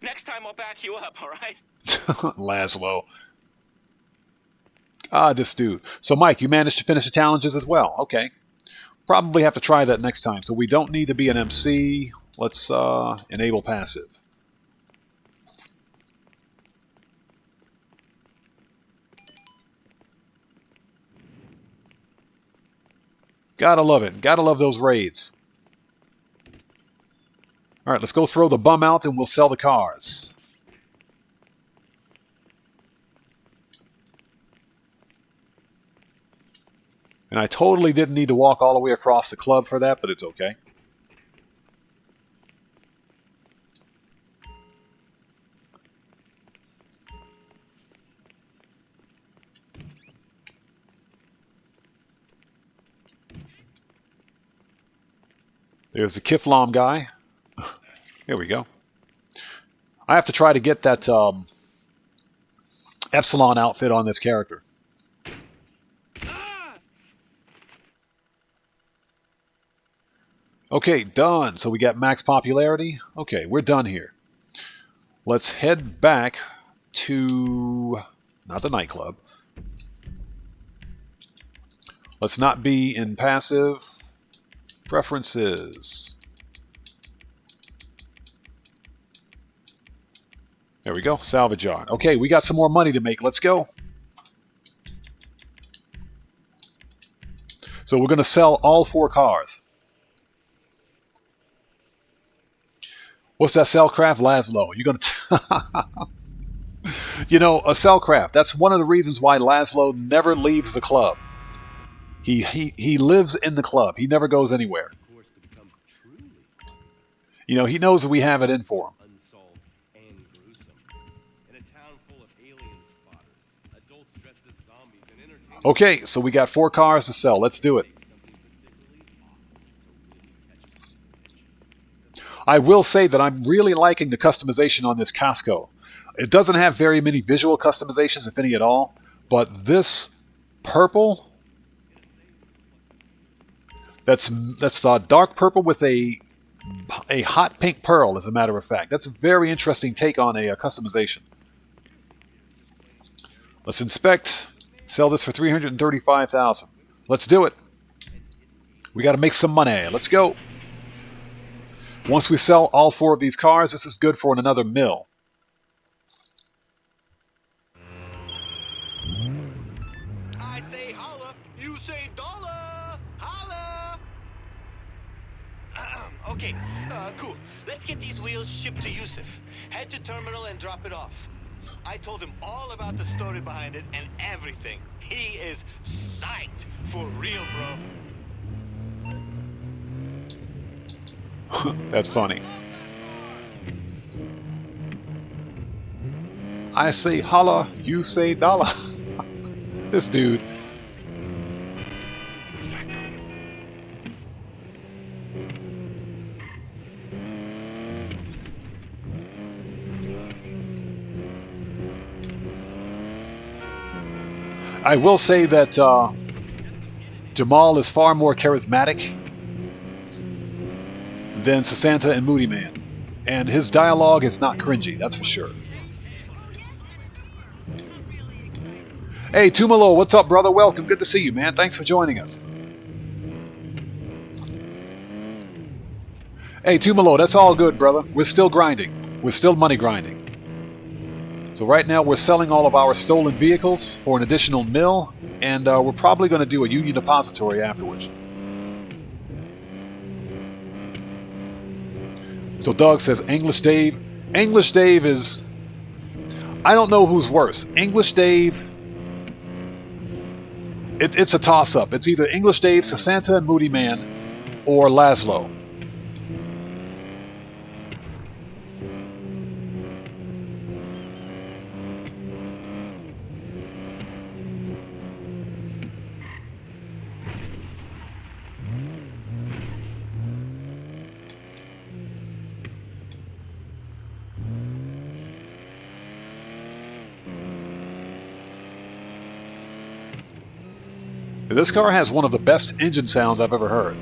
Next time I'll back you up, all right? Laszlo. Ah, this dude. So, Mike, you managed to finish the challenges as well. Okay. Probably have to try that next time. So we don't need to be an MC. Let's enable passive. Gotta love it. Gotta love those raids. All right, let's go throw the bum out and we'll sell the cars. And I totally didn't need to walk all the way across the club for that, but it's okay. There's the Kiflam guy. Here we go. I have to try to get that Epsilon outfit on this character. Okay, done. So we got max popularity. Okay, we're done here. Let's head back to, not the nightclub. Let's not be in passive. Preferences. There we go. Salvage yard. Okay, we got some more money to make. Let's go. So we're going to sell all 4 cars. What's that Cellcraft? Laszlo. You're going to... You know, a Cellcraft. That's one of the reasons why Laszlo never leaves the club. He lives in the club. He never goes anywhere. You know, he knows that we have it in for him. Unsolved and gruesome. In a town full of alien spotters, adults dressed as zombies and entertainers. Okay, so we got 4 cars to sell. Let's do it. I will say that I'm really liking the customization on this Casco. It doesn't have very many visual customizations, if any at all, but this purple, that's dark purple with a hot pink pearl, as a matter of fact. That's a very interesting take on a customization. Let's inspect. Sell this for $335,000. Let's do it. We got to make some money. Let's go. Once we sell all 4 of these cars, this is good for another mill. I say holla, you say dollar. Holla. Okay, cool. Let's get these wheels shipped to Yusuf. Head to terminal and drop it off. I told him all about the story behind it and everything. He is psyched for real, bro. That's funny. I say holla, you say dollar. This dude. I will say that Jamal is far more charismatic than Sasanta and Moody Man. And his dialogue is not cringy, that's for sure. Hey, Tumalo, what's up, brother? Welcome. Good to see you, man. Thanks for joining us. Hey, Tumalo, that's all good, brother. We're still grinding. We're still money grinding. So right now we're selling all of our stolen vehicles for an additional mill, and we're probably going to do a union depository afterwards. So Doug says English Dave. English Dave is... I don't know who's worse. English Dave... It's a toss-up. It's either English Dave, Sasanta and Moody Man, or Laszlo. This car has one of the best engine sounds I've ever heard.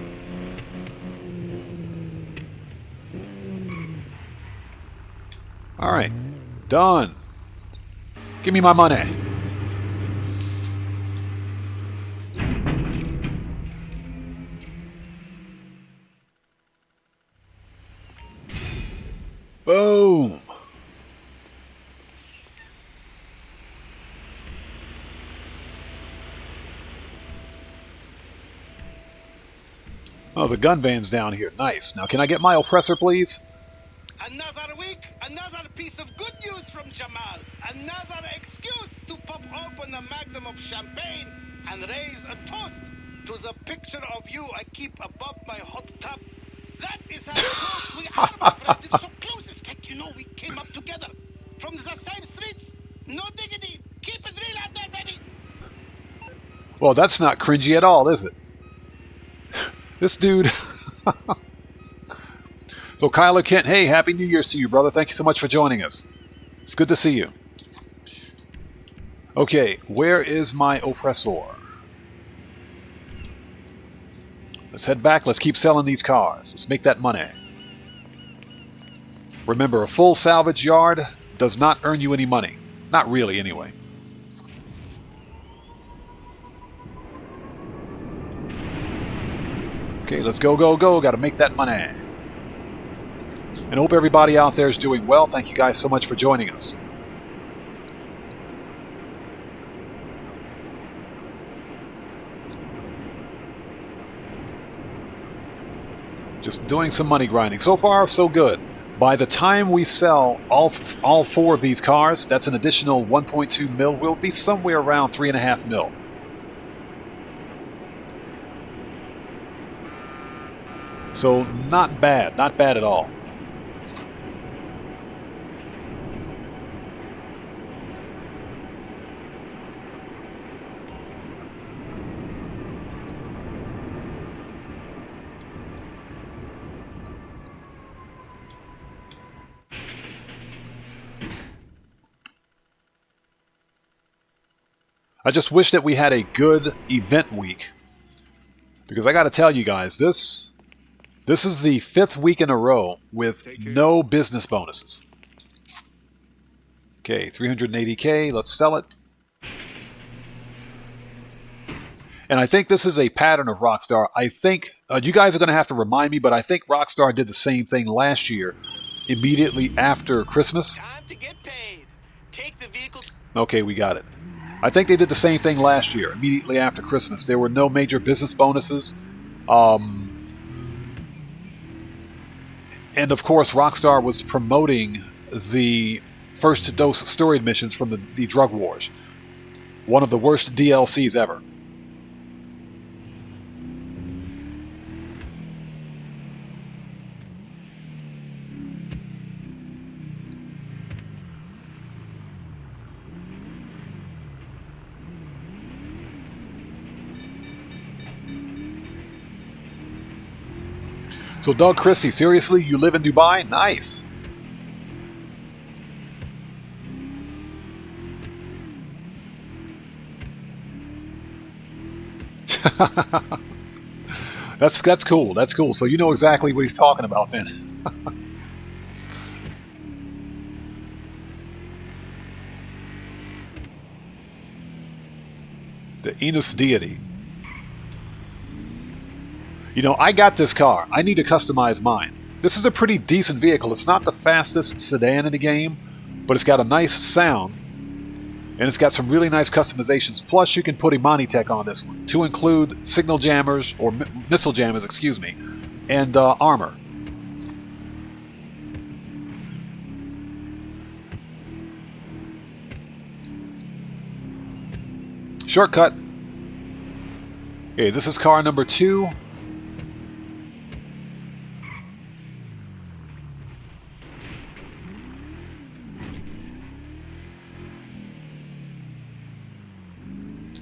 Alright, done. Give me my money. Boom. Oh, the gun van's down here. Nice. Now, can I get my oppressor, please? Another week, another piece of good news from Jamal. Another excuse to pop open a magnum of champagne and raise a toast to the picture of you I keep above my hot tub. That is how close we are, my friend. It's so close. It's like, you know, we came up together from the same streets. No diggity. Keep it real out there, baby. Well, that's not cringy at all, is it? This dude. So Kyler Kent, hey, Happy New Year's to you, brother. Thank you so much for joining us. It's good to see you. Okay, where is my oppressor? Let's head back. Let's keep selling these cars. Let's make that money. Remember, a full salvage yard does not earn you any money. Not really, anyway. Okay, let's go, go, go. Got to make that money. And hope everybody out there is doing well. Thank you guys so much for joining us. Just doing some money grinding. So far, so good. By the time we sell all 4 of these cars, that's an additional 1.2 mil. We'll be somewhere around 3.5 mil. So not bad at all. I just wish that we had a good event week, because I got to tell you guys, this is the 5th week in a row with no business bonuses. Okay, 380K, let's sell it. And I think this is a pattern of Rockstar. I think, you guys are going to have to remind me, but I think Rockstar did the same thing last year, immediately after Christmas. Time to get paid. Take the vehicle. Okay, we got it. I think they did the same thing last year, immediately after Christmas. There were no major business bonuses. And of course, Rockstar was promoting the first dose story missions from the Drug Wars. One of the worst DLCs ever. So Doug Christie, seriously, you live in Dubai? Nice. That's cool. That's cool. So you know exactly what he's talking about then. The Enos deity. You know, I got this car. I need to customize mine. This is a pretty decent vehicle. It's not the fastest sedan in the game, but it's got a nice sound, and it's got some really nice customizations. Plus, you can put Imani Tech on this one to include signal jammers, or missile jammers, excuse me, and armor. Shortcut. Okay, this is car number 2.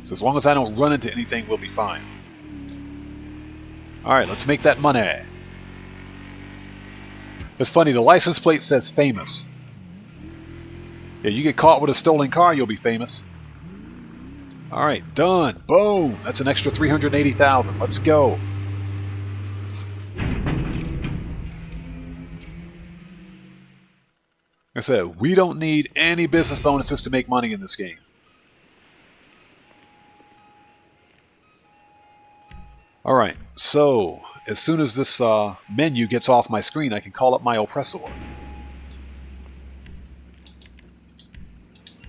So as long as I don't run into anything, we'll be fine. Alright, let's make that money. It's funny, the license plate says famous. Yeah, you get caught with a stolen car, you'll be famous. Alright, done. Boom! That's an extra 380,000. Let's go. Like I said, we don't need any business bonuses to make money in this game. Alright, so as soon as this menu gets off my screen, I can call up my oppressor.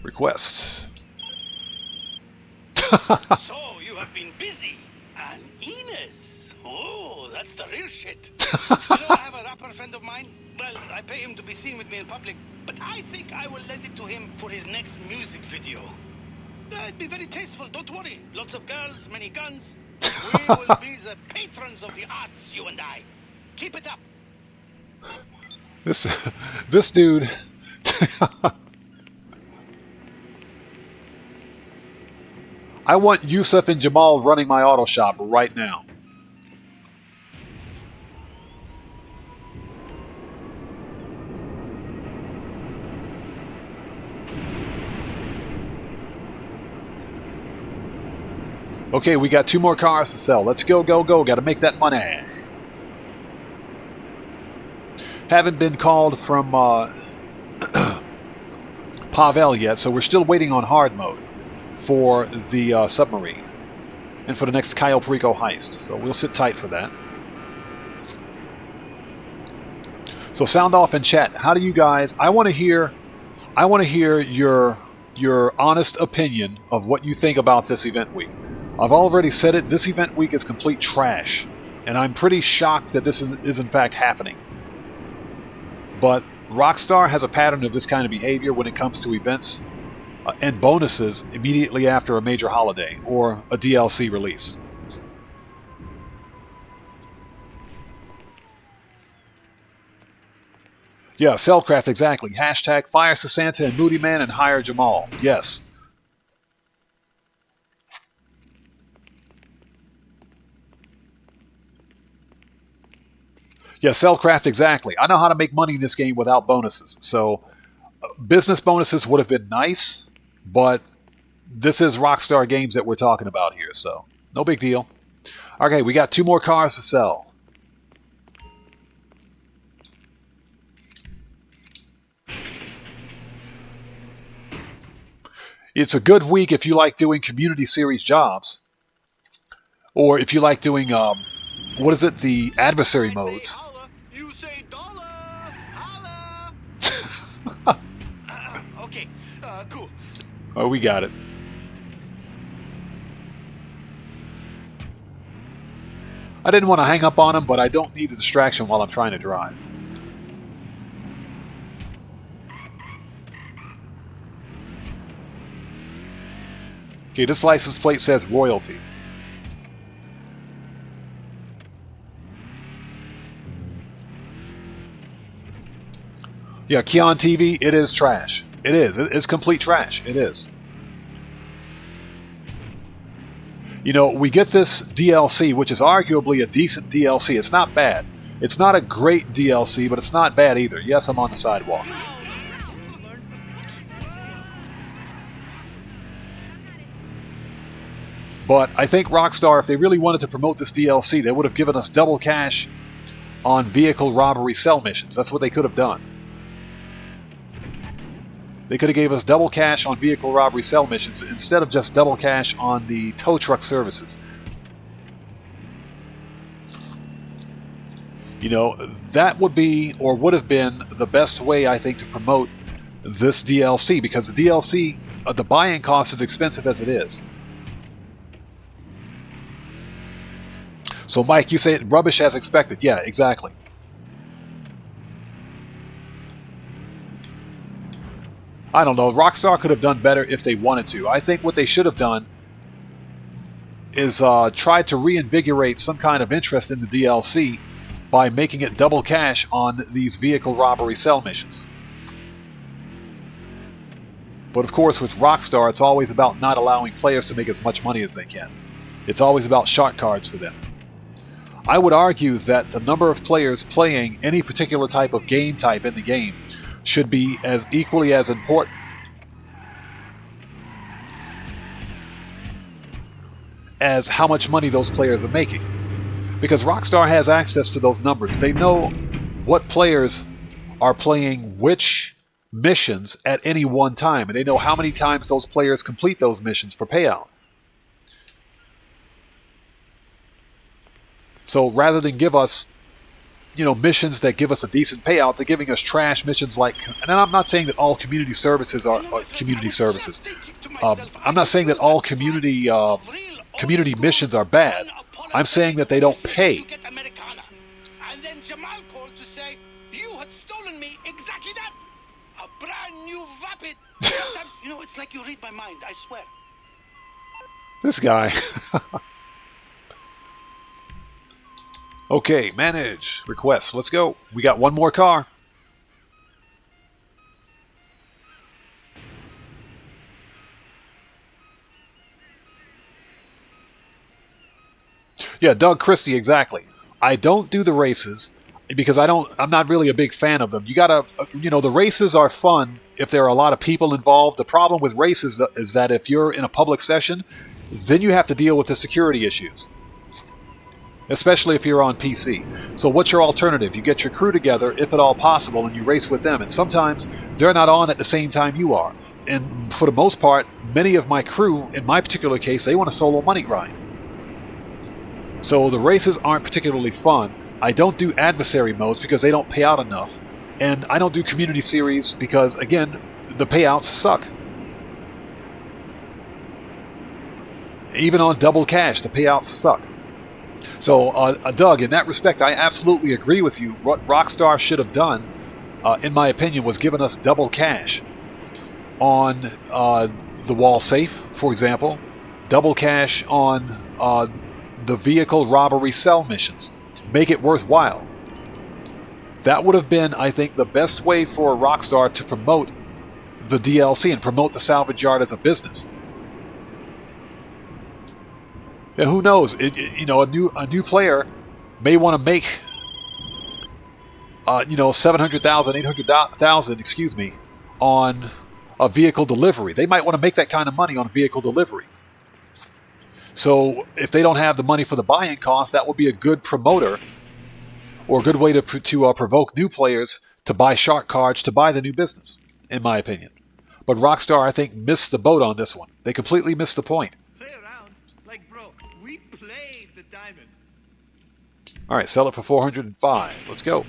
Request. So, you have been busy. And Ines. Oh, that's the real shit. You know, I have a rapper friend of mine. Well, I pay him to be seen with me in public, but I think I will lend it to him for his next music video. It'd be very tasteful, don't worry. Lots of girls, many guns. We will be the patrons of the arts, you and I. Keep it up. This dude. I want Yusuf and Jamal running my auto shop right now. Okay, we got 2 more cars to sell. Let's go, go, go. Got to make that money. Haven't been called from Pavel yet, so we're still waiting on hard mode for the submarine and for the next Cayo Perico heist. So we'll sit tight for that. So sound off in chat. How do you guys? I want to hear your honest opinion of what you think about this event week. I've already said it, this event week is complete trash, and I'm pretty shocked that this is in fact happening. but Rockstar has a pattern of this kind of behavior when it comes to events and bonuses immediately after a major holiday or a DLC release. Yeah, Cellcraft, exactly. Hashtag fire Santa and Moody Man and hire Jamal. Yes. Yeah, Cellcraft, exactly. I know how to make money in this game without bonuses. So, business bonuses would have been nice, but this is Rockstar Games that we're talking about here, so no big deal. Okay, we got 2 more cars to sell. It's a good week if you like doing community series jobs, or if you like doing, what is it, the adversary modes. You say dollar. Holla. Okay, cool. Oh, we got it. I didn't want to hang up on him, but I don't need the distraction while I'm trying to drive. Okay, this license plate says royalty. Yeah, Keon TV, it is trash. It is. It's complete trash. It is. You know, we get this DLC, which is arguably a decent DLC. It's not bad. It's not a great DLC, but it's not bad either. Yes, I'm on the sidewalk. But I think Rockstar, if they really wanted to promote this DLC, they would have given us double cash on vehicle robbery cell missions. That's what they could have done. They could have gave us double cash on vehicle robbery cell missions instead of just double cash on the tow truck services. You know, that would be, or would have been, the best way, I think, to promote this DLC, because the DLC, the buy-in cost is expensive as it is. So, Mike, you say rubbish as expected. Yeah, exactly. I don't know. Rockstar could have done better if they wanted to. I think what they should have done is try to reinvigorate some kind of interest in the DLC by making it double cash on these vehicle robbery cell missions. But of course, with Rockstar, it's always about not allowing players to make as much money as they can. It's always about shark cards for them. I would argue that the number of players playing any particular type of game type in the game should be as equally as important as how much money those players are making. Because Rockstar has access to those numbers. They know what players are playing which missions at any one time, and they know how many times those players complete those missions for payout. So rather than give us, you know, missions that give us a decent payout, they're giving us trash missions like, and I'm not saying that all community services are community services. I'm not saying that all community missions are bad. I'm saying that they don't pay. And then Jamal called to say you had stolen me exactly that. A brand new vapid. Sometimes, you know, it's like you read my mind, I swear. This guy. Okay, manage requests. Let's go. We got one more car. Yeah, Doug Christie, exactly. I don't do the races because I'm not really a big fan of them. You gotta, you know, the races are fun if there are a lot of people involved. The problem with races is that if you're in a public session, then you have to deal with the security issues. Especially if you're on PC. So what's your alternative? You get your crew together, if at all possible, and you race with them. And sometimes they're not on at the same time you are. And for the most part, many of my crew, in my particular case, they want a solo money grind. So the races aren't particularly fun. I don't do adversary modes because they don't pay out enough. And I don't do community series because, again, the payouts suck. Even on double cash, the payouts suck. So, Doug, in that respect, I absolutely agree with you. What Rockstar should have done in my opinion, was giving us double cash on the wall safe, for example, double cash on the vehicle robbery cell missions. Make it worthwhile. That would have been, I think, the best way for Rockstar to promote the DLC and promote the salvage yard as a business. And who knows? You know, a new player may want to make, you know, 700,000, 800,000, excuse me, on a vehicle delivery. They might want to make that kind of money on a vehicle delivery. So if they don't have the money for the buy-in cost, that would be a good promoter or a good way to provoke new players to buy shark cards to buy the new business, in my opinion. But Rockstar, I think, missed the boat on this one. They completely missed the point. Play around. Like, bro, we played the diamond. All right, sell it for 405. Let's go.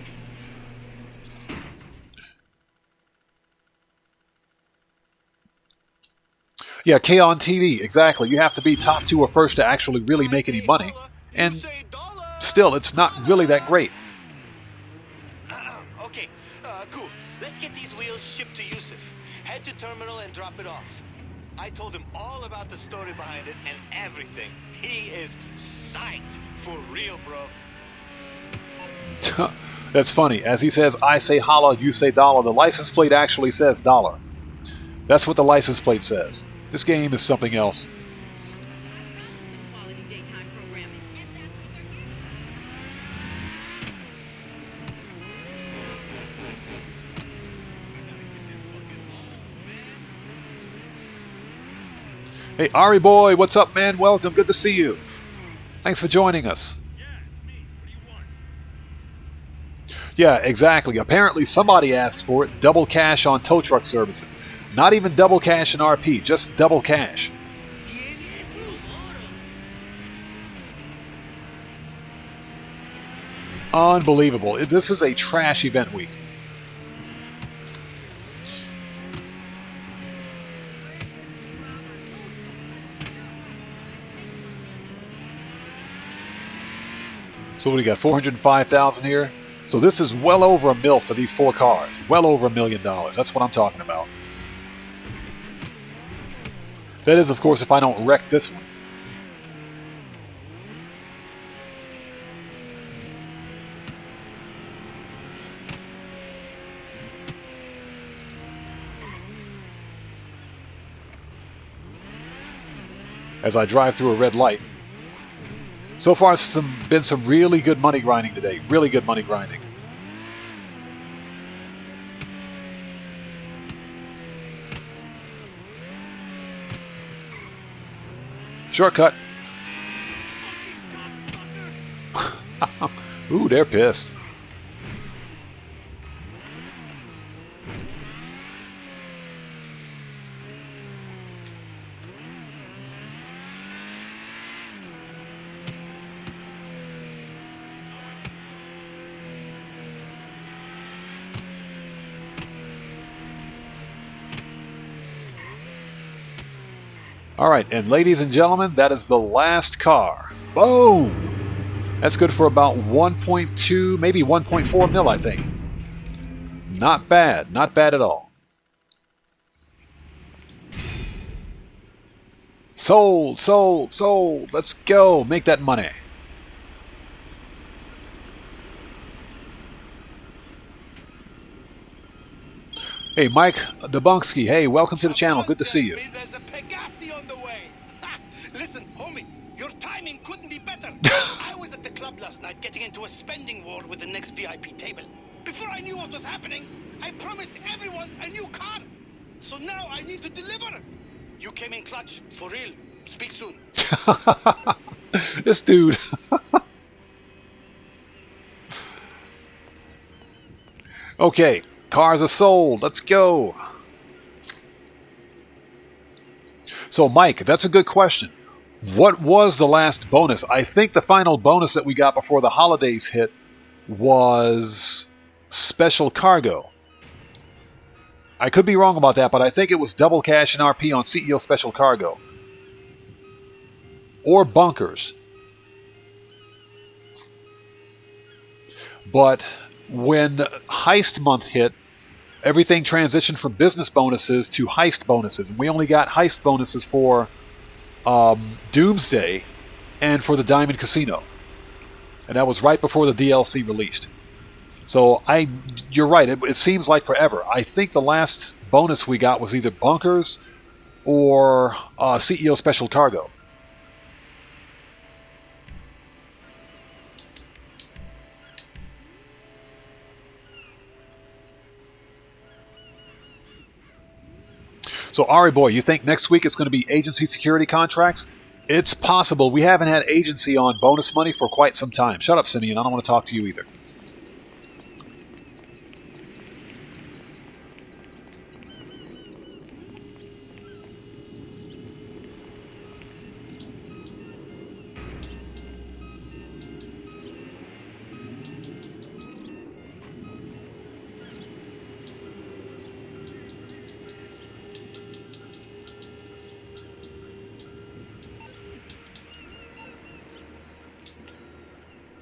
Yeah, Cayo on TV, exactly. You have to be top 2 or first to actually really make any money. And still, it's not really that great. Okay, cool. Let's get these wheels shipped to Yusuf. Head to terminal and drop it off. I told him all about the story behind it and everything. He is psyched for real, bro. That's funny. As he says, I say holla, you say dollar. The license plate actually says dollar. That's what the license plate says. This game is something else. Quality daytime programming. And that's what they're getting. Hey, Ari boy, what's up, man? Welcome. Good to see you. Thanks for joining us. Yeah, it's me. What do you want? Yeah, exactly. Apparently somebody asked for it. Double cash on tow truck services. Not even double cash in RP, just double cash. Unbelievable. This is a trash event week. So what do you got? 405,000 here. So this is well over $1 million for these 4 cars. Well over $1 million. That's what I'm talking about. That is, of course, if I don't wreck this one. As I drive through a red light. So far, been some really good money grinding today. Really good money grinding. Shortcut. Ooh, they're pissed. All right, and ladies and gentlemen, that is the last car. Boom! That's good for about 1.2, maybe 1.4 mil, I think. Not bad. Not bad at all. Sold, sold, sold. Let's go. Make that money. Hey, Mike Debunksky. Hey, welcome to the channel. Good to see you. There's a Pegasi on the way. Listen, homie, your timing couldn't be better. I was at the club last night getting into a spending war with the next VIP table. Before I knew what was happening, I promised everyone a new car. So now I need to deliver. You came in clutch, for real. Speak soon. This dude. Okay, cars are sold. Let's go. So, Mike, that's a good question. What was the last bonus? I think the final bonus that we got before the holidays hit was special cargo. I could be wrong about that, but I think it was double cash and RP on CEO special cargo. Or bunkers. But when heist month hit, everything transitioned from business bonuses to heist bonuses. And we only got heist bonuses for Doomsday and for the Diamond Casino. And that was right before the DLC released. So you're right, it seems like forever. I think the last bonus we got was either bunkers or CEO Special Cargo. So, Ari boy, you think next week it's going to be agency security contracts? It's possible. We haven't had agency on bonus money for quite some time. Shut up, Simeon. I don't want to talk to you either.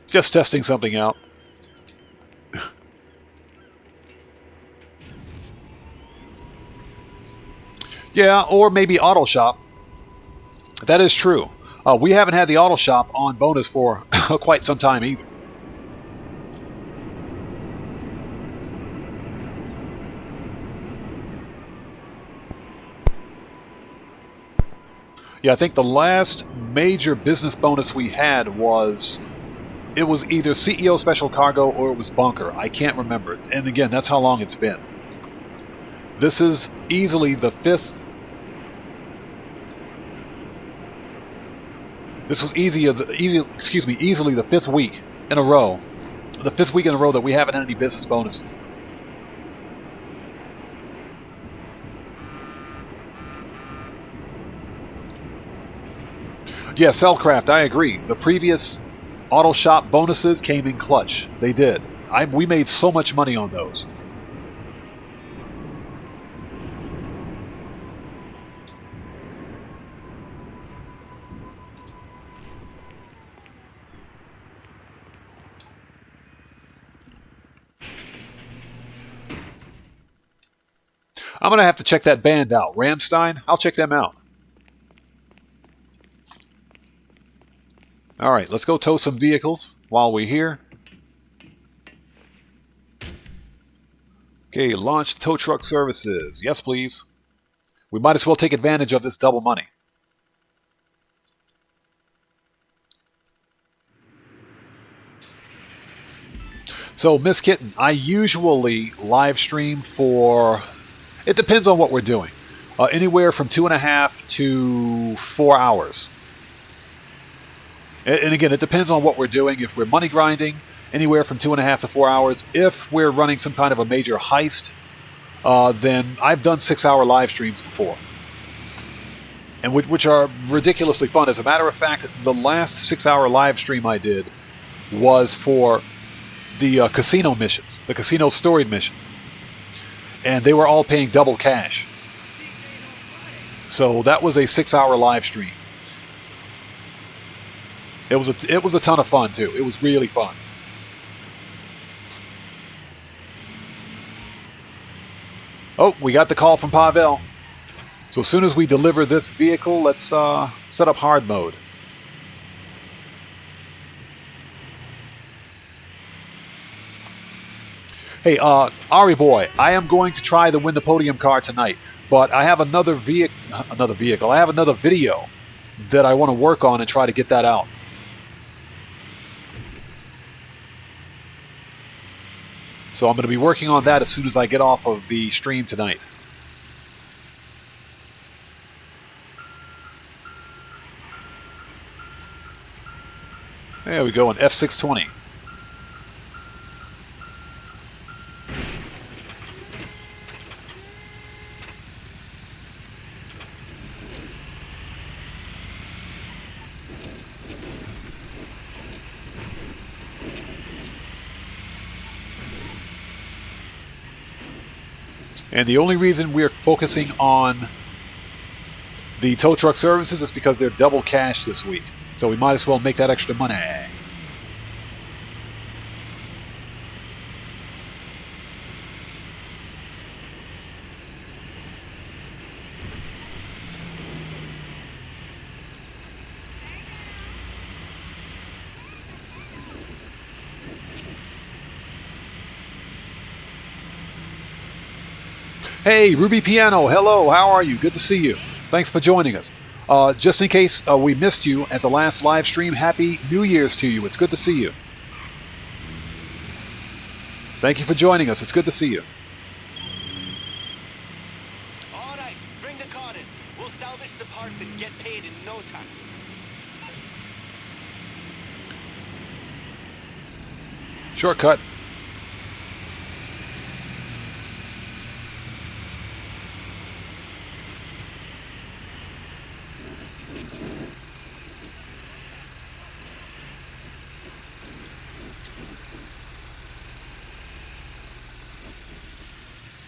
Just testing something out. Yeah, or maybe Auto Shop. That is true. We haven't had the Auto Shop on bonus for quite some time either. Yeah, I think the last major business bonus we had was... It was either CEO Special Cargo or it was Bunker. I can't remember. And again, that's how long it's been. This is easily the fifth... This was easily the fifth week in a row. The fifth week in a row that we haven't had any business bonuses. Yeah, Cellcraft, I agree. The previous Auto Shop bonuses came in clutch. They did. We made so much money on those. I'm going to have to check that band out. Ramstein, I'll check them out. All right, let's go tow some vehicles while we're here. Okay, launch tow truck services. Yes, please. We might as well take advantage of this double money. So, Miss Kitten, I usually live stream for... It depends on what we're doing. Anywhere from 2.5 to 4 hours. And again, it depends on what we're doing. If we're money grinding, anywhere from 2.5 to 4 hours. If we're running some kind of a major heist, then I've done 6-hour live streams before. And which are ridiculously fun. As a matter of fact, the last 6-hour live stream I did was for the casino missions, the casino storied missions. And they were all paying double cash. So that was a 6-hour live stream. It was a ton of fun too. It was really fun. Oh, we got the call from Pavel. So as soon as we deliver this vehicle, let's set up hard mode. Hey, Ari boy, I am going to try to win the podium car tonight, but I have another vehicle. I have another video that I want to work on and try to get that out. So I'm going to be working on that as soon as I get off of the stream tonight. There we go, an F620. And the only reason we're focusing on the tow truck services is because they're double cash this week. So we might as well make that extra money. Hey, Ruby Piano, hello, how are you? Good to see you. Thanks for joining us. Just in case we missed you at the last live stream, Happy New Year's to you. It's good to see you. Thank you for joining us. It's good to see you. All right, bring the car in. We'll salvage the parts and get paid in no time. Shortcut.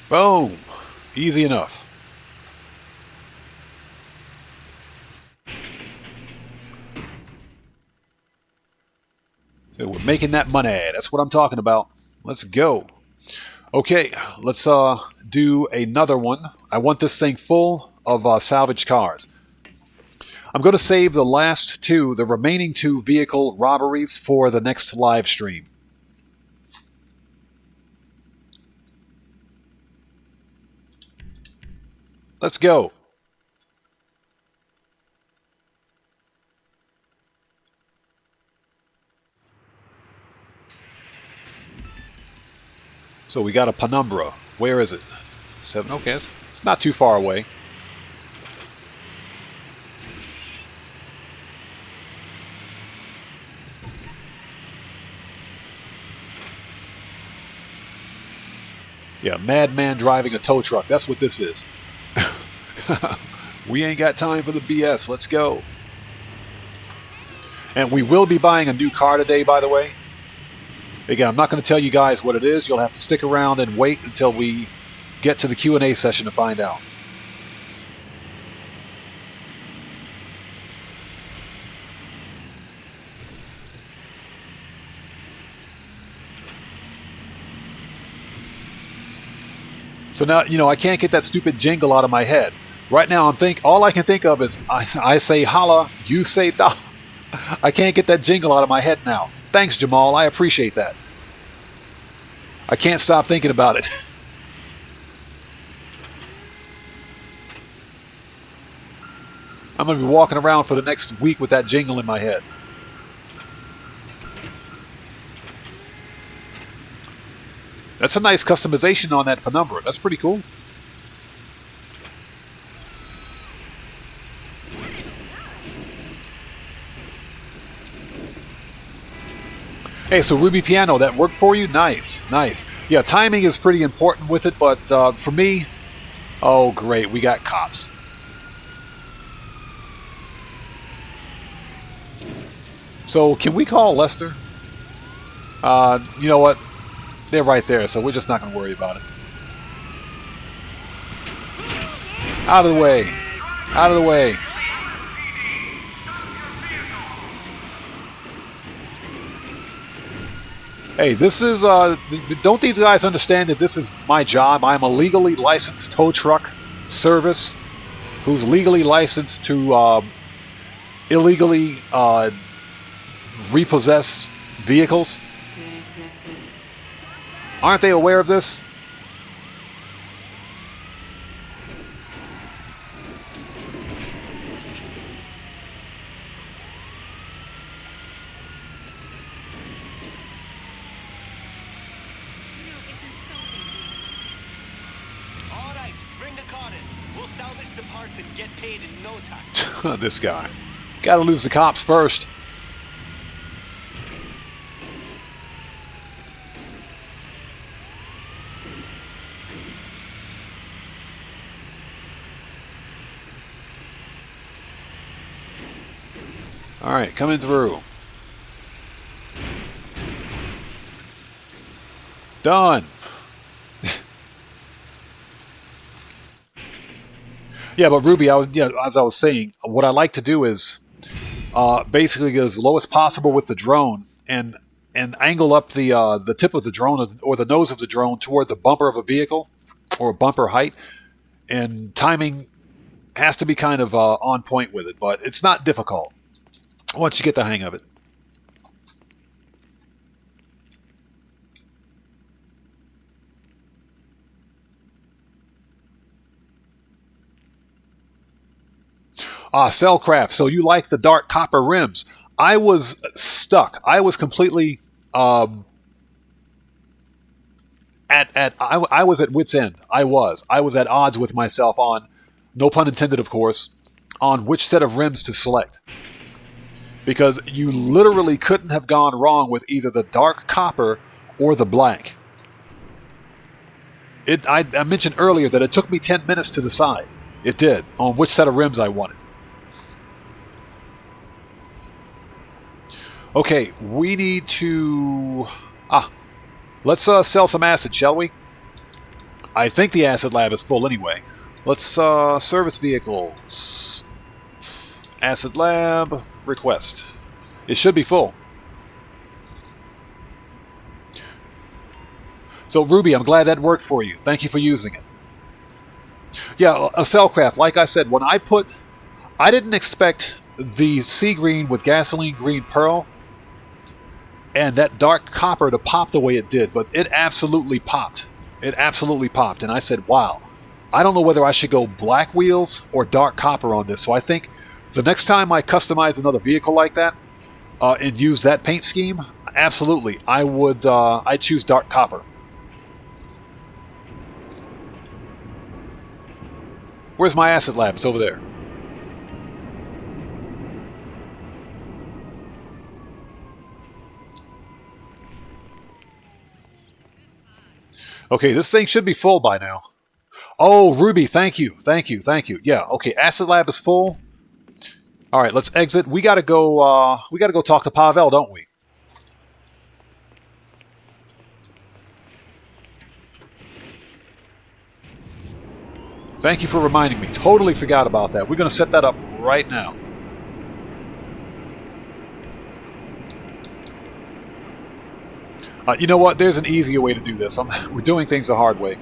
Boom. Easy enough. So we're making that money. That's what I'm talking about. Let's go. Okay, let's do another one. I want this thing full of salvaged cars. I'm going to save the remaining two vehicle robberies for the next live stream. Let's go. So we got a penumbra. Where is it? 7. Okay, it's not too far away. Yeah, madman driving a tow truck. That's what this is. We ain't got time for the BS. Let's go. And we will be buying a new car today, by the way. Again, I'm not going to tell you guys what it is. You'll have to stick around and wait until we get to the Q&A session to find out. So now, I can't get that stupid jingle out of my head. Right now, all I can think of is I say holla, you say da. I can't get that jingle out of my head now. Thanks, Jamal. I appreciate that. I can't stop thinking about it. I'm going to be walking around for the next week with that jingle in my head. That's a nice customization on that penumbra. That's pretty cool. Hey, so Ruby Piano, that worked for you? Nice, nice. Yeah, timing is pretty important with it, but for me, oh great, we got cops. So can we call Lester? You know what? They're right there, so we're just not going to worry about it. Out of the way. Out of the way. Hey, this is, don't these guys understand that this is my job? I'm a legally licensed tow truck service who's legally licensed to illegally repossess vehicles. Aren't they aware of this? All right, bring the car in. We'll salvage the parts and get paid in no time. This guy. Gotta lose the cops first. All right, coming through. Done. Yeah, but Ruby, as I was saying, what I like to do is basically go as low as possible with the drone and angle up the tip of the drone or the nose of the drone toward the bumper of a vehicle or bumper height, and timing has to be kind of on point with it, but it's not difficult once you get the hang of it. Cellcraft. So you like the dark copper rims? I was stuck. I was completely I was at wit's end. I was at odds with myself on, no pun intended, of course, on which set of rims to select. Because you literally couldn't have gone wrong with either the dark copper or the black. I mentioned earlier that it took me 10 minutes to decide. It did, on which set of rims I wanted. Okay, we need to... let's sell some acid, shall we? I think the acid lab is full anyway. Let's service vehicles. Acid lab, request. It should be full. So Ruby, I'm glad that worked for you. Thank you for using it. Yeah, a Cellcraft, like I said, when I didn't expect the sea green with gasoline green pearl and that dark copper to pop the way it did, but it absolutely popped. It absolutely popped, and I said, wow. I don't know whether I should go black wheels or dark copper on this, so I think the next time I customize another vehicle like that and use that paint scheme, absolutely, I'd choose dark copper. Where's my acid lab? It's over there. Okay, this thing should be full by now. Oh, Ruby, thank you. Thank you. Thank you. Yeah, okay, acid lab is full. All right, let's exit. We got to go talk to Pavel, don't we? Thank you for reminding me. Totally forgot about that. We're going to set that up right now. You know what? There's an easier way to do this. We're doing things the hard way.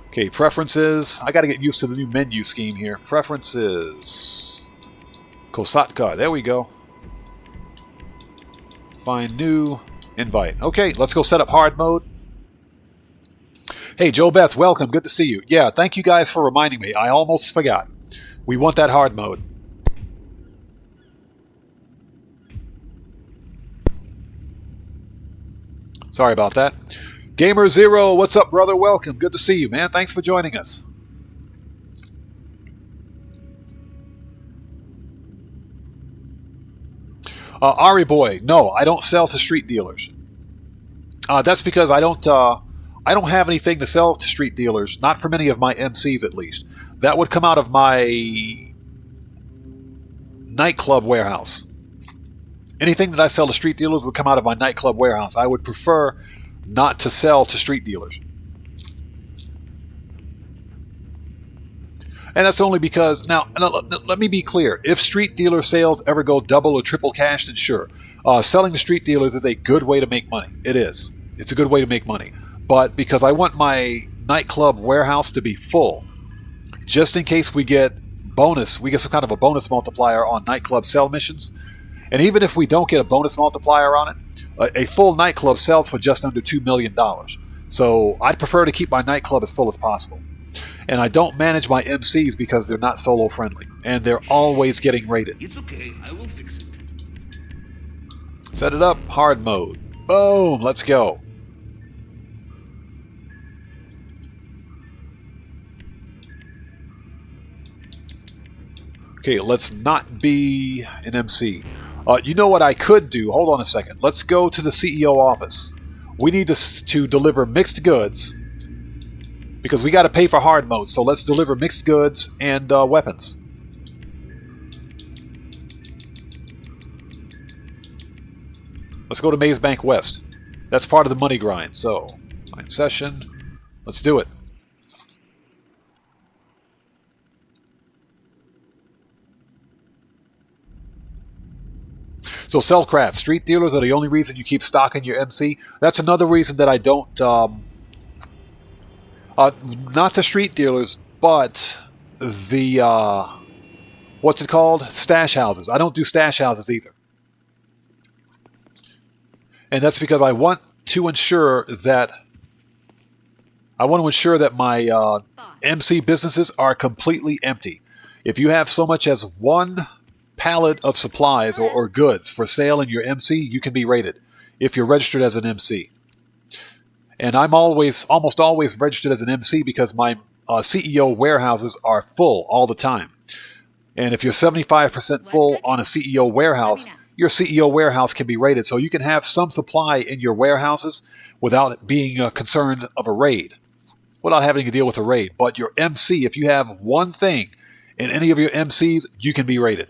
Okay, preferences. I got to get used to the new menu scheme here. Preferences. Kosatka. There we go. Find new. Invite. Okay, let's go set up hard mode. Hey, Joe Beth, welcome. Good to see you. Yeah, thank you guys for reminding me. I almost forgot. We want that hard mode. Sorry about that. Gamer Zero, what's up, brother? Welcome. Good to see you, man. Thanks for joining us. Ari Boy, no, I don't sell to street dealers. That's because I don't have anything to sell to street dealers. Not for many of my MCs, at least. That would come out of my nightclub warehouse. Anything that I sell to street dealers would come out of my nightclub warehouse. I would prefer not to sell to street dealers. And that's only because, now, let me be clear. If street dealer sales ever go double or triple cash, then sure. Selling to street dealers is a good way to make money. It is. It's a good way to make money. But because I want my nightclub warehouse to be full, just in case we get some kind of a bonus multiplier on nightclub sell missions. And even if we don't get a bonus multiplier on it, a full nightclub sells for just under $2 million. So I'd prefer to keep my nightclub as full as possible. And I don't manage my MCs because they're not solo friendly. And they're always getting rated. It's okay, I will fix it. Set it up, hard mode. Boom, let's go. Okay, let's not be an MC. You know what I could do? Hold on a second. Let's go to the CEO office. We need to deliver mixed goods because we got to pay for hard mode. So let's deliver mixed goods and weapons. Let's go to Maze Bank West. That's part of the money grind. So, find session. Let's do it. So Cellcraft, street dealers are the only reason you keep stocking your MC. That's another reason that I don't, not the street dealers, but the, what's it called? Stash houses. I don't do stash houses either. And that's because I want to ensure that I want to ensure that my MC businesses are completely empty. If you have so much as one pallet of supplies or goods for sale in your MC, you can be raided if you're registered as an MC. And I'm almost always registered as an MC because my CEO warehouses are full all the time. And if you're 75% full on a CEO warehouse, your CEO warehouse can be raided. So you can have some supply in your warehouses without being concerned of a raid, without having to deal with a raid. But your MC, if you have one thing in any of your MCs, you can be raided.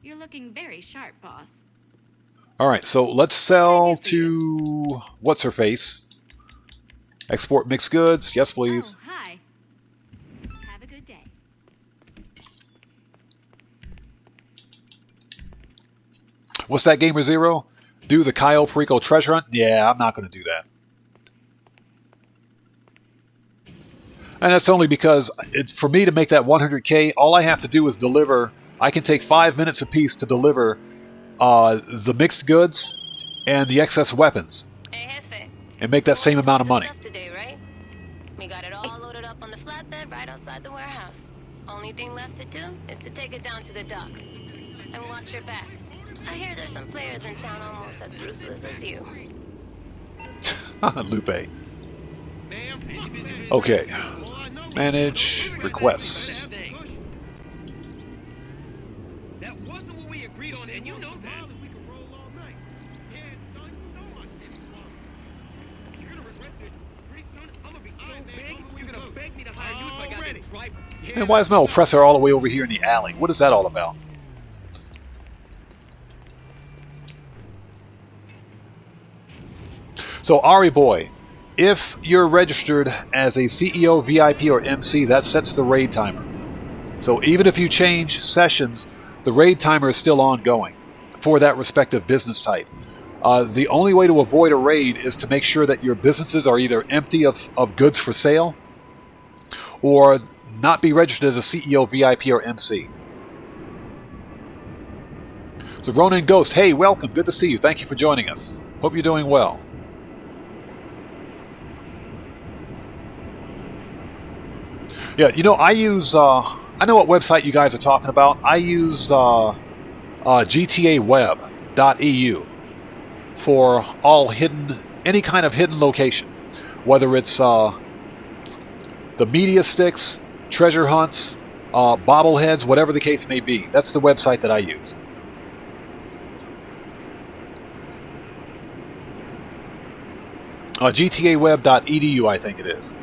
You're looking very sharp, boss. All right, so let's sell to what's-her-face. Export mixed goods. Yes, please. Oh, hi. Have a good day. What's that, Gamer Zero? Do the Cayo Perico treasure hunt? Yeah, I'm not going to do that. And that's only because for me to make that 100K, all I have to do is deliver. I can take 5 minutes apiece to deliver the mixed goods and the excess weapons, and make that same amount of money. Today, right? We got it all loaded up on the flatbed right outside the warehouse. Only thing left to do is to take it down to the docks. And watch your back. I hear there's some players in town almost as ruthless as you. Lupe. Okay. Manage requests. That wasn't what we agreed on, and you know that. You're gonna regret this. Pretty soon, I'm gonna be so big, you're gonna beg me to hire you as my goddamn driver. And why is my oppressor all the way over here in the alley? What is that all about? So, Ari Boy, if you're registered as a CEO, VIP, or MC, that sets the raid timer. So even if you change sessions, the raid timer is still ongoing for that respective business type. The only way to avoid a raid is to make sure that your businesses are either empty of goods for sale or not be registered as a CEO, VIP, or MC. So Ronin Ghost, hey, welcome. Good to see you. Thank you for joining us. Hope you're doing well. Yeah, you know, I use, I know what website you guys are talking about. I use gtaweb.eu for all hidden, any kind of hidden location. Whether it's the media sticks, treasure hunts, bobbleheads, whatever the case may be. That's the website that I use. gtaweb.edu, I think it is.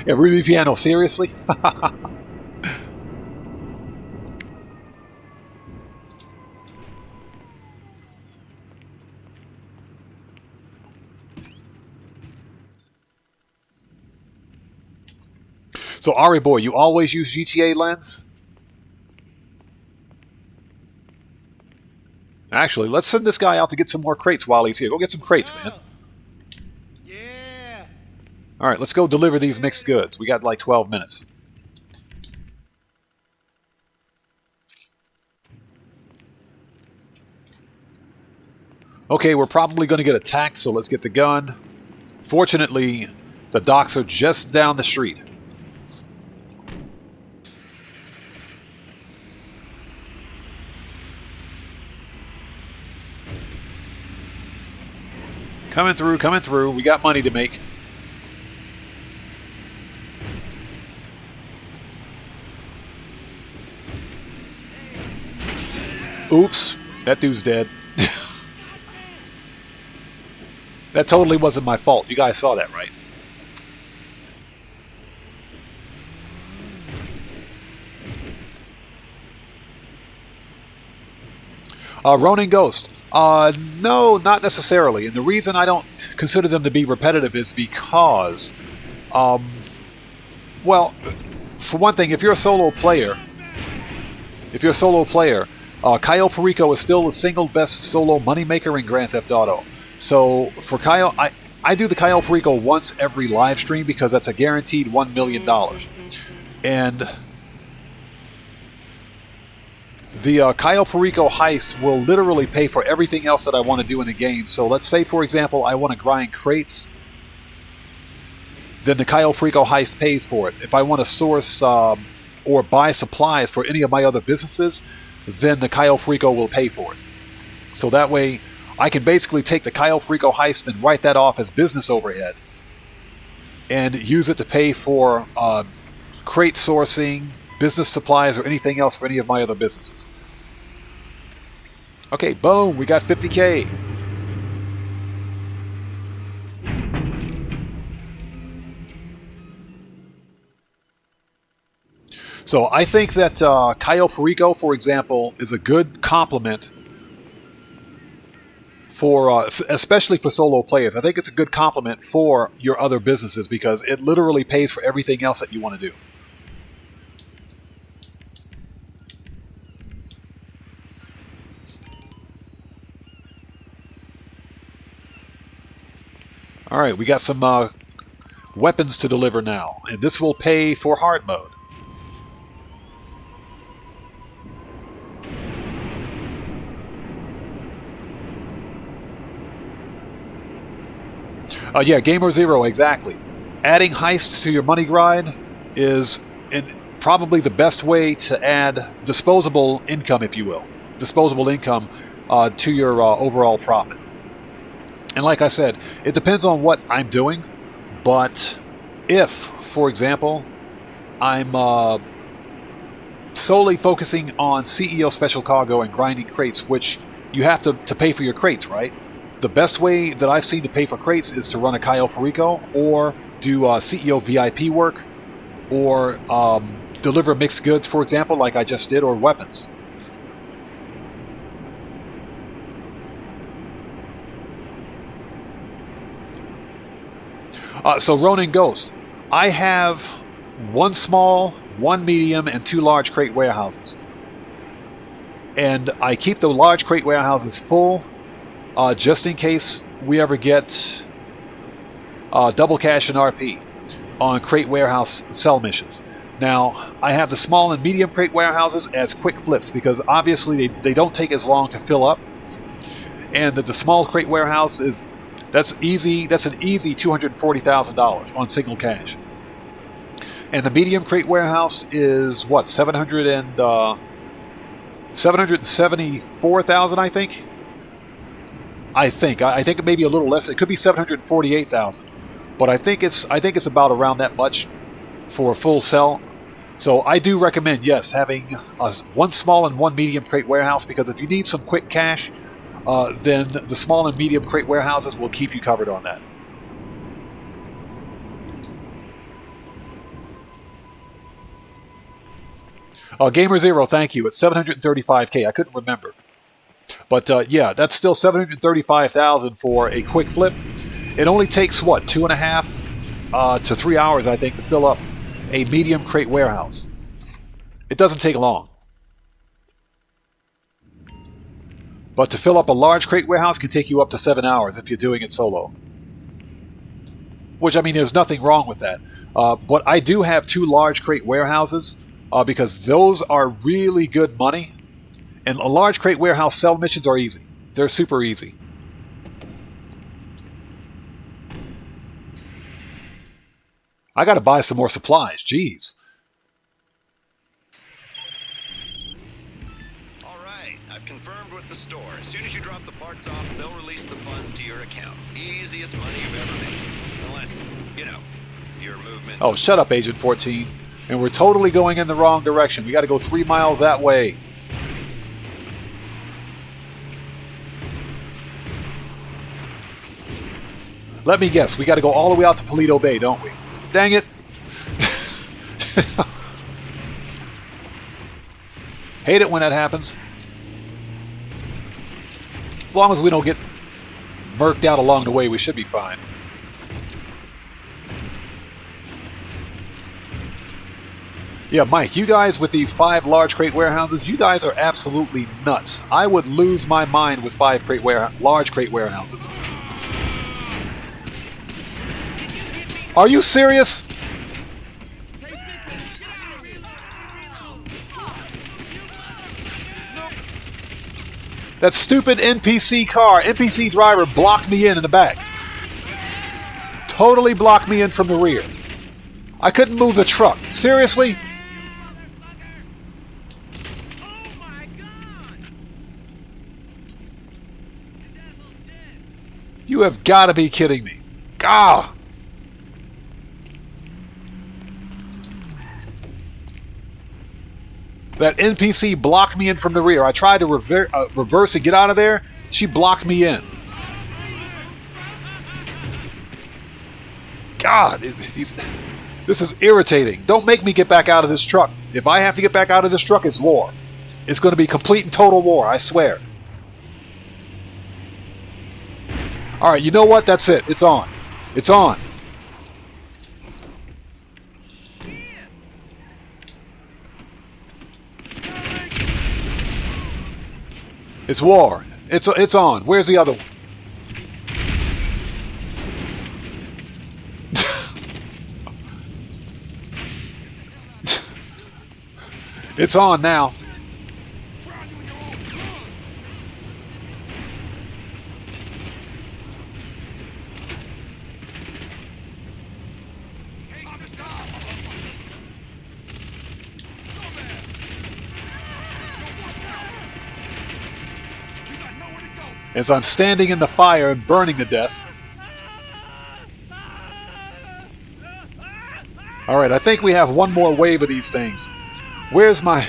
Yeah, Ruby Piano, seriously? So, Ari Boy, you always use GTA Lens? Actually, let's send this guy out to get some more crates while he's here. Go get some crates, man. All right, let's go deliver these mixed goods. We got like 12 minutes. Okay, we're probably going to get attacked, so let's get the gun. Fortunately, the docks are just down the street. Coming through, coming through. We got money to make. Oops, that dude's dead. That totally wasn't my fault. You guys saw that, right? Ronin Ghost. No, not necessarily. And the reason I don't consider them to be repetitive is because, well, for one thing, if you're a solo player, Cayo Perico is still the single best solo moneymaker in Grand Theft Auto. So for Cayo, I do the Cayo Perico once every live stream because that's a guaranteed $1 million. And the Cayo Perico heist will literally pay for everything else that I want to do in the game. So let's say, for example, I want to grind crates. Then the Cayo Perico heist pays for it. If I want to source or buy supplies for any of my other businesses, then the Cayo Perico will pay for it. So that way, I can basically take the Cayo Perico heist and write that off as business overhead and use it to pay for crate sourcing, business supplies, or anything else for any of my other businesses. Okay, boom, we got 50K. So I think that Cayo Perico, for example, is a good complement for, especially for solo players. I think it's a good complement for your other businesses because it literally pays for everything else that you want to do. All right, we got some weapons to deliver now, and this will pay for hard mode. Yeah, Gamer Zero, exactly. Adding heists to your money grind is probably the best way to add disposable income, if you will. Disposable income to your overall profit. And like I said, it depends on what I'm doing, but if, for example, I'm solely focusing on CEO Special Cargo and grinding crates, which you have to pay for your crates, right? The best way that I've seen to pay for crates is to run a Cayo Perico or do CEO VIP work or deliver mixed goods, for example, like I just did, or weapons. So Ronin Ghost, I have one small, one medium, and 2 large crate warehouses. And I keep the large crate warehouses full just in case we ever get double cash and RP on crate warehouse sell missions. Now, I have the small and medium crate warehouses as quick flips because obviously they don't take as long to fill up. And the small crate warehouse that's an easy $240,000 on single cash. And the medium crate warehouse is what, 774,000, I think. I think it may be a little less. It could be 748,000, but I think it's about around that much for a full sell. So I do recommend, yes, having one small and one medium crate warehouse, because if you need some quick cash, then the small and medium crate warehouses will keep you covered on that. Gamer Zero, thank you. It's 735K. I couldn't remember. But yeah, that's still 735,000 for a quick flip. It only takes, what, 2.5 to 3 hours, I think, to fill up a medium crate warehouse. It doesn't take long. But to fill up a large crate warehouse can take you up to 7 hours if you're doing it solo. Which, I mean, there's nothing wrong with that. But I do have 2 large crate warehouses because those are really good money. And a large crate warehouse sell missions are easy. They're super easy. I got to buy some more supplies. Jeez. All right, I've confirmed with the store. As soon as you drop the parts off, they'll release the funds to your account. Easiest money you've ever made. Unless, you know, your movement... Oh, shut up, Agent 14. And we're totally going in the wrong direction. We got to go 3 miles that way. Let me guess, we got to go all the way out to Paleto Bay, don't we? Dang it! Hate it when that happens. As long as we don't get murked out along the way, we should be fine. Yeah, Mike, you guys with these 5 large crate warehouses, you guys are absolutely nuts. I would lose my mind with 5 large crate warehouses. Are you serious? That stupid NPC car, NPC driver blocked me in the back. Totally blocked me in from the rear. I couldn't move the truck. Seriously? You have got to be kidding me. Gah! That NPC blocked me in from the rear. I tried to reverse and get out of there. She blocked me in. God, this is irritating. Don't make me get back out of this truck. If I have to get back out of this truck, it's war. It's going to be complete and total war, I swear. Alright, you know what? That's it. It's on. It's on. It's war. It's on. Where's the other one? It's on now. As I'm standing in the fire and burning to death. Alright, I think we have one more wave of these things. Where's my...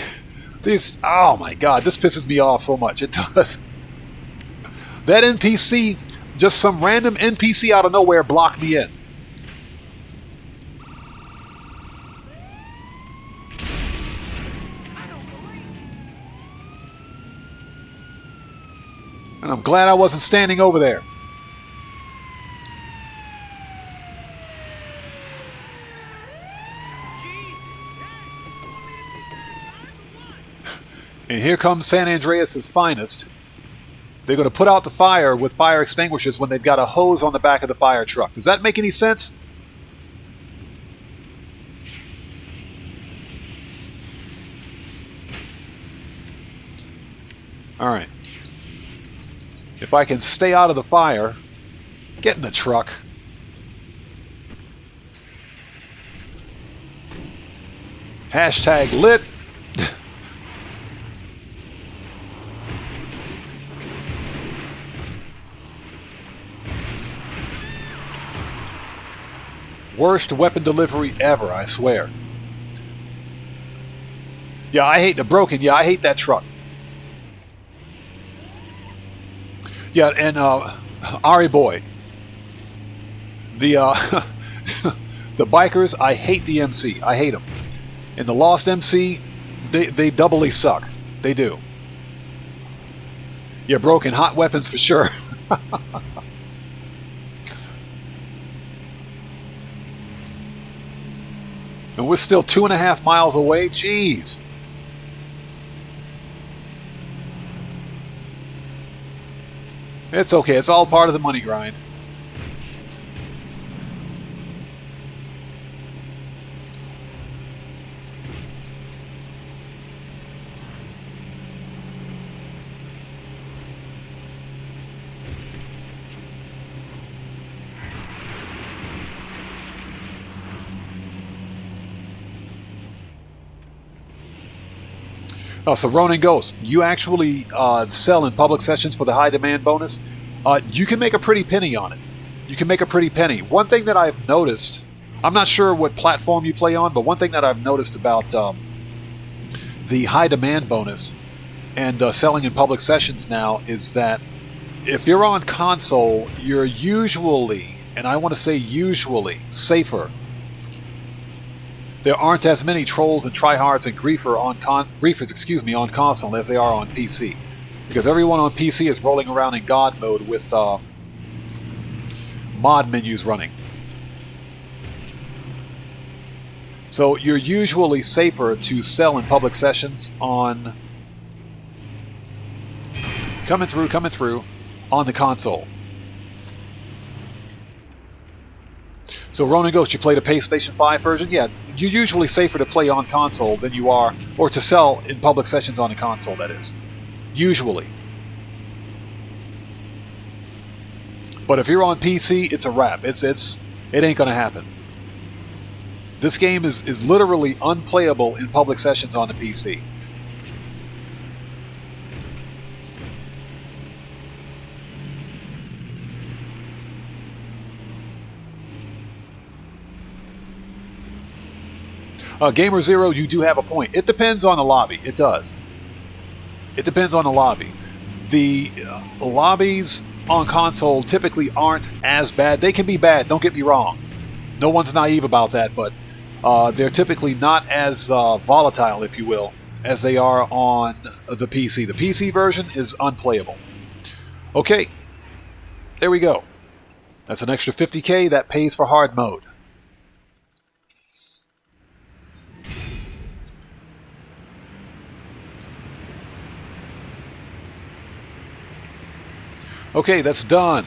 These... Oh my god, this pisses me off so much. It does. That NPC, just some random NPC out of nowhere blocked me in. And I'm glad I wasn't standing over there. And here comes San Andreas' finest. They're going to put out the fire with fire extinguishers when they've got a hose on the back of the fire truck. Does that make any sense? Alright. If I can stay out of the fire, get in the truck. Hashtag lit. Worst weapon delivery ever, I swear. Yeah, I hate the broken. Yeah, I hate that truck. Yeah, and Ari boy, the the bikers, I hate the MC. I hate them. And the Lost MC, they doubly suck. They do. Yeah, broken hot weapons for sure. And we're still 2.5 miles away. Jeez. It's okay. It's all part of the money grind. So Ronin Ghost, you actually sell in public sessions for the high demand bonus. You can make a pretty penny on it. You can make a pretty penny. One thing that I've noticed, I'm not sure what platform you play on, but one thing that I've noticed about the high demand bonus and selling in public sessions now is that if you're on console, you're usually, and I want to say usually, safer. There aren't as many trolls and tryhards and griefers on console as they are on PC. Because everyone on PC is rolling around in God mode with mod menus running. So you're usually safer to sell in public sessions on... coming through, on the console. So Ronan Ghost, you played a PlayStation 5 version? Yeah, you're usually safer to play on console than you are, or to sell in public sessions on a console, that is. Usually. But if you're on PC, it's a wrap. It ain't gonna happen. This game is literally unplayable in public sessions on the PC. Gamer Zero, you do have a point. It depends on the lobby. It does. It depends on the lobby. The lobbies on console typically aren't as bad. They can be bad, don't get me wrong. No one's naive about that, but they're typically not as volatile, if you will, as they are on the PC. The PC version is unplayable. Okay, there we go. That's an extra 50K. That pays for hard mode. Okay, that's done.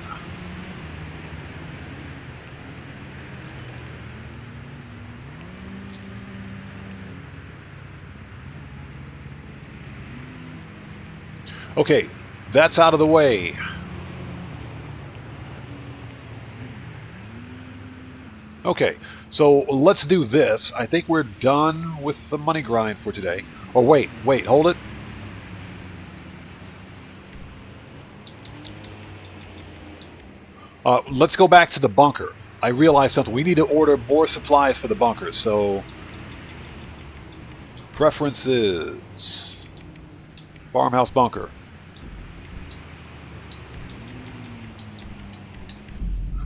Okay, that's out of the way. Okay, so let's do this. I think we're done with the money grind for today. Or wait, hold it. Let's go back to the bunker. I realized something. We need to order more supplies for the bunkers. So, preferences. Farmhouse bunker.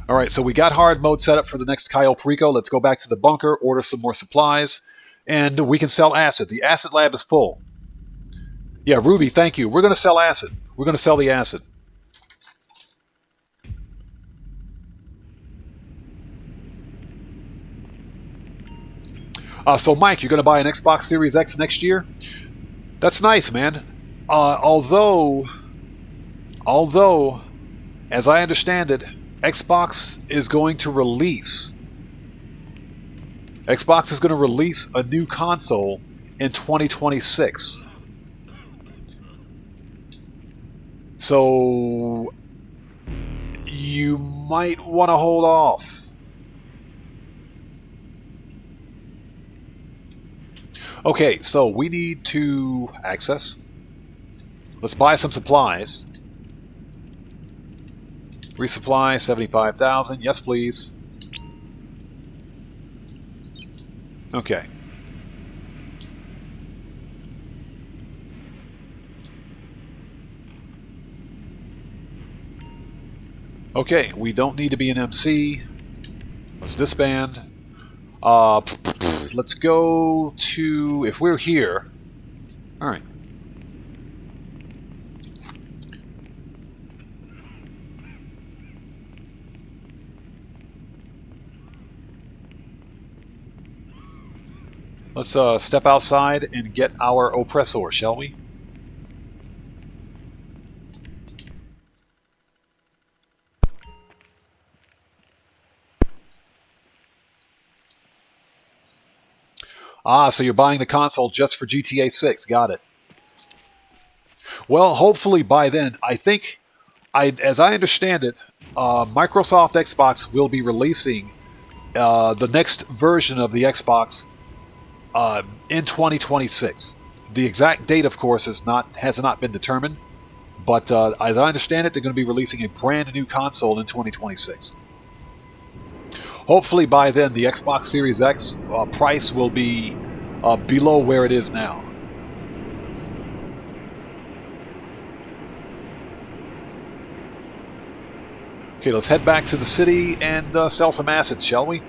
Alright, so we got hard mode set up for the next Cayo Perico. Let's go back to the bunker, order some more supplies, and we can sell acid. The acid lab is full. Yeah, Ruby, thank you. We're going to sell acid. We're going to sell the acid. So, Mike, you're going to buy an Xbox Series X next year? That's nice, man. Although, as I understand it, Xbox is going to release a new console in 2026. So, you might want to hold off. Okay, so we need to access. Let's buy some supplies. Resupply 75,000. Yes, please. Okay. Okay, we don't need to be an MC. Let's disband. Let's go to, if we're here. All right. Let's step outside and get our oppressor, shall we? Ah, so you're buying the console just for GTA 6. Got it. Well, hopefully by then, I think, as I understand it, Microsoft Xbox will be releasing the next version of the Xbox in 2026. The exact date, of course, has not been determined, but as I understand it, they're going to be releasing a brand new console in 2026. Hopefully by then, the Xbox Series X price will be below where it is now. Okay, let's head back to the city and sell some assets, shall we?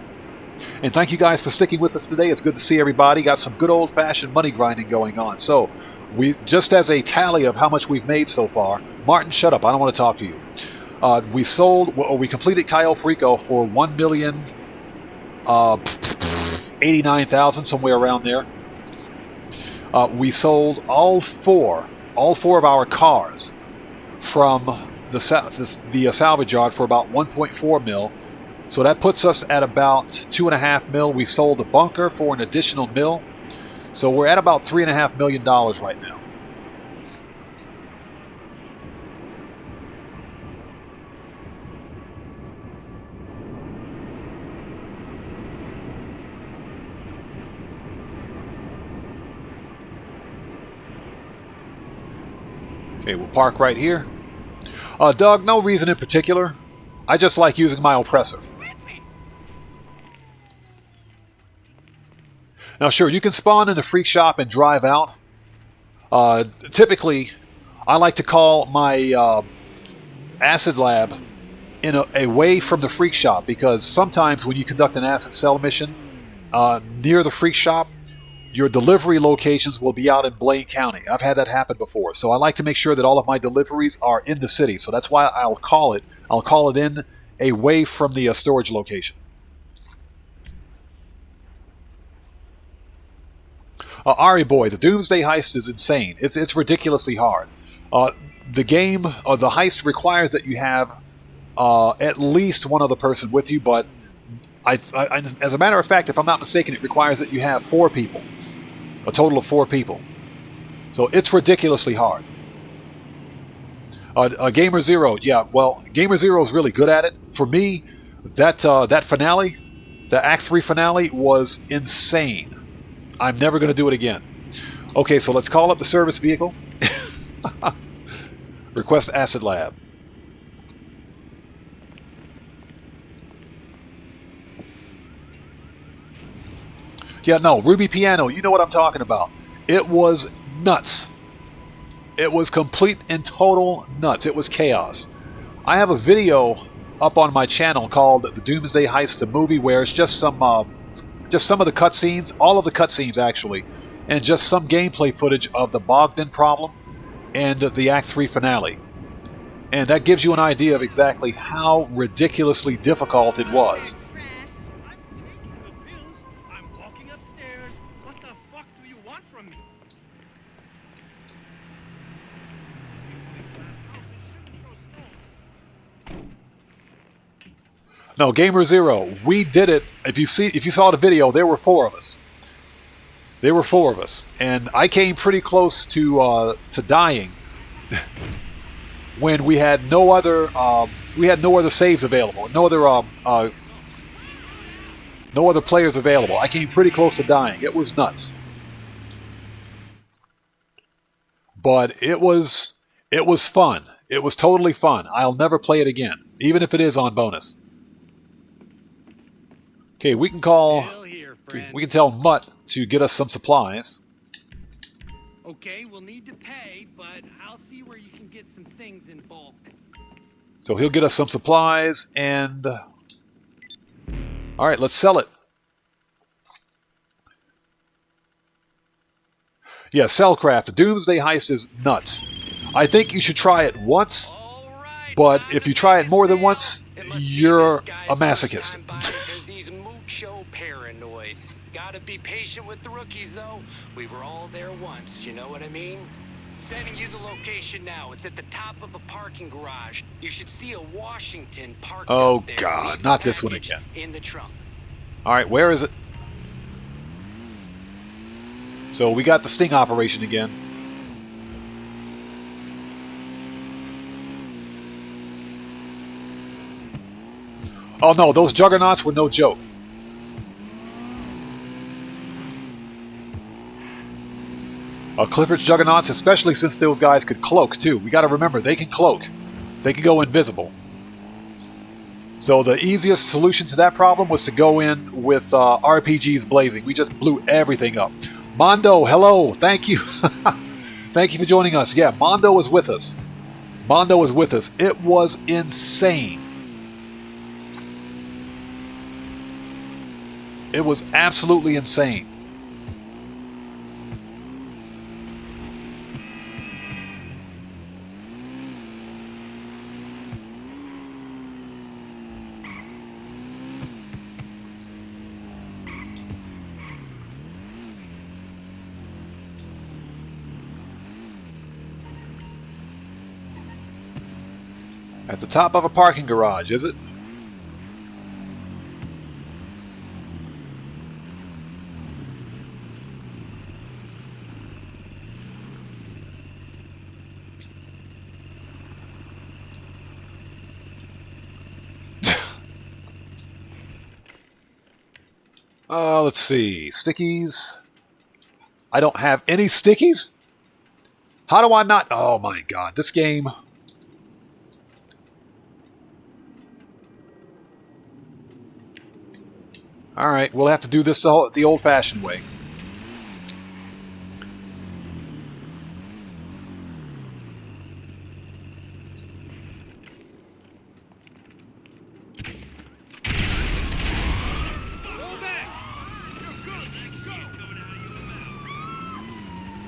And thank you guys for sticking with us today. It's good to see everybody. Got some good old-fashioned money grinding going on. So, just as a tally of how much we've made so far, Martin, shut up. I don't want to talk to you. We completed Cayo Perico for 1,089,000, somewhere around there. We sold all four of our cars from the salvage yard for about 1.4 mil. So that puts us at about 2.5 mil. We sold the bunker for an additional mil. So we're at about $3.5 million right now. Okay, we'll park right here. Doug, no reason in particular. I just like using my oppressor. Now, sure, you can spawn in a freak shop and drive out. Typically, I like to call my acid lab away from the freak shop, because sometimes when you conduct an acid cell mission near the freak shop, your delivery locations will be out in Blaine County. I've had that happen before. So I like to make sure that all of my deliveries are in the city. So that's why I'll call it in away from the storage location. Ari boy, the Doomsday Heist is insane. It's ridiculously hard. The game, the heist requires that you have at least one other person with you, but as a matter of fact, if I'm not mistaken, it requires that you have 4 people. A total of 4 people. So it's ridiculously hard. Gamer Zero, yeah, well, Gamer Zero is really good at it. For me, that finale, the Act 3 finale, was insane. I'm never going to do it again. Okay, so let's call up the service vehicle. Request Acid Lab. Yeah, no, Ruby Piano, you know what I'm talking about. It was nuts. It was complete and total nuts. It was chaos. I have a video up on my channel called The Doomsday Heist, the movie, where it's just some of the cutscenes, all of the cutscenes actually, and just some gameplay footage of the Bogdan problem and the Act 3 finale. And that gives you an idea of exactly how ridiculously difficult it was. No, Gamer Zero, we did it. If you saw the video, there were 4 of us. There were 4 of us, and I came pretty close to dying when we had no other saves available, no other players available. I came pretty close to dying. It was nuts, but it was fun. It was totally fun. I'll never play it again, even if it is on bonus. Okay, we can tell Mutt to get us some supplies. Okay, we'll need to pay, but I'll see where you can get some things in bulk. So he'll get us some supplies, and all right, let's sell it. Yeah, Cellcraft, the Doomsday Heist is nuts. I think you should try it once, but if you try it more than once, you're a masochist. Gotta be patient with the rookies, though. We were all there once, you know what I mean? Sending you the location now. It's at the top of a parking garage. You should see a Washington parked out there. God, not this one again. In the trunk. All right, where is it? So we got the sting operation again. Oh no, those juggernauts were no joke. Clifford's Juggernauts, especially since those guys could cloak too. We got to remember, they can cloak. They can go invisible. So the easiest solution to that problem was to go in with RPGs blazing. We just blew everything up. Mondo, hello. Thank you. Thank you for joining us. Yeah, Mondo was with us. Mondo was with us. It was insane. It was absolutely insane. At the top of a parking garage, is it? Let's see. Stickies. I don't have any stickies? How do I not? Oh my god, this game. Alright, we'll have to do this the old-fashioned way.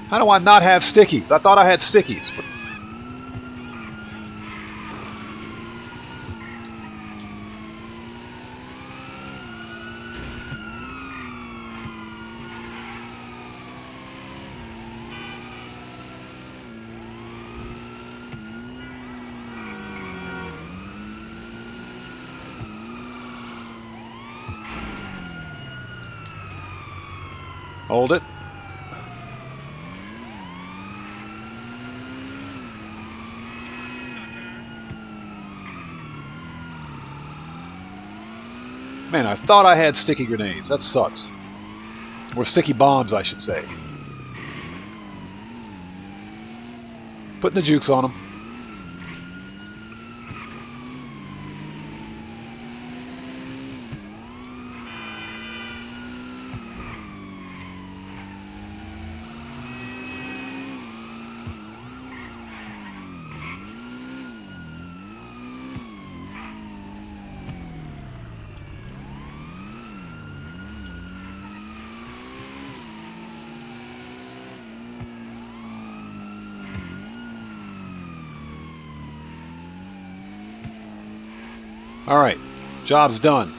How do I not have stickies? I thought I had stickies. Hold it. Man, I thought I had sticky grenades. That sucks. Or sticky bombs, I should say. Putting the jukes on them. Alright, job's done.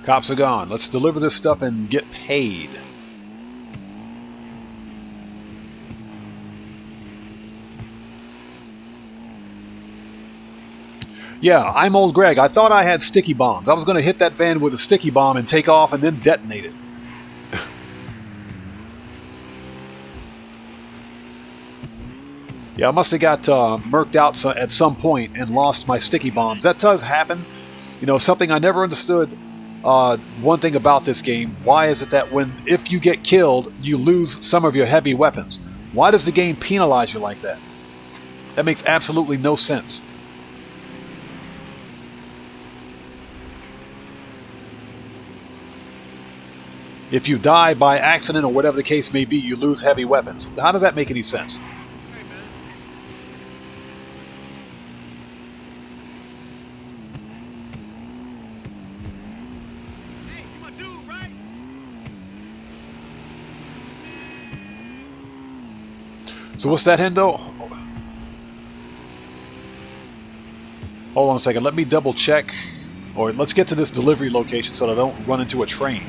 Cops are gone. Let's deliver this stuff and get paid. Yeah, I'm old Greg. I thought I had sticky bombs. I was going to hit that van with a sticky bomb and take off and then detonate it. Yeah, I must have got murked out at some point and lost my sticky bombs. That does happen. You know, something I never understood. One thing about this game, why is it that if you get killed, you lose some of your heavy weapons? Why does the game penalize you like that? That makes absolutely no sense. If you die by accident or whatever the case may be, you lose heavy weapons. How does that make any sense? So what's that, Hendo? Hold on a second. Let me double check. Or let's get to this delivery location so that I don't run into a train.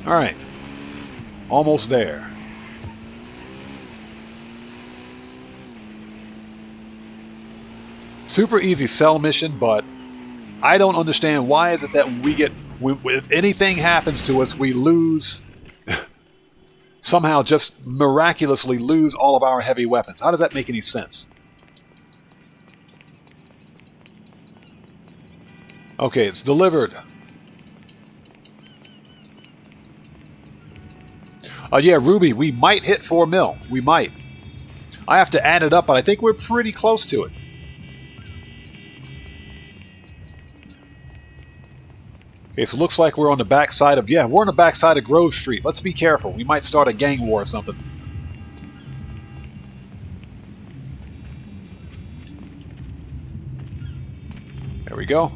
Alright. Almost there. Super easy sell mission, but I don't understand why is it that if anything happens to us, we lose, somehow just miraculously lose all of our heavy weapons. How does that make any sense? Okay, it's delivered. Yeah, Ruby, we might hit 4 mil. We might. I have to add it up, but I think we're pretty close to it. Okay, so it looks like we're on the backside of... Yeah, we're on the backside of Grove Street. Let's be careful. We might start a gang war or something. There we go.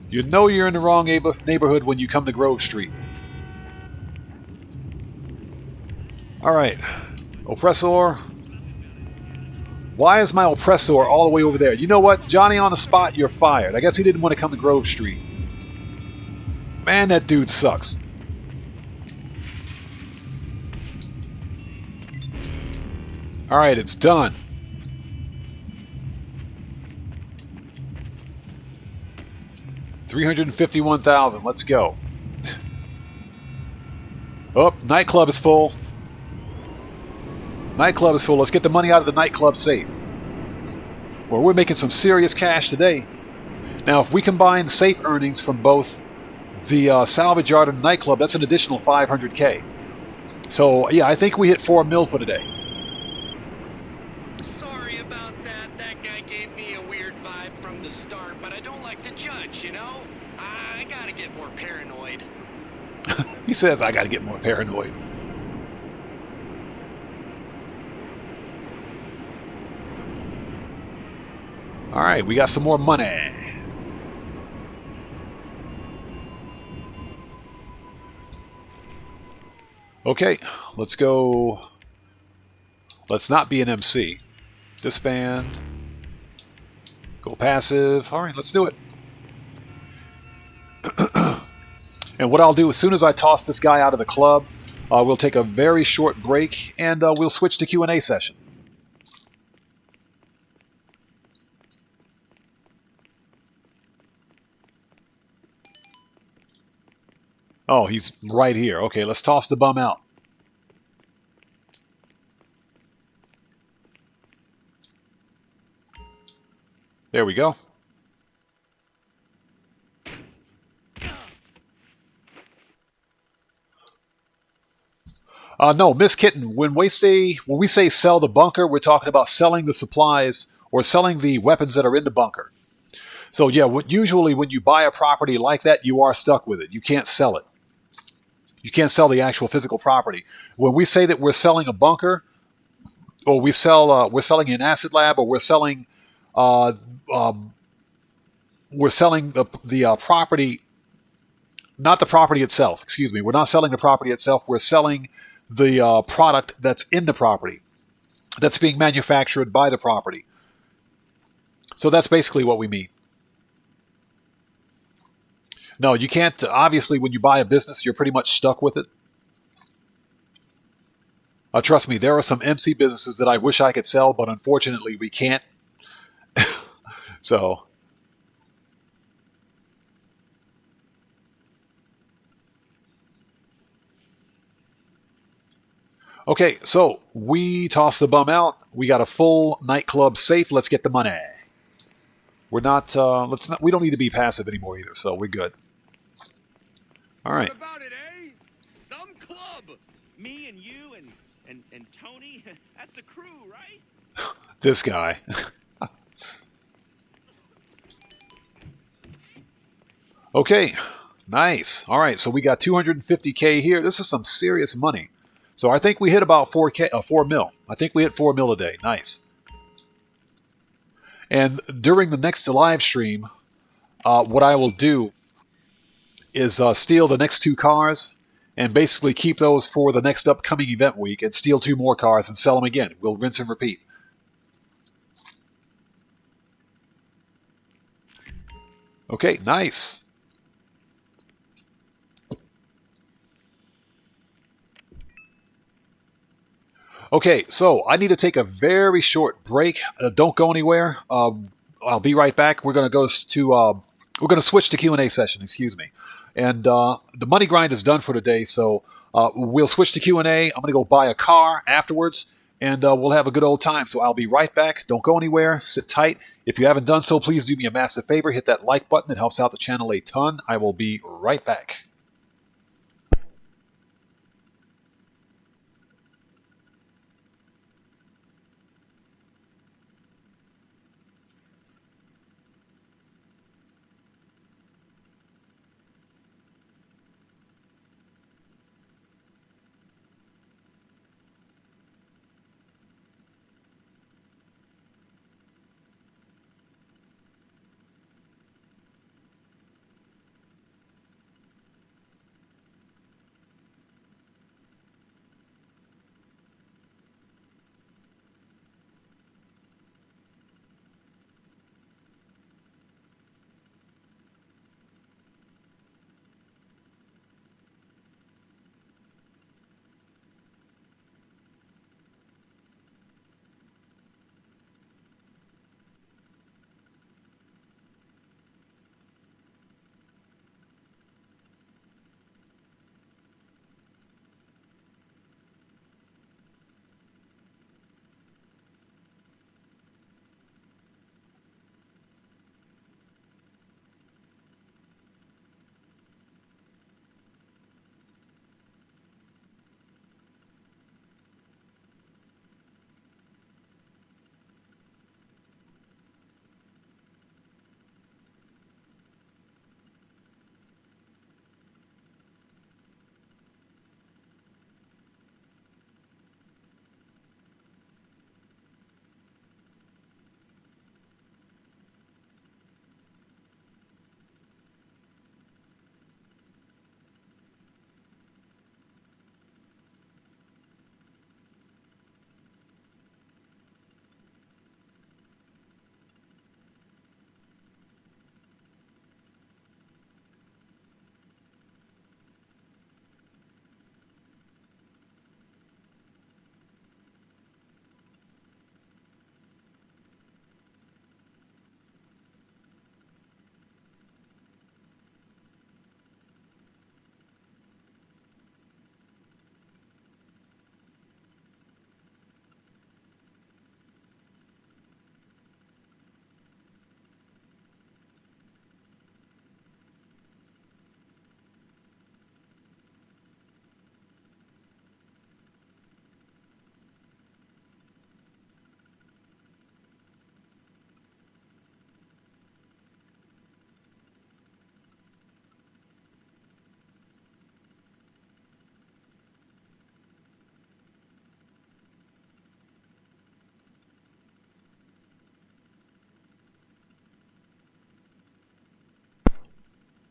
You know you're in the wrong neighborhood when you come to Grove Street. Alright. Oppressor... Why is my oppressor all the way over there? You know what? Johnny on the spot, you're fired. I guess he didn't want to come to Grove Street. Man, that dude sucks. Alright, it's done. $351,000. Let's go. Oh, nightclub is full. Nightclub is full. Let's get the money out of the nightclub safe. Well, we're making some serious cash today. Now, if we combine safe earnings from both the salvage yard and the nightclub, that's an additional 500K. So, yeah, I think we hit 4 mil for today. Sorry about that. That guy gave me a weird vibe from the start, but I don't like to judge, you know? I gotta get more paranoid. He says, I gotta get more paranoid. All right, we got some more money. Okay, let's go. Let's not be an MC. Disband. Go passive. All right, let's do it. And what I'll do, as soon as I toss this guy out of the club, we'll take a very short break, and we'll switch to Q&A session. Oh, he's right here. Okay, let's toss the bum out. There we go. No, Miss Kitten, when we say sell the bunker, we're talking about selling the supplies or selling the weapons that are in the bunker. So yeah, usually when you buy a property like that, you are stuck with it. You can't sell it. You can't sell the actual physical property. When we say that we're selling a bunker, or we're selling an acid lab, or we're selling the property, not the property itself. Excuse me. We're not selling the property itself. We're selling the product that's in the property, that's being manufactured by the property. So that's basically what we mean. No, you can't. Obviously, when you buy a business, you're pretty much stuck with it. Trust me, there are some MC businesses that I wish I could sell, but unfortunately, we can't. So, okay, so we tossed the bum out. We got a full nightclub safe. Let's get the money. We're not. We don't need to be passive anymore either, so we're good. All right. What about it, eh? Some club. Me and you and Tony. That's the crew, right? This guy. Okay, nice. All right, so we got 250K here. This is some serious money. So I think we hit about 4 mil. I think we hit 4 mil a day. Nice. And during the next live stream, what I will do is steal the next 2 cars and basically keep those for the next upcoming event week and steal 2 more cars and sell them again. We'll rinse and repeat. Okay, nice. Okay, so I need to take a very short break. Don't go anywhere. I'll be right back. We're going to switch to Q&A session. Excuse me. And the money grind is done for today, so we'll switch to Q&A. I'm going to go buy a car afterwards, and we'll have a good old time. So I'll be right back. Don't go anywhere. Sit tight. If you haven't done so, please do me a massive favor. Hit that like button. It helps out the channel a ton. I will be right back.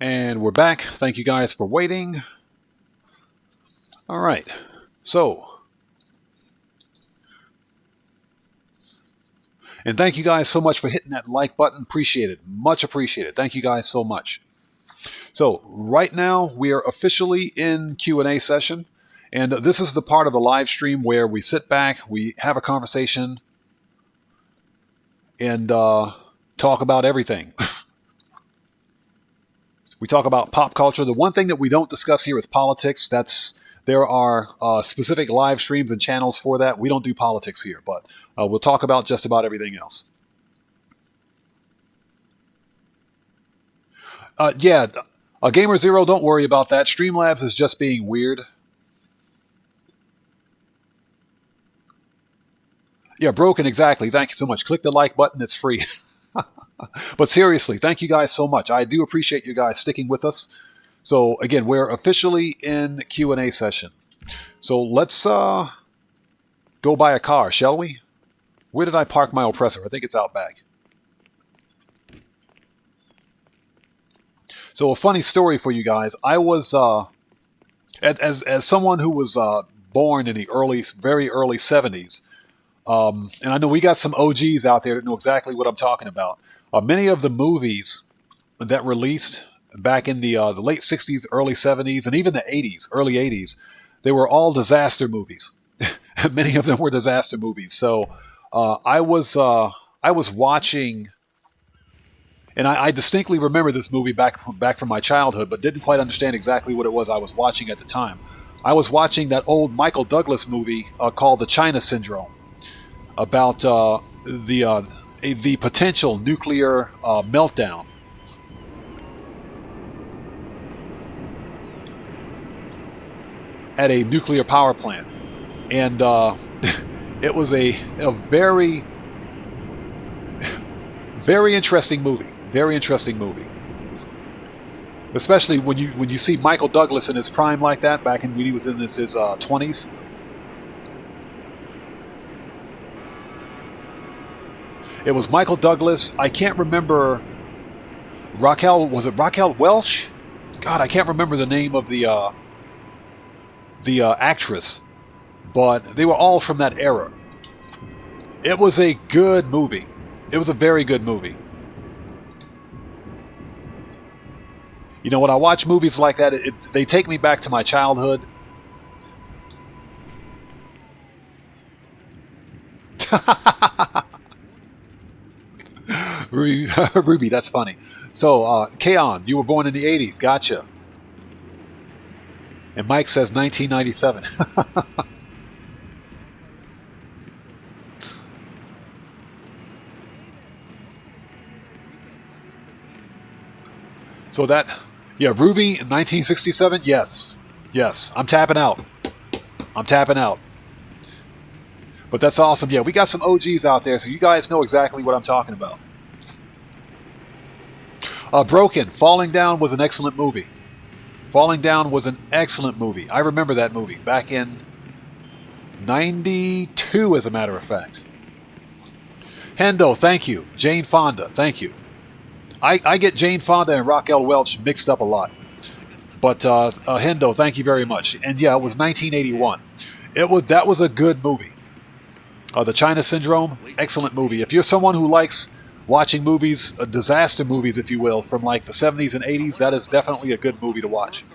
And we're back. Thank you guys for waiting. All right. So, and thank you guys so much for hitting that like button. Appreciate it. Much appreciated. Thank you guys so much. So, right now we are officially in Q&A session. And this is the part of the live stream where we sit back, we have a conversation, and talk about everything. We talk about pop culture. The one thing that we don't discuss here is politics. There are specific live streams and channels for that. We don't do politics here, but we'll talk about just about everything else. Yeah, Gamer Zero, don't worry about that. Streamlabs is just being weird. Yeah, broken, exactly. Thank you so much. Click the like button. It's free. But seriously, thank you guys so much. I do appreciate you guys sticking with us. So again, we're officially in Q&A session. So let's go buy a car, shall we? Where did I park my oppressor? I think it's out back. So a funny story for you guys. I was, as someone who was born in the very early 70s, and I know we got some OGs out there that know exactly what I'm talking about. Many of the movies that released back in the late 60s, early 70s, and even the 80s, early 80s, they were all disaster movies. Many of them were disaster movies. So I was watching, and I distinctly remember this movie back from my childhood, but didn't quite understand exactly what it was I was watching at the time. I was watching that old Michael Douglas movie called The China Syndrome, about the potential nuclear meltdown. At a nuclear power plant. And it was a very, very interesting movie. Very interesting movie. Especially when you see Michael Douglas in his prime like that, back when he was in his 20s. It was Michael Douglas. I can't remember. Was it Raquel Welch? God, I can't remember the name of the actress, but they were all from that era. It was a good movie. It was a very good movie. You know, when I watch movies like that, they take me back to my childhood. Ruby, that's funny. So, Kaon, you were born in the 80s. Gotcha. And Mike says 1997. So that, yeah, Ruby in 1967? Yes. Yes. I'm tapping out. But that's awesome. Yeah, we got some OGs out there, so you guys know exactly what I'm talking about. Broken. Falling Down was an excellent movie. Falling Down was an excellent movie. I remember that movie back in 92, as a matter of fact. Hendo, thank you. Jane Fonda, thank you. I get Jane Fonda and Raquel Welch mixed up a lot. But Hendo, thank you very much. And yeah, it was 1981. That was a good movie. The China Syndrome, excellent movie. If you're someone who likes watching movies, disaster movies, if you will, from like the 70s and 80s, that is definitely a good movie to watch.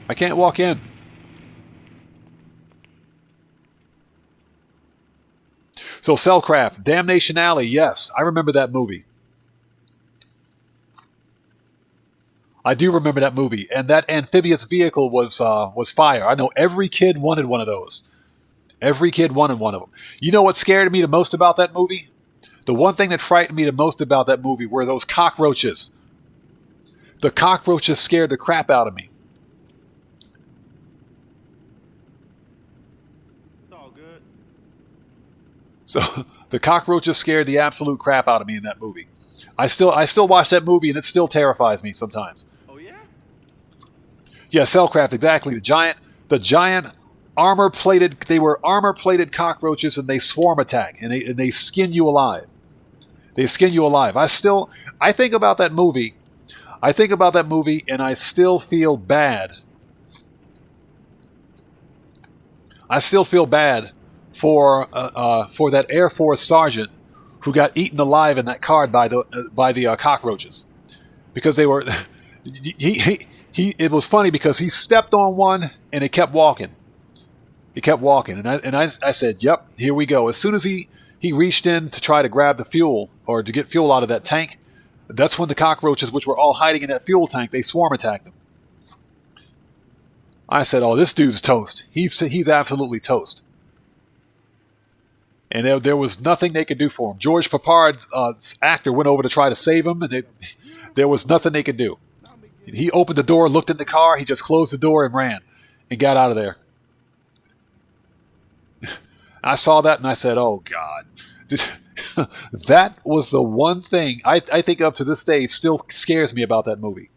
I can't walk in. So Cellcraft, Damnation Alley, yes, I remember that movie. I do remember that movie, and that amphibious vehicle was fire. I know every kid wanted one of those. Every kid wanted one of them. You know what scared me the most about that movie? The one thing that frightened me the most about that movie were those cockroaches. The cockroaches scared the crap out of me. It's all good. So the cockroaches scared the absolute crap out of me in that movie. I still watch that movie, and it still terrifies me sometimes. Oh yeah? Yeah, Cellcraft, exactly. The giant armor-plated. They were armor-plated cockroaches, and they swarm attack, and they skin you alive. They skin you alive. I think about that movie. I think about that movie, and I still feel bad. I still feel bad for that Air Force sergeant who got eaten alive in that car by the cockroaches, because they were. It was funny because he stepped on one and it kept walking. It kept walking, and I said, "Yep, here we go." As soon as he reached in to try to grab the fuel or to get fuel out of that tank, that's when the cockroaches, which were all hiding in that fuel tank, they swarm attacked him. I said, "Oh, this dude's toast. He's absolutely toast." And there was nothing they could do for him. George Papard's actor went over to try to save him, and there was nothing they could do. He opened the door, looked in the car, he just closed the door and ran and got out of there. I saw that and I said, "Oh, God." That was the one thing I think up to this day still scares me about that movie.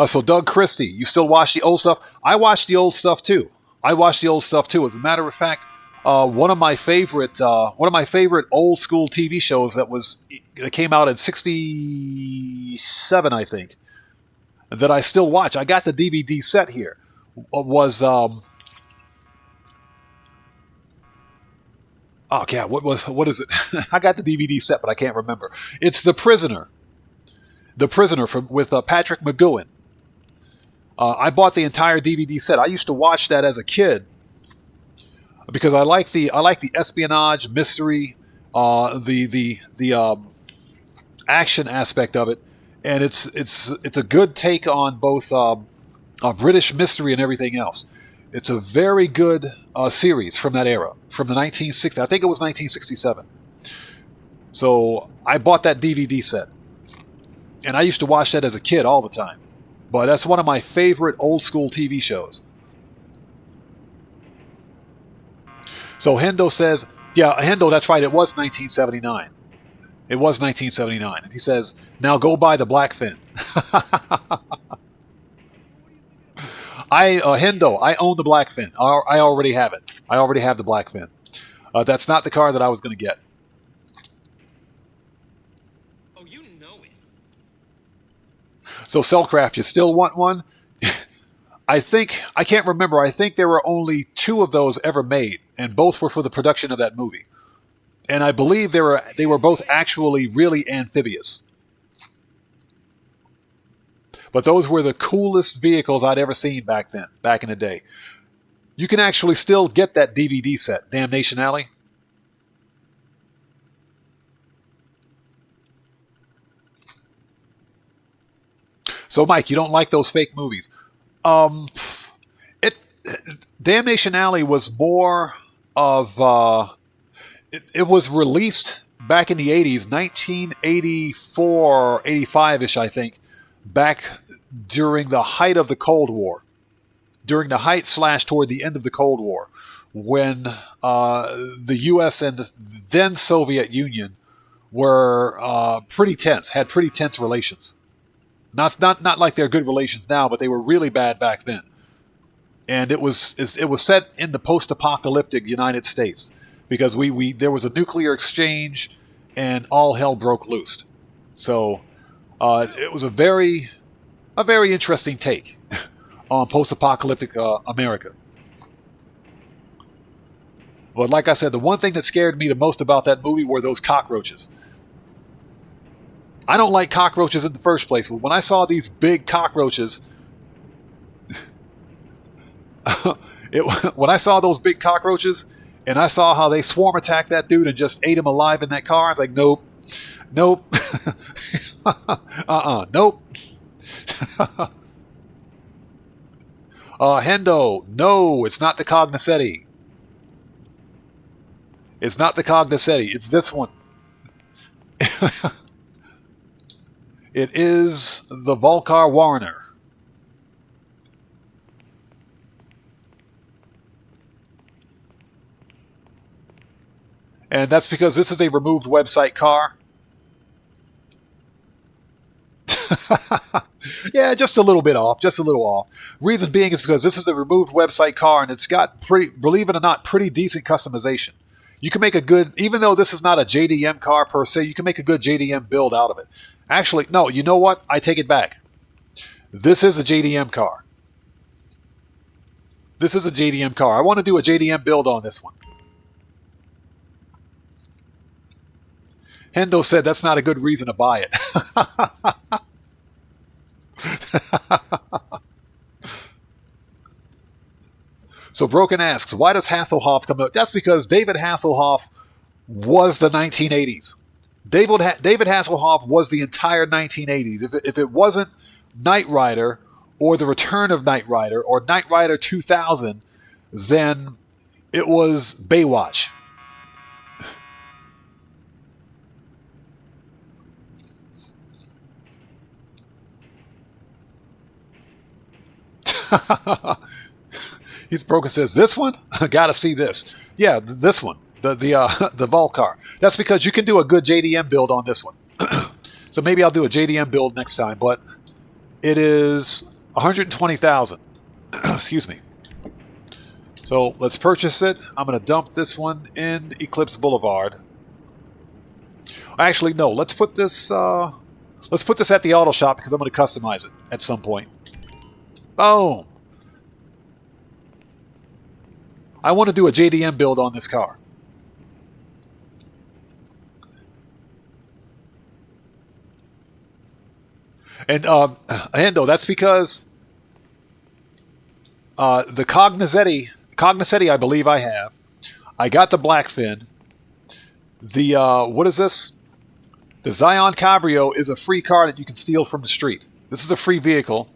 So Doug Christie, you still watch the old stuff? I watch the old stuff too. As a matter of fact, one of my favorite old school TV shows that came out in '67, I think, that I still watch. I got the DVD set here. Was oh yeah, what is it? I got the DVD set, but I can't remember. It's The Prisoner. The Prisoner with Patrick McGowan. I bought the entire DVD set. I used to watch that as a kid because I like the espionage, mystery, the action aspect of it, and it's a good take on both British mystery and everything else. It's a very good series from that era, from the 1960s. I think it was 1967. So I bought that DVD set, and I used to watch that as a kid all the time. But that's one of my favorite old school TV shows. So Hendo says, yeah, Hendo, that's right, it was 1979. It was 1979. And he says, now go buy the Blackfin. Hendo, I own the Blackfin. I already have it. I already have the Blackfin. That's not the car that I was going to get. So Cellcraft, you still want one? I can't remember. I think there were only 2 of those ever made, and both were for the production of that movie. And I believe they were both actually really amphibious. But those were the coolest vehicles I'd ever seen back then, back in the day. You can actually still get that DVD set, Damnation Alley. So, Mike, you don't like those fake movies. Damnation Alley was more of... it was released back in the 80s, 1984, 85-ish, I think, back during the height of the Cold War. During the height / toward the end of the Cold War, when the U.S. and the then Soviet Union were pretty tense, had pretty tense relations. Not like they're good relations now, but they were really bad back then. And it was set in the post-apocalyptic United States because there was a nuclear exchange and all hell broke loose. So it was a very interesting take on post-apocalyptic America. But like I said, the one thing that scared me the most about that movie were those cockroaches. I don't like cockroaches in the first place, but when I saw these big cockroaches, when I saw those big cockroaches, and I saw how they swarm attacked that dude and just ate him alive in that car, I was like, nope, nope, nope. Hendo, no, it's not the Cognoscenti. It's not the Cognoscenti. It's this one. It is the Volcar Warner. And that's because this is a removed website car. Yeah, just a little bit off, just a little off. Reason being is because this is a removed website car, and it's got pretty, believe it or not, pretty decent customization. You can make a good, even though this is not a JDM car per se, you can make a good JDM build out of it. Actually, no, you know what? I take it back. This is a JDM car. This is a JDM car. I want to do a JDM build on this one. Hendo said that's not a good reason to buy it. So Broken asks, why does Hasselhoff come out? That's because David Hasselhoff was the 1980s. David Hasselhoff was the entire 1980s. If it wasn't Knight Rider or The Return of Knight Rider or Knight Rider 2000, then it was Baywatch. He's broken. Says this one. Got to see this. Yeah, this one. The Vault car. That's because you can do a good JDM build on this one. So maybe I'll do a JDM build next time. But it is 120,000. Excuse me. So let's purchase it. I'm going to dump this one in Eclipse Boulevard. Actually, no. Let's put this. Let's put this at the auto shop because I'm going to customize it at some point. Boom. I want to do a JDM build on this car. And Endo, that's because the Cognoscetti, I believe I have. I got the Blackfin. The what is this? The Zion Cabrio is a free car that you can steal from the street. This is a free vehicle,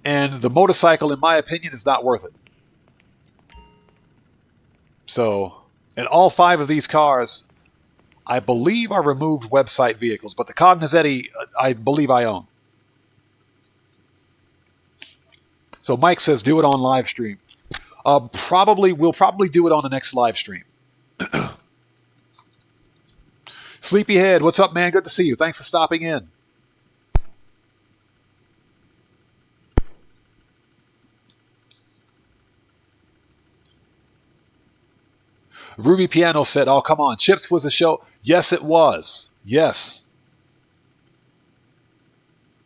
and the motorcycle, in my opinion, is not worth it. So, and all 5 of these cars, I believe, are removed website vehicles, but the Cognoscetti, I believe I own. So Mike says, do it on live stream. We'll probably do it on the next live stream. Sleepyhead, what's up, man? Good to see you. Thanks for stopping in. Ruby Piano said, oh, come on. Chips was a show. Yes, it was. Yes.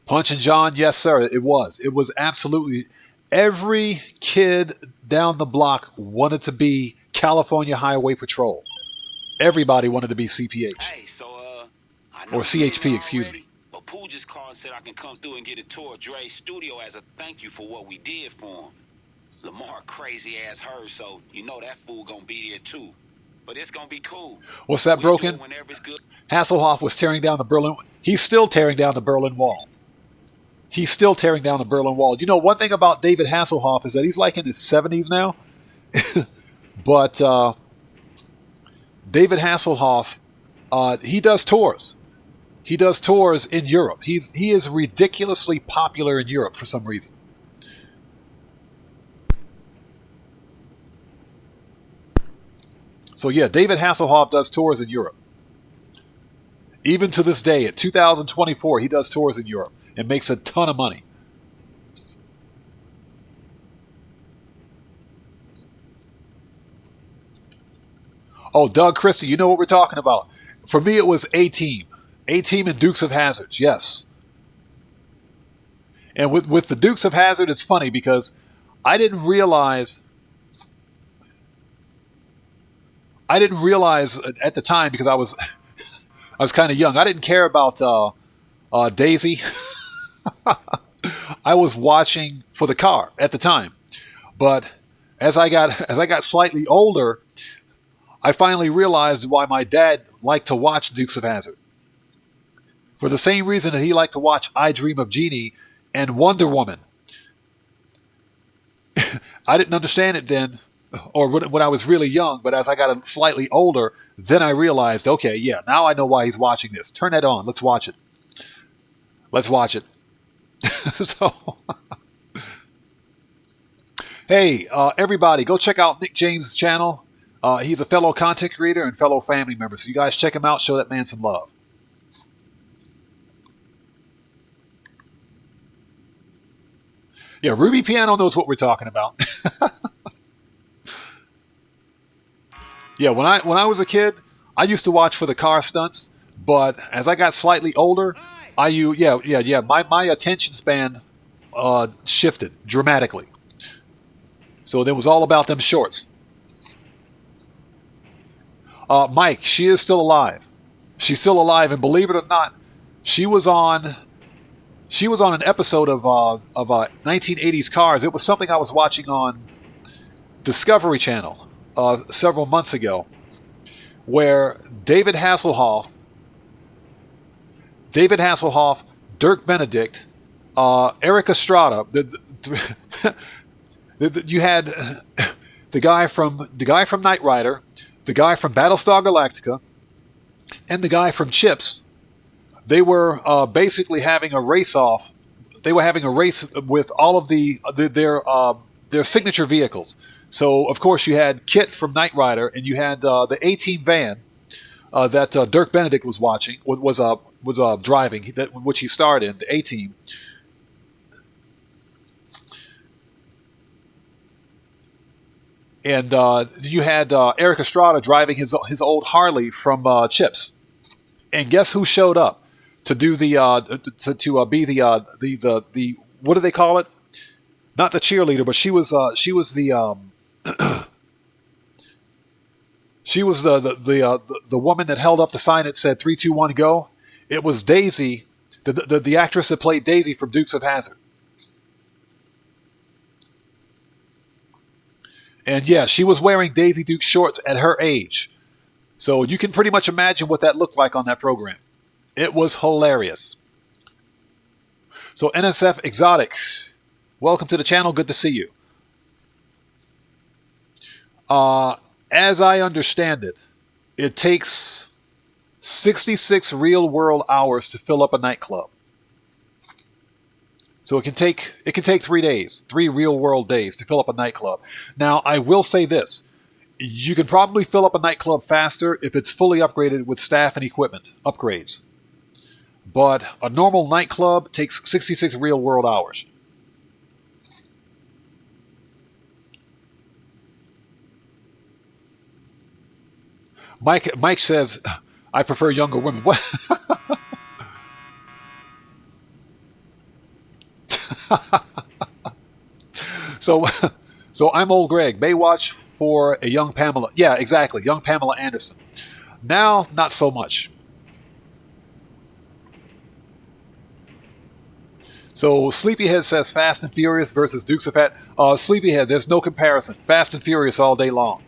Punch and John, yes, sir. It was. It was absolutely. Every kid down the block wanted to be California Highway Patrol. Everybody wanted to be CPH. Hey, so, or CHP, excuse me. But Pooh just called and said I can come through and get a tour of Dre's studio as a thank you for what we did for him. Lamar crazy ass her, so you know that fool gonna be there too. But it's gonna be cool. What's that, Broken? Hasselhoff was tearing down the Berlin. He's still tearing down the Berlin Wall. He's still tearing down the Berlin Wall. You know, one thing about David Hasselhoff is that he's like in his 70s now. But David Hasselhoff, he does tours. He does tours in Europe. He is ridiculously popular in Europe for some reason. So yeah, David Hasselhoff does tours in Europe. Even to this day, at 2024, he does tours in Europe and makes a ton of money. Oh, Doug Christie, you know what we're talking about. For me, it was A-Team. A-Team and Dukes of Hazzard, yes. And with the Dukes of Hazzard, it's funny because I didn't realize at the time because I was kind of young. I didn't care about Daisy. I was watching for the car at the time. But as I got slightly older, I finally realized why my dad liked to watch Dukes of Hazzard. For the same reason that he liked to watch I Dream of Jeannie and Wonder Woman. I didn't understand it then, or when I was really young, but as I got slightly older, then I realized, okay, yeah, now I know why he's watching this. Turn that on. Let's watch it. Let's watch it. So, hey, everybody, go check out Nick James' channel. He's a fellow content creator and fellow family member. So you guys check him out. Show that man some love. Yeah, Ruby Piano knows what we're talking about. Yeah, when I was a kid, I used to watch for the car stunts, but as I got slightly older, my attention span shifted dramatically. So it was all about them shorts. Mike, she is still alive. She's still alive, and believe it or not, she was on an episode of 1980s Cars. It was something I was watching on Discovery Channel several months ago, where David Hasselhoff, Dirk Benedict, Eric Estrada, you had the guy from Knight Rider, the guy from Battlestar Galactica, and the guy from Chips. They were basically having a race off. They were having a race with all of their signature vehicles. So of course you had Kit from Knight Rider, and you had the A-Team van that Dirk Benedict was driving, which he starred in, the A-Team. And you had Eric Estrada driving his old Harley from Chips. And guess who showed up to do the what do they call it? Not the cheerleader, but she was the she was the woman that held up the sign that said 3, 2, 1, go. It was Daisy, the actress that played Daisy from Dukes of Hazzard. And yeah, she was wearing Daisy Duke shorts at her age. So you can pretty much imagine what that looked like on that program. It was hilarious. So NSF Exotic, welcome to the channel. Good to see you. As I understand it, it takes 66 real-world hours to fill up a nightclub. So it can take 3 days, 3 real-world days to fill up a nightclub. Now, I will say this. You can probably fill up a nightclub faster if it's fully upgraded with staff and equipment upgrades. But a normal nightclub takes 66 real-world hours. Mike says, I prefer younger women. What? So I'm old Greg. Baywatch for a young Pamela. Yeah, exactly. Young Pamela Anderson. Now, not so much. So Sleepyhead says Fast and Furious versus Dukes of Hazzard. Sleepyhead, there's no comparison. Fast and Furious all day long.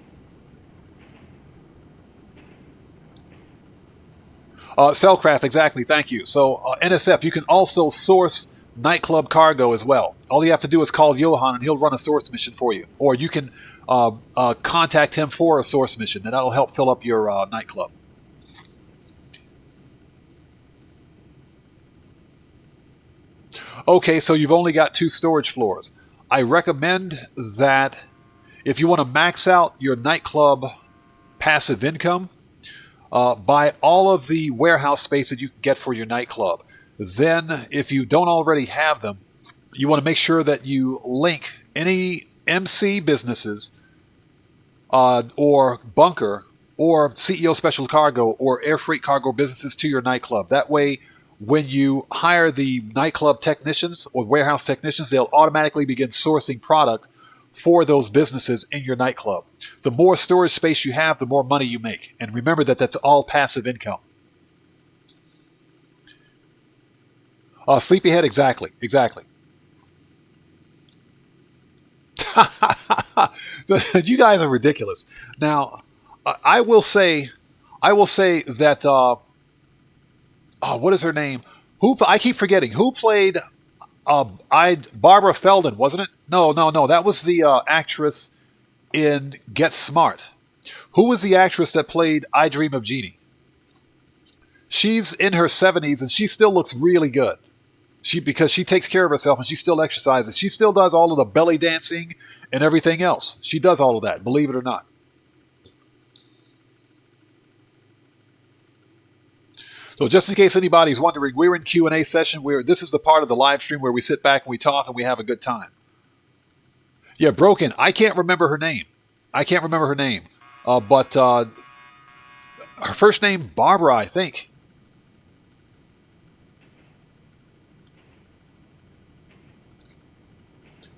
Cellcraft, exactly. Thank you. So NSF, you can also source nightclub cargo as well. All you have to do is call Johan and he'll run a source mission for you. Or you can contact him for a source mission, and that'll help fill up your nightclub. Okay, so you've only got 2 storage floors. I recommend that if you want to max out your nightclub passive income, buy all of the warehouse space that you can get for your nightclub. Then, if you don't already have them, you want to make sure that you link any MC businesses or bunker or CEO Special Cargo or air freight cargo businesses to your nightclub. That way, when you hire the nightclub technicians or warehouse technicians, they'll automatically begin sourcing product for those businesses in your nightclub. The more storage space you have, the more money you make. And remember that that's all passive income. Sleepyhead, exactly. You guys are ridiculous. Now, I will say that what is her name? I keep forgetting. Who played Barbara Feldon, wasn't it? No. That was the actress in Get Smart. Who was the actress that played I Dream of Jeannie? She's in her 70s and she still looks really good. Because she takes care of herself and she still exercises. She still does all of the belly dancing and everything else. She does all of that, believe it or not. So just in case anybody's wondering, we're in Q&A session. This is the part of the live stream where we sit back and we talk and we have a good time. Yeah, Broken. I can't remember her name. But her first name, Barbara, I think.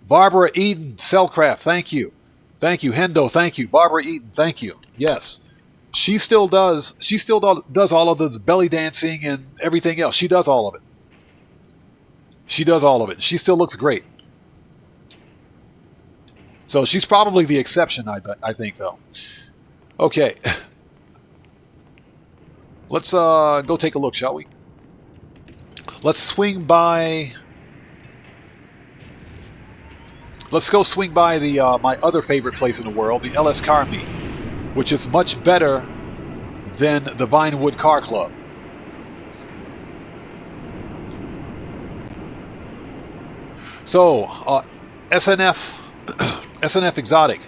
Barbara Eden, Cellcraft, thank you. Thank you. Hendo, thank you. Barbara Eden, thank you. Yes. She still does all of the belly dancing and everything else. She does all of it. She still looks great. So she's probably the exception, I think, though. Okay. Let's go take a look, shall we? Let's swing by... Let's go swing by the my other favorite place in the world, the LS Car Meet, which is much better than the Vinewood Car Club. So, SNF, SNF Exotic,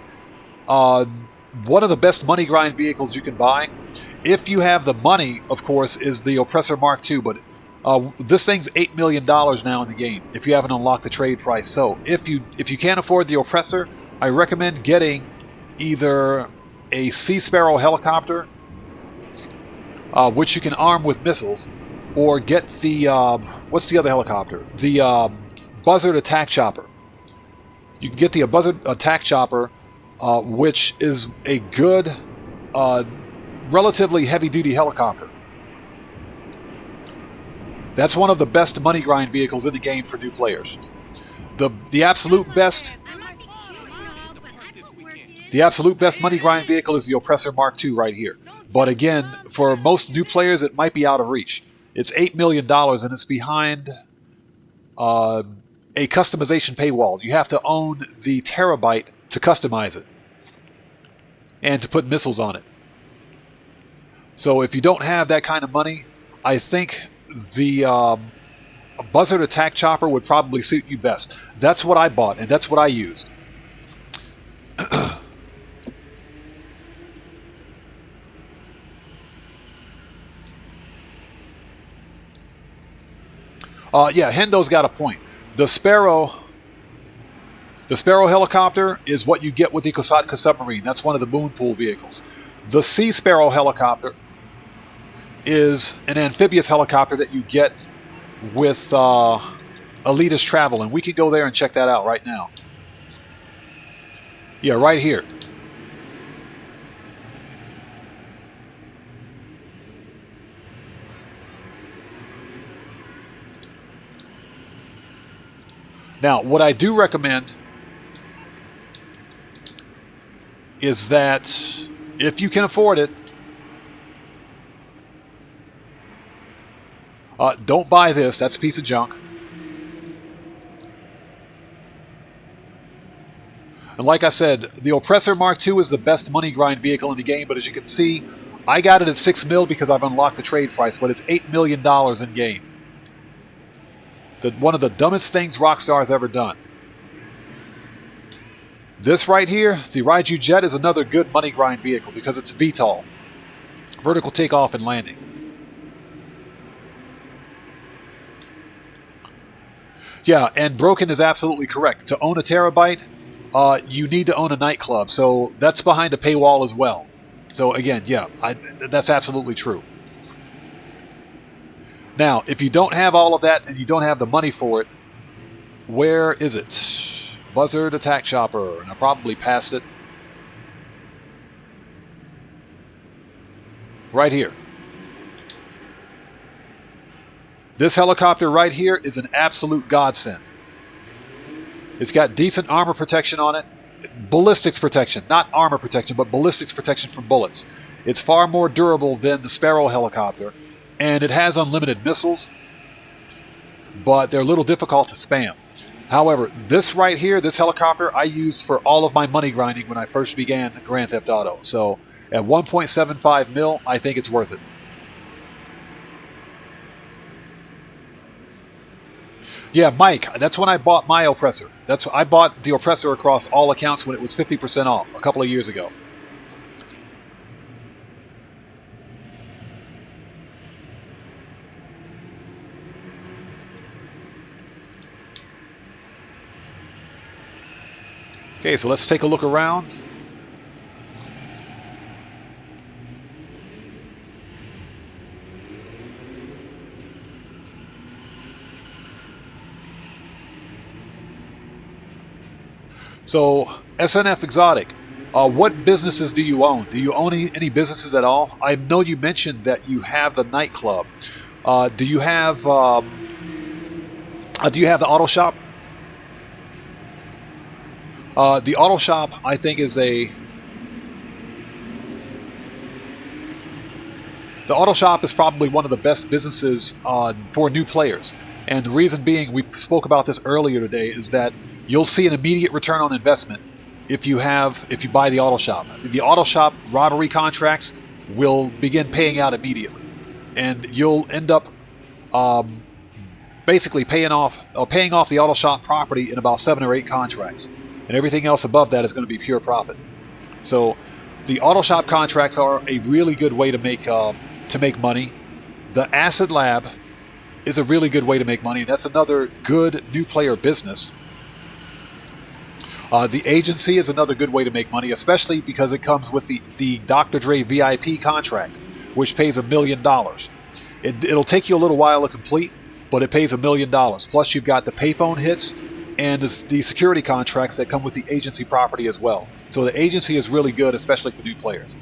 one of the best money grind vehicles you can buy, if you have the money, of course, is the Oppressor Mark II, but this thing's $8 million now in the game if you haven't unlocked the trade price. So if you can't afford the Oppressor, I recommend getting either a Sea Sparrow helicopter, which you can arm with missiles, or get the what's the other helicopter? The Buzzard Attack Chopper. You can get the Buzzard Attack Chopper, which is a good, relatively heavy-duty helicopter. That's one of the best money grind vehicles in the game for new players. The absolute best money grind vehicle is the Oppressor Mark II right here. But again, for most new players, it might be out of reach. It's $8 million and it's behind a customization paywall. You have to own the terabyte to customize it and to put missiles on it. So if you don't have that kind of money, I think the Buzzard Attack Chopper would probably suit you best. That's what I bought, and that's what I used. Yeah, Hendo's got a point. The Sparrow helicopter is what you get with the Kosatka submarine. That's one of the moon pool vehicles. The Sea Sparrow helicopter is an amphibious helicopter that you get with Elitist Travel, and we can go there and check that out right now. Yeah, right here. Now, what I do recommend is that if you can afford it, don't buy this. That's a piece of junk. And like I said, the Oppressor Mark II is the best money grind vehicle in the game, but as you can see, I got it at $6 mil because I've unlocked the trade price, but it's $8 million in game. One of the dumbest things Rockstar's ever done. This right here, the Raiju Jet, is another good money grind vehicle because it's VTOL. Vertical takeoff and landing. Yeah, and Broken is absolutely correct. To own a terabyte, you need to own a nightclub. So that's behind a paywall as well. So again, yeah, that's absolutely true. Now, if you don't have all of that and you don't have the money for it, where is it? Buzzard Attack Chopper. And I probably passed it. Right here. This helicopter right here is an absolute godsend. It's got decent armor protection on it. Ballistics protection. Not armor protection, but ballistics protection from bullets. It's far more durable than the Sparrow helicopter. And it has unlimited missiles, but they're a little difficult to spam. However, this right here, this helicopter, I used for all of my money grinding when I first began Grand Theft Auto. So at 1.75 mil, I think it's worth it. Yeah, Mike, that's when I bought my Oppressor. I bought the Oppressor across all accounts when it was 50% off a couple of years ago. Okay, so let's take a look around. So, SNF Exotic, what businesses do you own? Do you own any businesses at all? I know you mentioned that you have the nightclub. Do you have the auto shop? The auto shop, I think, is the auto shop is probably one of the best businesses for new players. And the reason being, we spoke about this earlier today, is that you'll see an immediate return on investment if you buy the auto shop. The auto shop robbery contracts will begin paying out immediately, and you'll end up basically paying off the auto shop property in about 7 or 8 contracts, and everything else above that is going to be pure profit. So the auto shop contracts are a really good way to make money. The Acid Lab is a really good way to make money, and that's another good new player business. The agency is another good way to make money, especially because it comes with the Dr. Dre VIP contract, which pays $1 million. It'll take you a little while to complete, but it pays $1 million. Plus, you've got the payphone hits and the security contracts that come with the agency property as well. So the agency is really good, especially for new players.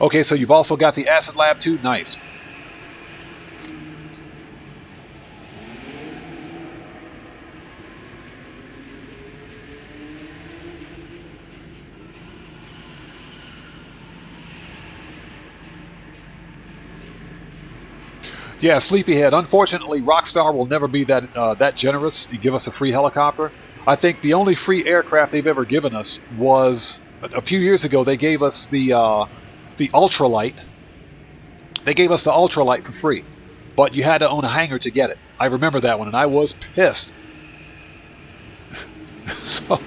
Okay, so you've also got the Acid Lab too. Nice. Yeah, Sleepyhead. Unfortunately, Rockstar will never be that generous to give us a free helicopter. I think the only free aircraft they've ever given us was a few years ago. They gave us the ultralight. They gave us the ultralight for free, but you had to own a hangar to get it. I remember that one, and I was pissed. So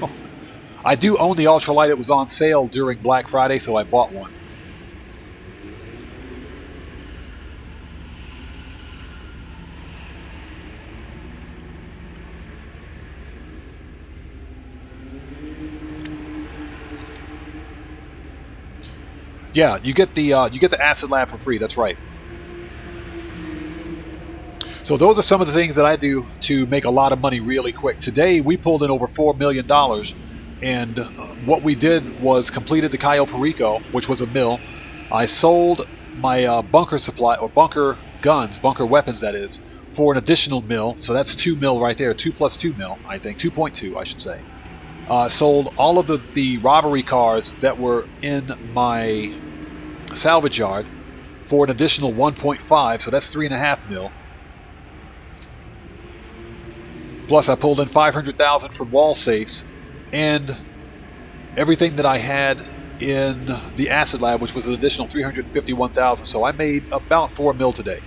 I do own the ultralight. It was on sale during Black Friday, so I bought one. Yeah, you get the Acid Lab for free. That's right. So those are some of the things that I do to make a lot of money really quick. Today we pulled in over $4 million, and what we did was completed the Cayo perico, which was a mill. I sold my bunker supply, or bunker guns, bunker weapons that is, for an additional mill. So that's 2 mil right there, 2 plus 2 mil, I think, 2.2 I should say. Sold all of the robbery cars that were in my salvage yard for an additional 1.5, so that's 3.5 mil. Plus I pulled in 500,000 from wall safes and everything that I had in the Acid Lab, which was an additional 351,000. So I made about 4 mil today.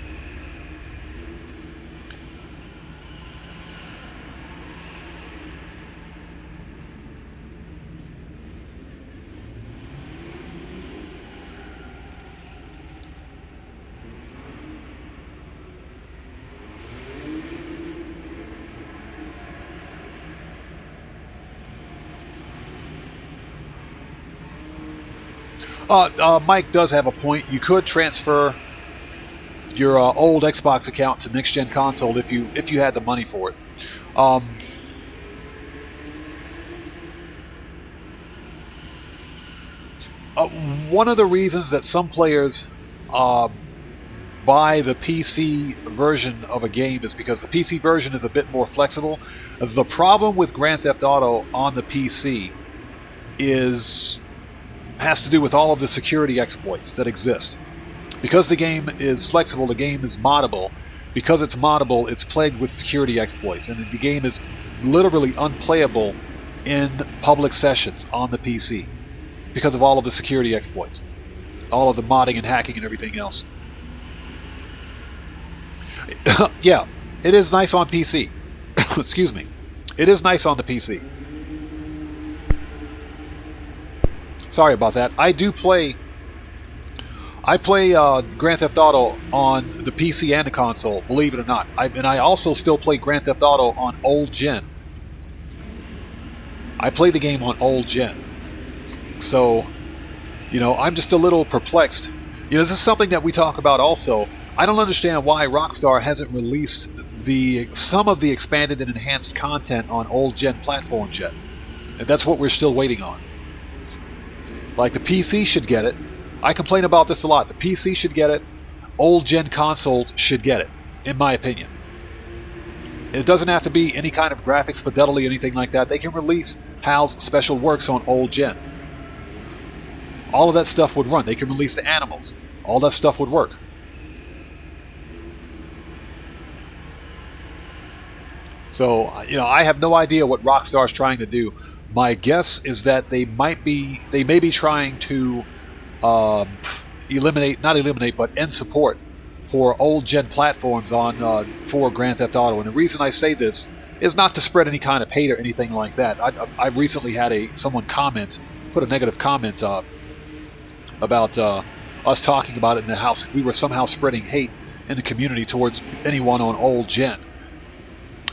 Mike does have a point. You could transfer your old Xbox account to next gen console if you had the money for it. One of the reasons that some players buy the PC version of a game is because the PC version is a bit more flexible. The problem with Grand Theft Auto on the PC has to do with all of the security exploits that exist. Because the game is flexible, the game is moddable. Because it's moddable, it's plagued with security exploits, and the game is literally unplayable in public sessions on the PC because of all of the security exploits, all of the modding and hacking and everything else. Yeah, it is nice on PC. Excuse me. It is nice on the PC. Sorry about that. I play Grand Theft Auto on the PC and the console, believe it or not. And I also still play Grand Theft Auto on old gen. I play the game on old gen. So, I'm just a little perplexed. This is something that we talk about also. I don't understand why Rockstar hasn't released some of the expanded and enhanced content on old gen platforms yet. And that's what we're still waiting on. Like, the PC should get it. I complain about this a lot. The PC should get it. Old gen consoles should get it, in my opinion. It doesn't have to be any kind of graphics fidelity or anything like that. They can release HAL's special works on old gen. All of that stuff would run. They can release the animals. All that stuff would work. So, I have no idea what Rockstar's trying to do. My guess is that they may be trying to not eliminate, but end support for old gen platforms for Grand Theft Auto. And the reason I say this is not to spread any kind of hate or anything like that. I recently had someone put a negative comment about us talking about it in the house. We were somehow spreading hate in the community towards anyone on old gen.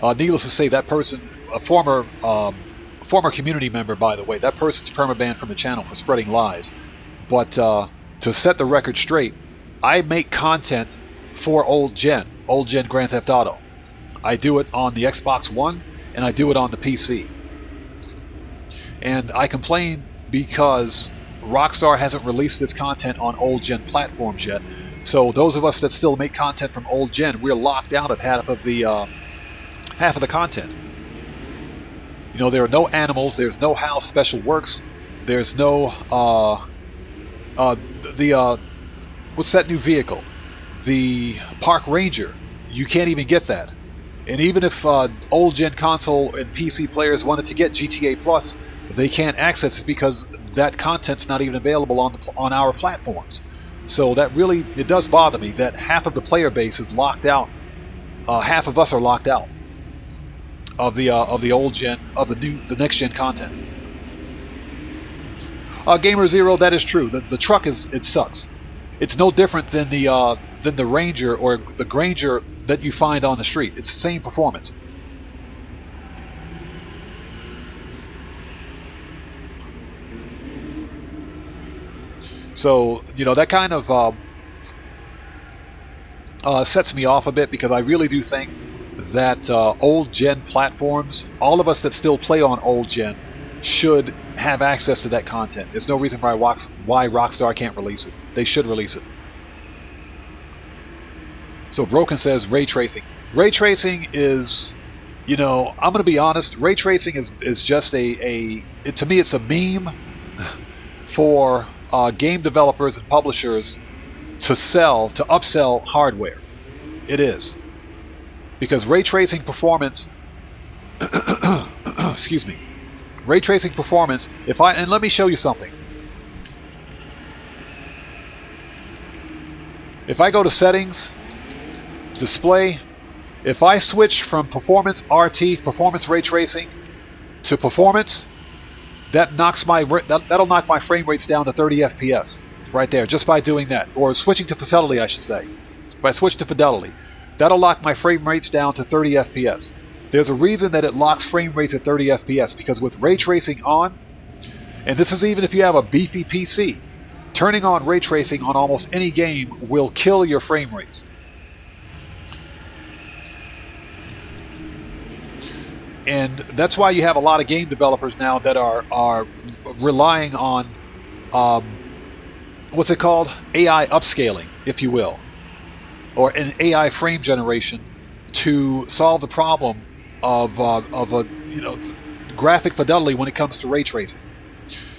Needless to say, that person, a former community member, by the way, that person's permabanned from the channel for spreading lies. But to set the record straight, I make content for old gen Grand Theft Auto. I do it on the Xbox One, and I do it on the PC. And I complain because Rockstar hasn't released its content on old gen platforms yet. So those of us that still make content from old gen, we're locked out of half of the content. There are no animals. There's no HAL special works. There's no what's that new vehicle? The Park Ranger. You can't even get that. And even if old gen console and PC players wanted to get GTA Plus, they can't access it because that content's not even available on our platforms. So that really, it does bother me that half of the player base is locked out. Half of us are locked out of the old gen, of the next gen content. Gamer Zero, that is true. The truck it sucks. It's no different than the Ranger or the Granger that you find on the street. It's the same performance. So that kind of sets me off a bit, because I really do think that old gen platforms, all of us that still play on old gen, should have access to that content. There's no reason why Rockstar can't release it. They should release it. So Broken says ray tracing. Ray tracing is, I'm going to be honest, ray tracing is just to me it's a meme for game developers and publishers to upsell hardware. It is. Because ray tracing performance excuse me. Ray tracing performance, and let me show you something. If I go to settings, display, if I switch from performance RT, performance ray tracing, to performance, that'll knock my frame rates down to 30 FPS right there, just by doing that. Or switching to fidelity, I should say. If I switch to fidelity, that'll lock my frame rates down to 30 FPS. There's a reason that it locks frame rates at 30 FPS, because with ray tracing on, and this is even if you have a beefy PC, turning on ray tracing on almost any game will kill your frame rates. And that's why you have a lot of game developers now that are relying on what's it called? AI upscaling, if you will, or an AI frame generation to solve the problem of graphic fidelity when it comes to ray tracing.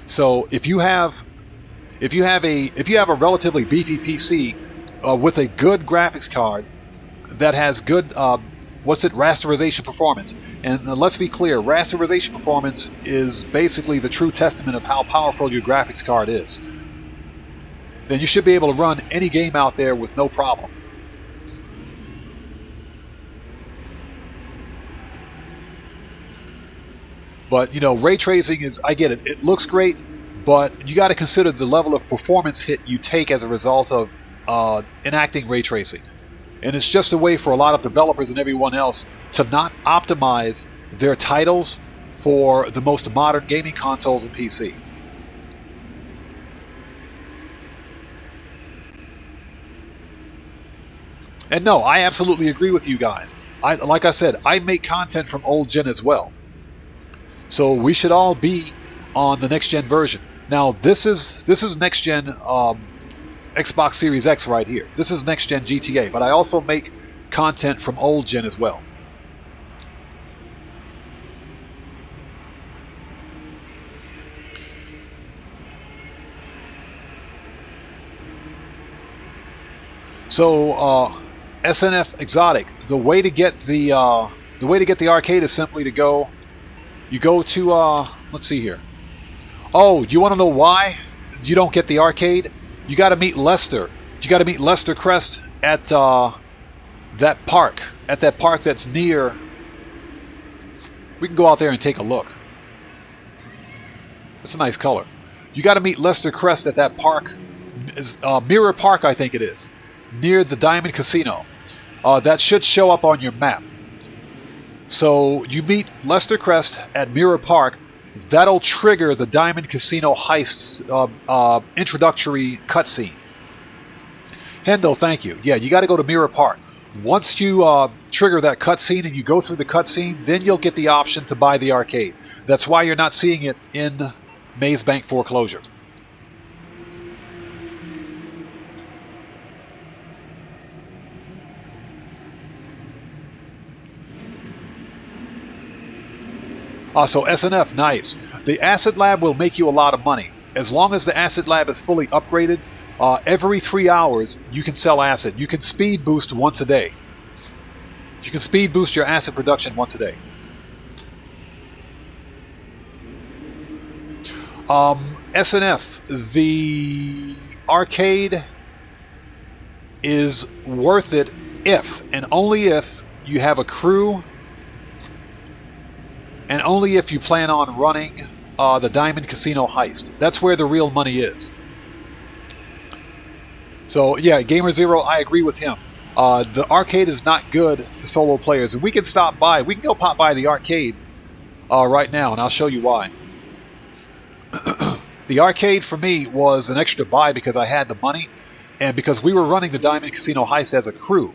So if you have a relatively beefy PC with a good graphics card that has good rasterization performance, and let's be clear, rasterization performance is basically the true testament of how powerful your graphics card is, then you should be able to run any game out there with no problem. But ray tracing I get it, it looks great, but you got to consider the level of performance hit you take as a result of enacting ray tracing. And it's just a way for a lot of developers and everyone else to not optimize their titles for the most modern gaming consoles and PC. And no, I absolutely agree with you guys. Like I said, I make content from old gen as well. So we should all be on the next gen version. Now this is next gen Xbox Series X right here. This is next gen GTA, but I also make content from old gen as well. So SNF Exotic, the way to get the arcade is simply to go. You go to let's see here. Oh, do you want to know why you don't get the arcade? You got to meet Lester. You got to meet Lester Crest at that park. At that park that's near. We can go out there and take a look. It's a nice color. You got to meet Lester Crest at that park. Mirror Park, I think it is, near the Diamond Casino. That should show up on your map. So you meet Lester Crest at Mirror Park. That'll trigger the Diamond Casino Heist's introductory cutscene. Hendo, thank you. Yeah, you got to go to Mirror Park. Once you trigger that cutscene and you go through the cutscene, then you'll get the option to buy the arcade. That's why you're not seeing it in Maze Bank Foreclosure. So SNF, nice. The Acid Lab will make you a lot of money. As long as the Acid Lab is fully upgraded, every 3 hours you can sell acid. You can speed boost once a day. You can speed boost your acid production once a day. SNF, the arcade is worth it if, and only if, you have a crew. And only if you plan on running the Diamond Casino Heist. That's where the real money is. So, yeah, Gamer Zero, I agree with him. The arcade is not good for solo players. And we can stop by. We can go pop by the arcade right now, and I'll show you why. The arcade, for me, was an extra buy because I had the money. And because we were running the Diamond Casino Heist as a crew.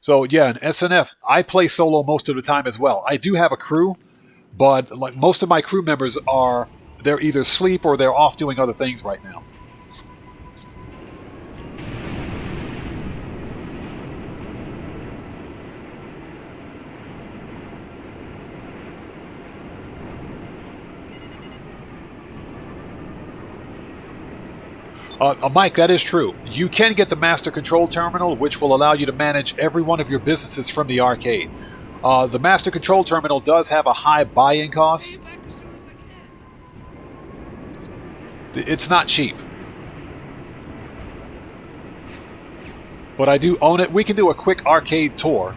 So yeah, in SNF, I play solo most of the time as well. I do have a crew, but like most of my crew members they're either asleep or they're off doing other things right now. Mike, that is true. You can get the Master Control Terminal, which will allow you to manage every one of your businesses from the arcade. The Master Control Terminal does have a high buy-in cost. It's not cheap. But I do own it. We can do a quick arcade tour.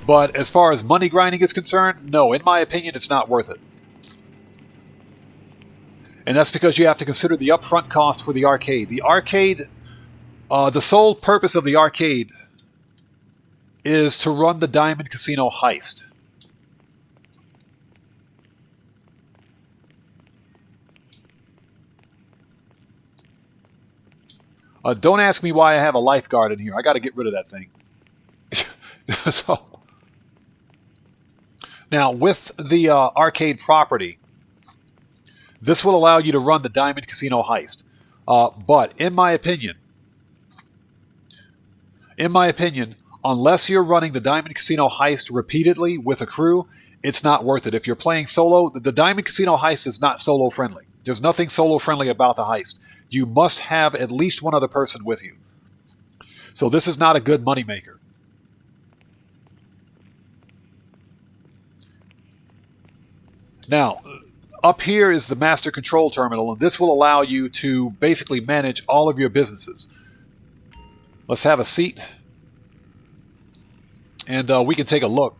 But as far as money grinding is concerned, no, in my opinion, it's not worth it. And that's because you have to consider the upfront cost for the arcade. The arcade, the sole purpose of the arcade is to run the Diamond Casino Heist. Don't ask me why I have a lifeguard in here. I got to get rid of that thing. So... Now, with the arcade property, this will allow you to run the Diamond Casino Heist. But in my opinion, unless you're running the Diamond Casino Heist repeatedly with a crew, it's not worth it. If you're playing solo, the Diamond Casino Heist is not solo friendly. There's nothing solo friendly about the heist. You must have at least one other person with you. So this is not a good moneymaker. Now, up here is the Master Control Terminal, and this will allow you to basically manage all of your businesses. Let's have a seat. and we can take a look.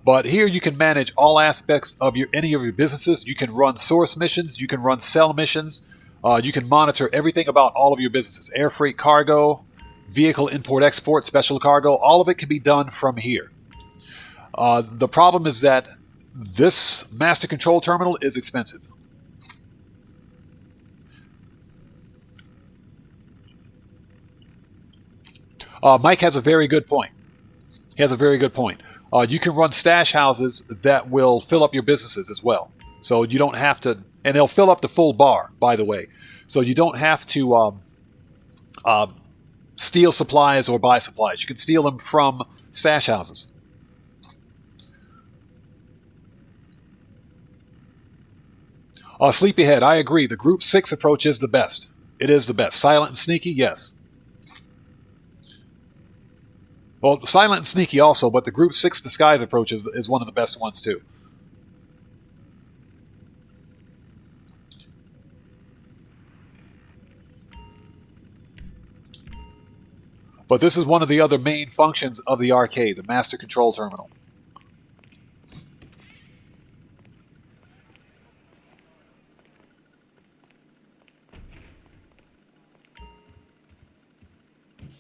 But here you can manage all aspects of any of your businesses. You can run source missions. You can run sell missions. You can monitor everything about all of your businesses. Air freight cargo, vehicle import-export, special cargo. All of it can be done from here. The problem is that this master control terminal is expensive. Mike has a very good point. He has a very good point. You can run stash houses that will fill up your businesses as well. So you don't have to, and they'll fill up the full bar, by the way. So you don't have to steal supplies or buy supplies. You can steal them from stash houses. Sleepyhead, I agree. The Group 6 approach is the best. It is the best. Silent and sneaky, yes. Well, silent and sneaky also, but the Group 6 disguise approach is one of the best ones too. But this is one of the other main functions of the arcade, the master control terminal.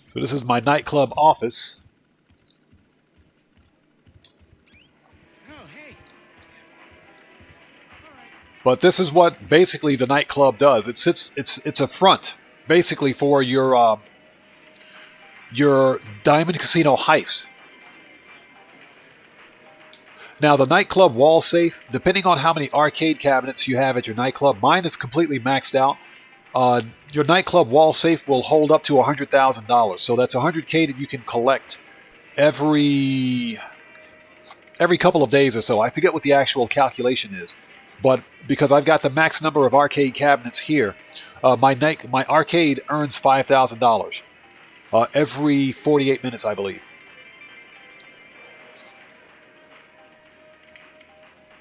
So this is my nightclub office. But this is what basically the nightclub does. It's a front basically for your Diamond Casino heist. Now the nightclub wall safe, depending on how many arcade cabinets you have at your nightclub, mine is completely maxed out. Your nightclub wall safe will hold up to $100,000. So that's $100K that you can collect every couple of days or so. I forget what the actual calculation is. But because I've got the max number of arcade cabinets here, my arcade earns $5,000 every 48 minutes, I believe.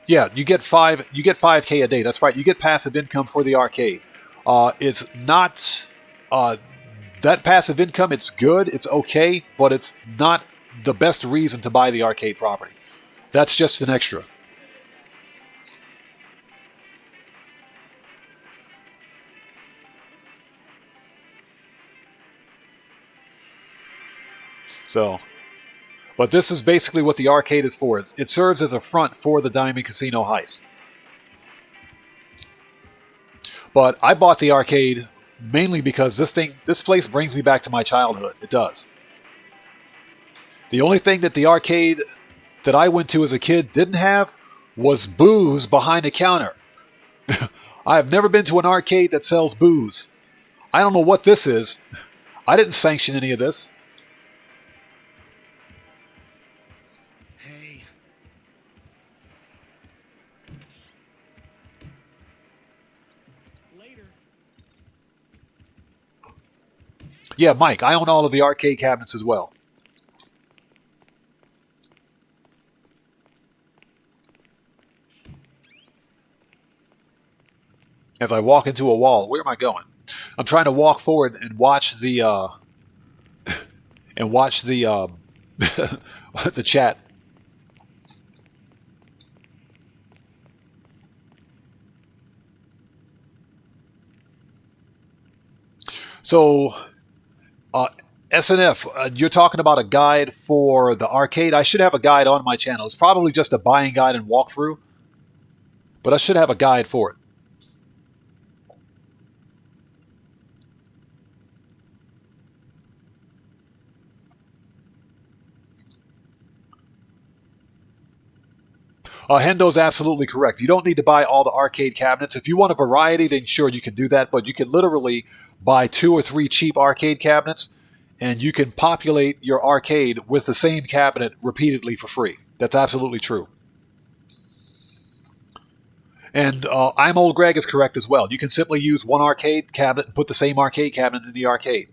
Yeah, you get 5K a day. That's right. You get passive income for the arcade. It's not that passive income. It's good. It's okay, but it's not the best reason to buy the arcade property. That's just an extra. So, but this is basically what the arcade is for. It serves as a front for the Diamond Casino heist. But I bought the arcade mainly because this place brings me back to my childhood. It does. The only thing that the arcade that I went to as a kid didn't have was booze behind the counter. I have never been to an arcade that sells booze. I don't know what this is. I didn't sanction any of this. Yeah, Mike, I own all of the arcade cabinets as well. As I walk into a wall, where am I going? I'm trying to walk forward and watch the the chat. So, SNF, you're talking about a guide for the arcade. I should have a guide on my channel. It's probably just a buying guide and walkthrough, but I should have a guide for it. Hendo's absolutely correct. You don't need to buy all the arcade cabinets. If you want a variety, then sure, you can do that. But you can literally buy 2 or 3 cheap arcade cabinets, and you can populate your arcade with the same cabinet repeatedly for free. That's absolutely true. And I'm Old Greg is correct as well. You can simply use one arcade cabinet and put the same arcade cabinet in the arcade.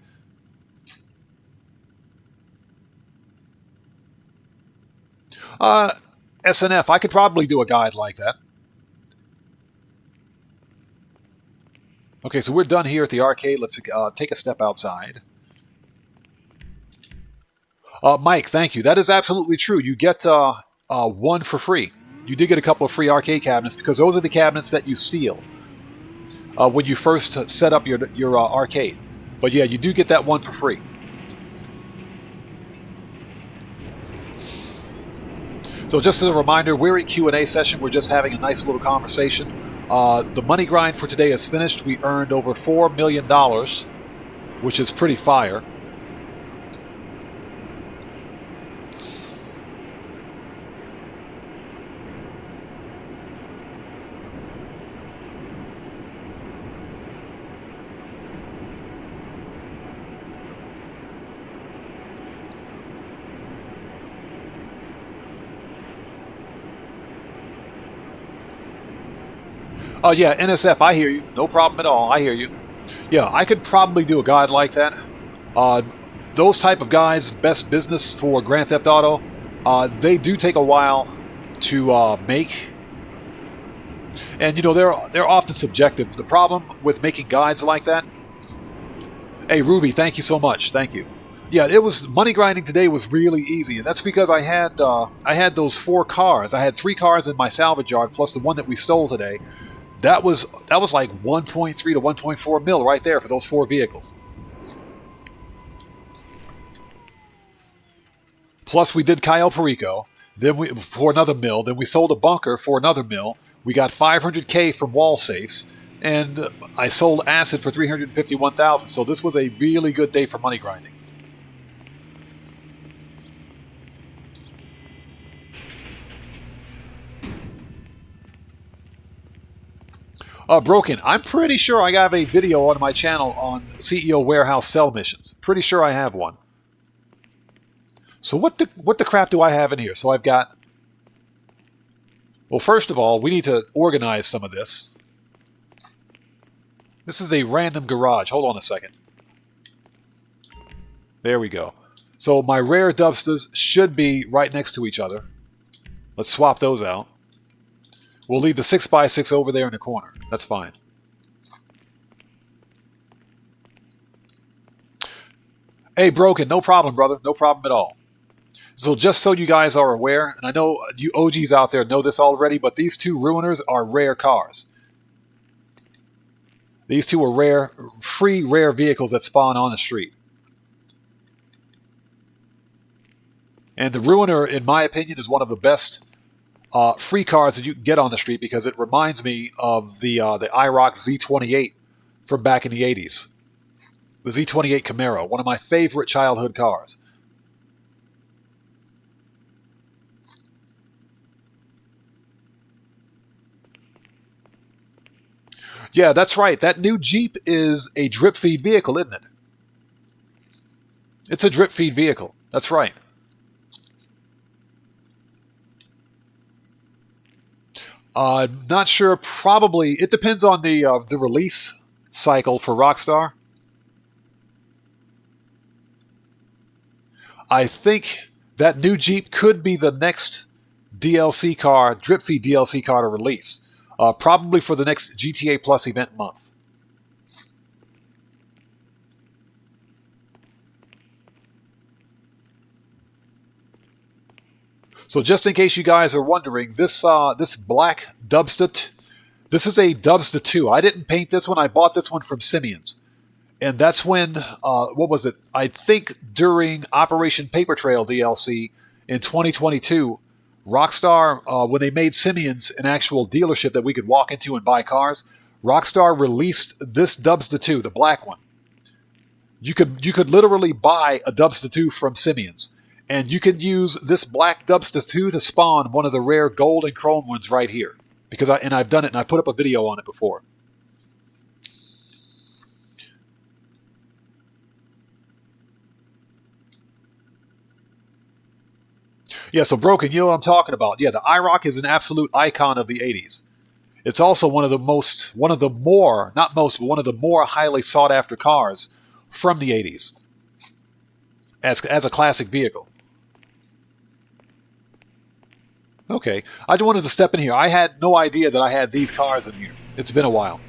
SNF, I could probably do a guide like that. Okay, so we're done here at the arcade. Let's take a step outside. Mike, thank you. That is absolutely true. You get one for free. You did get a couple of free arcade cabinets because those are the cabinets that you steal when you first set up your arcade. But yeah, you do get that one for free. So just as a reminder, we're in Q&A session. We're just having a nice little conversation. The money grind for today is finished. We earned over $4 million, which is pretty fire. Oh yeah, NSF, I hear you. No problem at all. I hear you. Yeah, I could probably do a guide like that. Those type of guides, best business for Grand Theft Auto, they do take a while to make. And you know, they're often subjective. The problem with making guides like that... Hey Ruby, thank you so much. Thank you. Yeah, it was money grinding today was really easy, and that's because I had those 4 cars. I had 3 cars in my salvage yard plus the one that we stole today. That was like 1.3 to 1.4 mil right there for those 4 vehicles. Plus we did Cayo perico, then for another mil, then we sold a bunker for another mil. We got 500K from wall safes, and I sold acid for 351,000. So this was a really good day for money grinding. Broken, I'm pretty sure I have a video on my channel on CEO warehouse sell missions. Pretty sure I have one. So what the crap do I have in here? So I've got... Well, first of all, we need to organize some of this. This is the random garage. Hold on a second. There we go. So my rare dubsters should be right next to each other. Let's swap those out. We'll leave the 6x6 over there in the corner. That's fine. Hey, Broken, no problem, brother. No problem at all. So just so you guys are aware, and I know you OGs out there know this already, but these 2 Ruiners are rare cars. These 2 are rare, free rare vehicles that spawn on the street. And the Ruiner, in my opinion, is one of the best free cars that you can get on the street because it reminds me of the IROC Z28 from back in the 80s. The Z28 Camaro, one of my favorite childhood cars. Yeah, that's right. That new Jeep is a drip feed vehicle, isn't it? It's a drip feed vehicle. That's right. Not sure. Probably it depends on the release cycle for Rockstar. I think that new Jeep could be the next DLC car, drip feed DLC car to release. Probably for the next GTA Plus event month. So just in case you guys are wondering, this black Dubster, this is a Dubster 2. I didn't paint this one. I bought this one from Simeon's. And that's when, what was it? I think during Operation Paper Trail DLC in 2022, Rockstar, when they made Simeon's an actual dealership that we could walk into and buy cars, Rockstar released this Dubster 2, the black one. You could literally buy a Dubster 2 from Simeon's. And you can use this black Dubster 2 to spawn one of the rare gold and chrome ones right here. Because I've done it and I put up a video on it before. Yeah, so Broken, you know what I'm talking about. Yeah, the IROC is an absolute icon of the 80s. It's also one of the more highly sought after cars from the 80s. As a classic vehicle. Okay, I just wanted to step in here. I had no idea that I had these cars in here. It's been a while.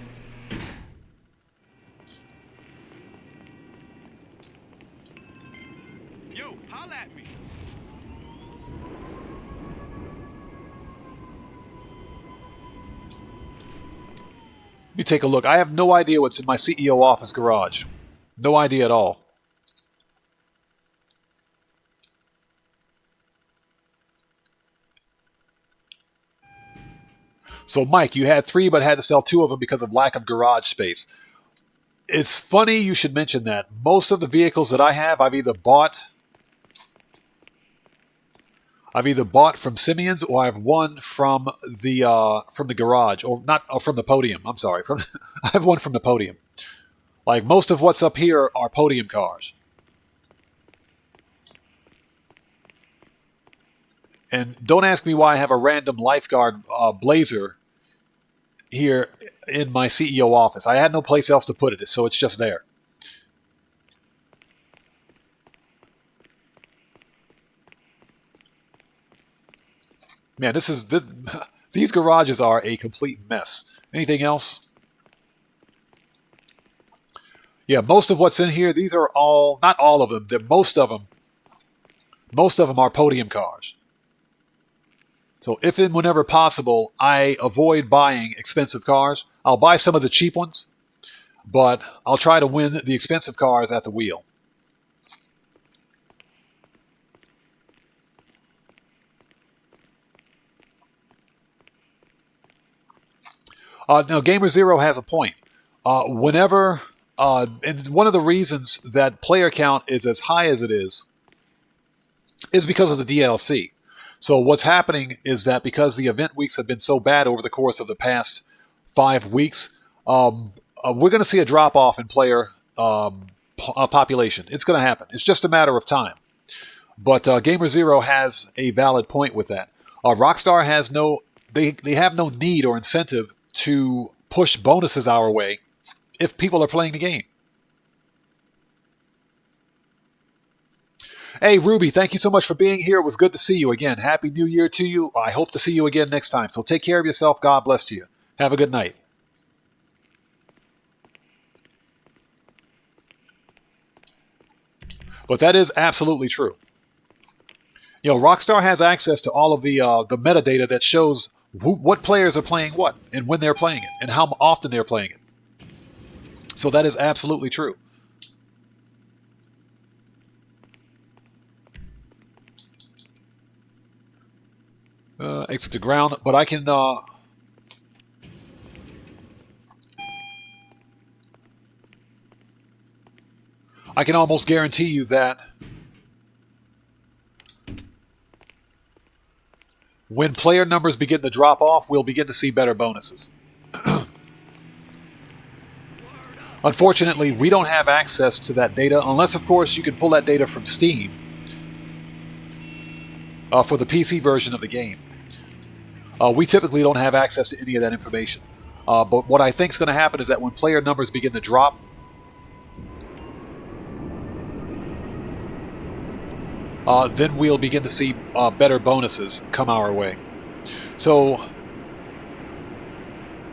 Yo, holla at me. Let me take a look. I have no idea what's in my CEO office garage. No idea at all. So, Mike, you had 3 but had to sell 2 of them because of lack of garage space. It's funny you should mention that. Most of the vehicles that I have, I've either bought from Simeon's or I've won from the garage, or not, or from the podium. I'm sorry, I have one from the podium. Like most of what's up here are podium cars. And don't ask me why I have a random lifeguard blazer here in my CEO office. I had no place else to put it, so it's just there. Man, these garages are a complete mess. Anything else? Yeah, most of what's in here, these are all, not all of them, most of them are podium cars. So if and whenever possible, I avoid buying expensive cars. I'll buy some of the cheap ones, but I'll try to win the expensive cars at the wheel. Now, Gamer Zero has a point. And one of the reasons that player count is as high as it is because of the DLC. So what's happening is that because the event weeks have been so bad over the course of the past 5 weeks, we're going to see a drop-off in player population. It's going to happen. It's just a matter of time. But Gamer Zero has a valid point with that. Rockstar has they have no need or incentive to push bonuses our way if people are playing the game. Hey, Ruby, thank you so much for being here. It was good to see you again. Happy New Year to you. I hope to see you again next time. So take care of yourself. God bless to you. Have a good night. But that is absolutely true. You know, Rockstar has access to all of the metadata that shows what players are playing what and when they're playing it and how often they're playing it. So that is absolutely true. Exit to ground, but I can almost guarantee you that when player numbers begin to drop off, we'll begin to see better bonuses. Unfortunately, we don't have access to that data, unless, of course, you can pull that data from Steam for the PC version of the game. We typically don't have access to any of that information. But what I think is going to happen is that when player numbers begin to drop, then we'll begin to see better bonuses come our way. So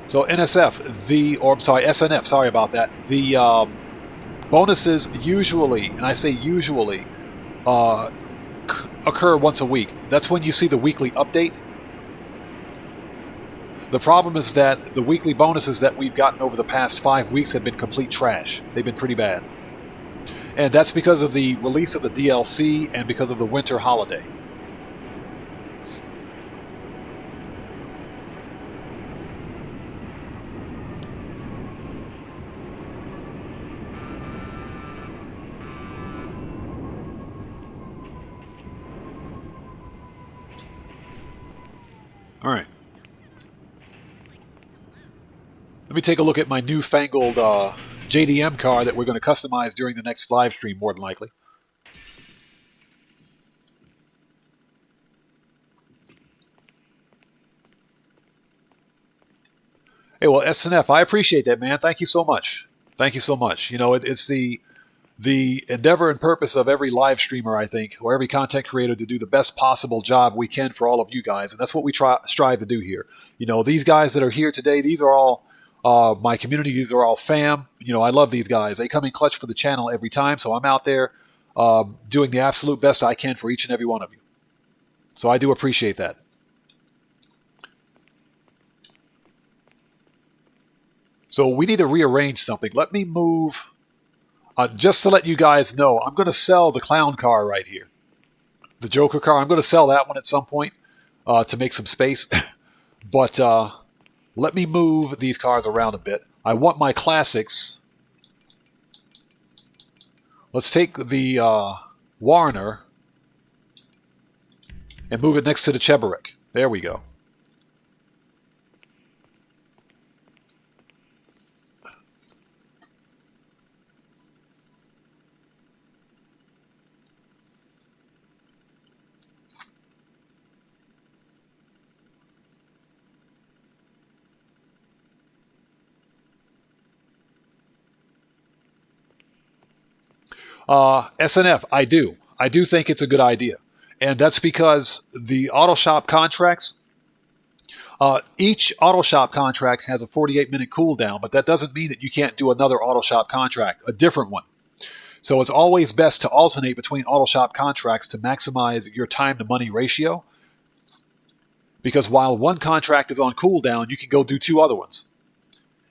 SNF, sorry about that. The bonuses usually, and I say usually, occur once a week. That's when you see the weekly update. The problem is that the weekly bonuses that we've gotten over the past 5 weeks have been complete trash. They've been pretty bad. And that's because of the release of the DLC and because of the winter holiday. All right. Let me take a look at my newfangled JDM car that we're going to customize during the next live stream, more than likely. Hey, well, SNF, I appreciate that, man. Thank you so much. Thank you so much. You know, it's the endeavor and purpose of every live streamer, I think, or every content creator, to do the best possible job we can for all of you guys, and that's what we strive to do here. You know, these guys that are here today, these are all my community. These are all fam. You know, I love these guys. They come in clutch for the channel every time, so I'm out there doing the absolute best I can for each and every one of you. So I do appreciate that. So we need to rearrange something. Let me move. Just to let you guys know, I'm going to sell the clown car right here. The Joker car. I'm going to sell that one at some point to make some space. But let me move these cars around a bit. I want my classics. Let's take the Warner and move it next to the Cheburek. There we go. SNF, I do. I do think it's a good idea. And that's because the auto shop contracts, each auto shop contract has a 48-minute cooldown, but that doesn't mean that you can't do another auto shop contract, a different one. So it's always best to alternate between auto shop contracts to maximize your time to money ratio. Because while one contract is on cooldown, you can go do 2 other ones.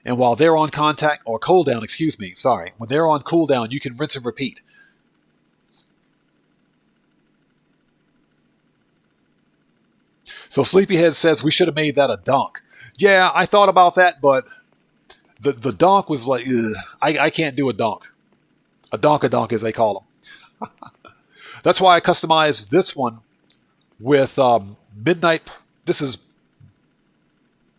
And while they're on contact or cooldown, when they're on cooldown, you can rinse and repeat. So Sleepyhead says we should have made that a donk. Yeah, I thought about that, but the donk was like, I can't do a donk. A donk as they call them. That's why I customized this one with midnight. This is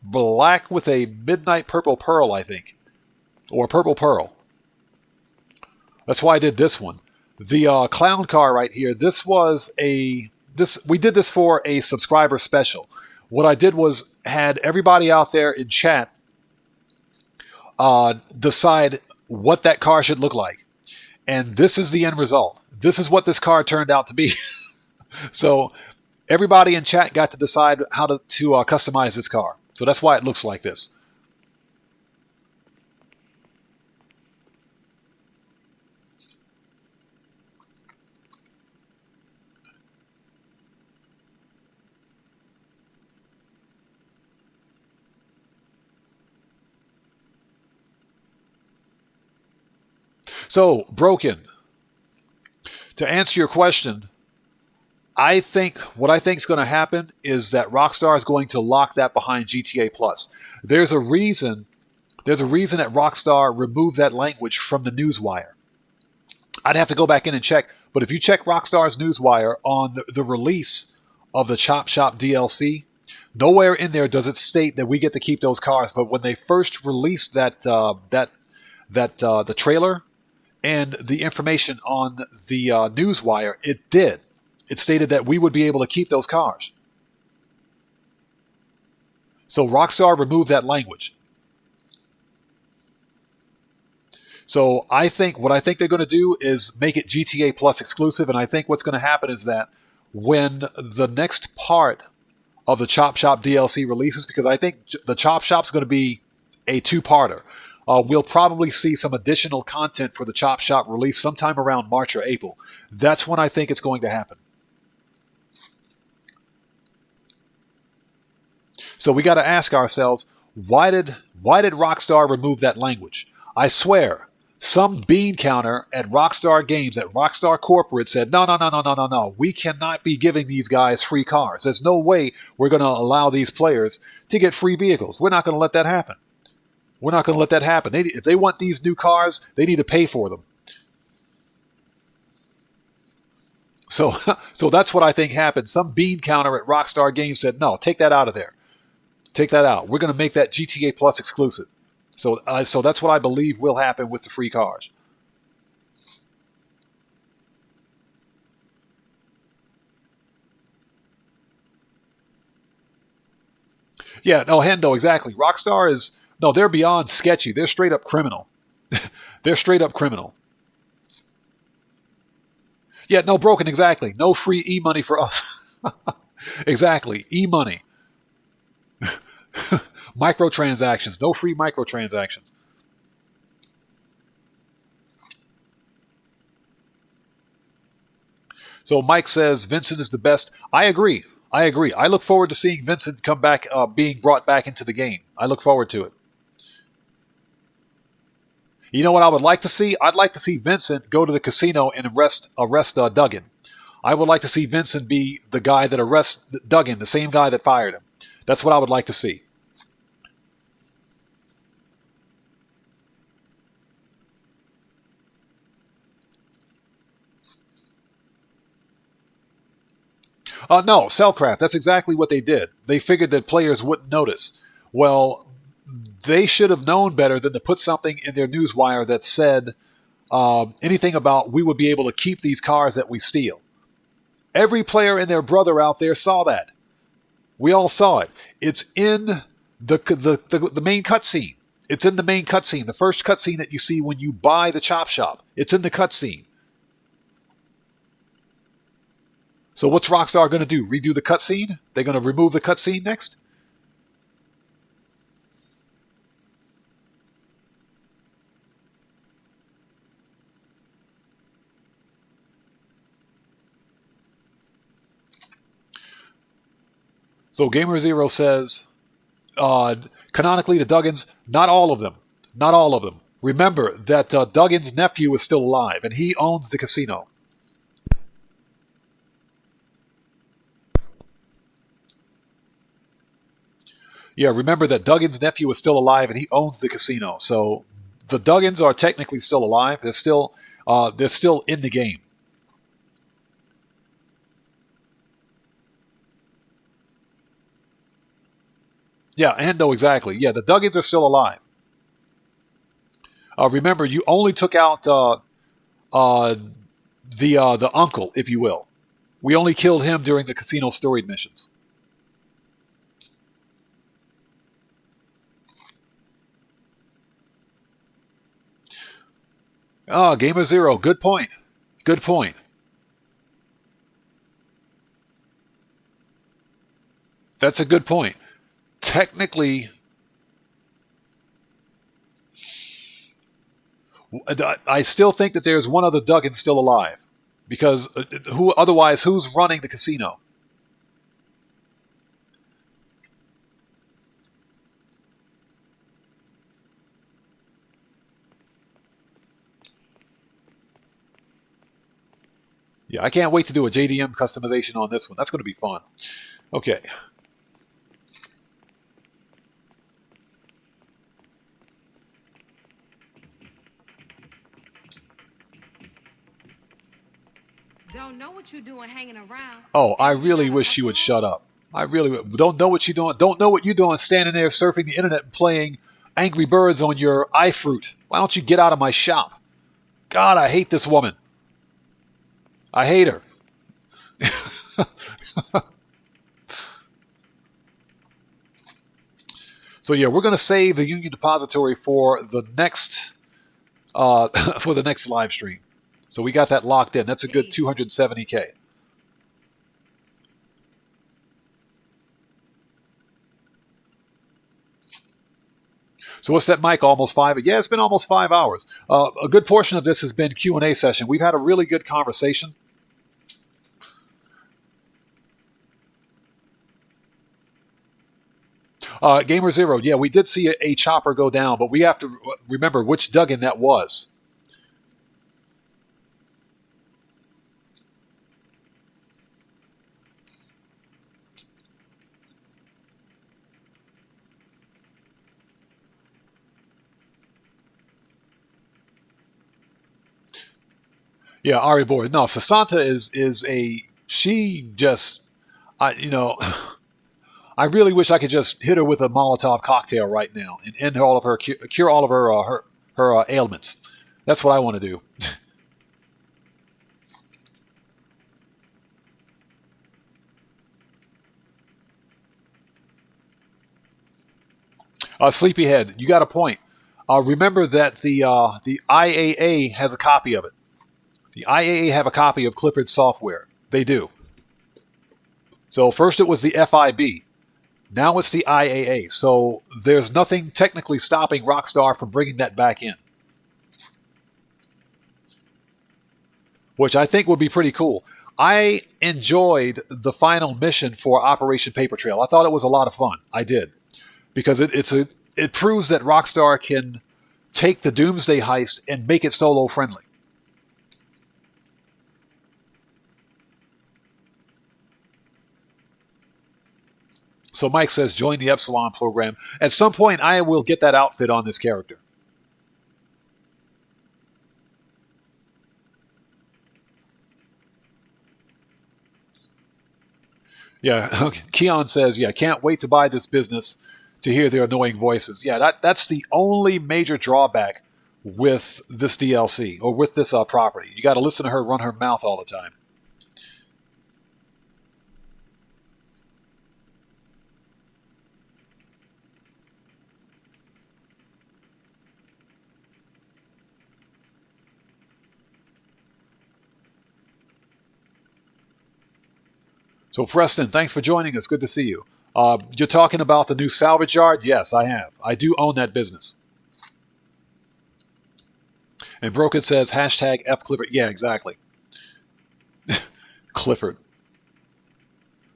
black with a midnight purple pearl, I think. Or purple pearl. That's why I did this one. The clown car right here, we did this for a subscriber special. What I did was had everybody out there in chat decide what that car should look like. And this is the end result. This is what this car turned out to be. So everybody in chat got to decide how to customize this car. So that's why it looks like this. So, Broken, to answer your question, what I think is going to happen is that Rockstar is going to lock that behind GTA Plus. There's a reason that Rockstar removed that language from the newswire. I'd have to go back in and check, but if you check Rockstar's newswire on the release of the Chop Shop DLC, nowhere in there does it state that we get to keep those cars. But when they first released the trailer and the information on the newswire, it did. It stated that we would be able to keep those cars. So Rockstar removed that language. So what I think they're going to do is make it GTA Plus exclusive, and I think what's going to happen is that when the next part of the Chop Shop DLC releases, because I think the Chop Shop's going to be a 2-parter. We'll probably see some additional content for the Chop Shop release sometime around March or April. That's when I think it's going to happen. So we got to ask ourselves, why did Rockstar remove that language? I swear, some bean counter at Rockstar Games, at Rockstar Corporate said, no, we cannot be giving these guys free cars. There's no way we're going to allow these players to get free vehicles. We're not going to let that happen. We're not going to let that happen. If they want these new cars, they need to pay for them. So that's what I think happened. Some bean counter at Rockstar Games said, no, take that out of there. Take that out. We're going to make that GTA Plus exclusive. So that's what I believe will happen with the free cars. Yeah, no, Hendo, exactly. Rockstar is... No, they're beyond sketchy. They're straight up criminal. They're straight up criminal. Yeah, no, Broken, exactly. No free e-money for us. Exactly. E-money. Microtransactions. No free microtransactions. So Mike says Vincent is the best. I agree. I look forward to seeing Vincent come back, being brought back into the game. I look forward to it. You know what I would like to see? I'd like to see Vincent go to the casino and arrest Duggan. I would like to see Vincent be the guy that arrests Duggan, the same guy that fired him. That's what I would like to see. No, Cellcraft, that's exactly what they did. They figured that players wouldn't notice. Well, they should have known better than to put something in their newswire that said anything about we would be able to keep these cars that we steal. Every player and their brother out there saw that. We all saw it. It's in the main cutscene. It's in the main cutscene, the first cutscene that you see when you buy the chop shop. It's in the cutscene. So what's Rockstar going to do? Redo the cutscene? They're going to remove the cutscene next? So Gamer Zero says, canonically the Duggans, not all of them. Not all of them. Remember that Duggan's nephew is still alive, and he owns the casino. Yeah, remember that Duggan's nephew is still alive, and he owns the casino. So the Duggans are technically still alive. They're still in the game. Yeah, Ando, exactly. Yeah, the Duggans are still alive. Remember, you only took out the uncle, if you will. We only killed him during the casino story missions. Gamer Zero, good point. Good point. That's a good point. Technically, I still think that there's one other Duggan still alive. Because who's running the casino? Yeah, I can't wait to do a JDM customization on this one. That's going to be fun. Okay. Don't know what you're doing hanging around. Oh, I really wish she would shut up. I really don't know what you're doing. Don't know what you're doing standing there surfing the internet and playing Angry Birds on your iFruit. Why don't you get out of my shop? God, I hate this woman. I hate her. So yeah, we're going to save the Union Depository for the next live stream. So we got that locked in. That's a good 270K. So what's that, Mike? Almost 5? Yeah, it's been almost 5 hours. A good portion of this has been Q&A session. We've had a really good conversation. Gamer Zero, yeah, we did see a chopper go down, but we have to remember which Duggan that was. Yeah, Ari Board. No, Sasanta is a, she just, I really wish I could just hit her with a Molotov cocktail right now and end all of her, cure all of her ailments. That's what I want to do. Sleepyhead, you got a point. Remember that the IAA has a copy of it. The IAA have a copy of Clifford's software. They do. So first it was the FIB. Now it's the IAA. So there's nothing technically stopping Rockstar from bringing that back in. Which I think would be pretty cool. I enjoyed the final mission for Operation Paper Trail. I thought it was a lot of fun. I did. Because it proves that Rockstar can take the Doomsday heist and make it solo friendly. So Mike says, join the Epsilon program. At some point, I will get that outfit on this character. Yeah, okay. Keon says, yeah, can't wait to buy this business to hear their annoying voices. Yeah, that's the only major drawback with this DLC, or with this property. You got to listen to her run her mouth all the time. So Preston, thanks for joining us. Good to see you. You're talking about the new salvage yard? Yes, I have. I do own that business. And Broken says, hashtag F Clifford. Yeah, exactly. Clifford.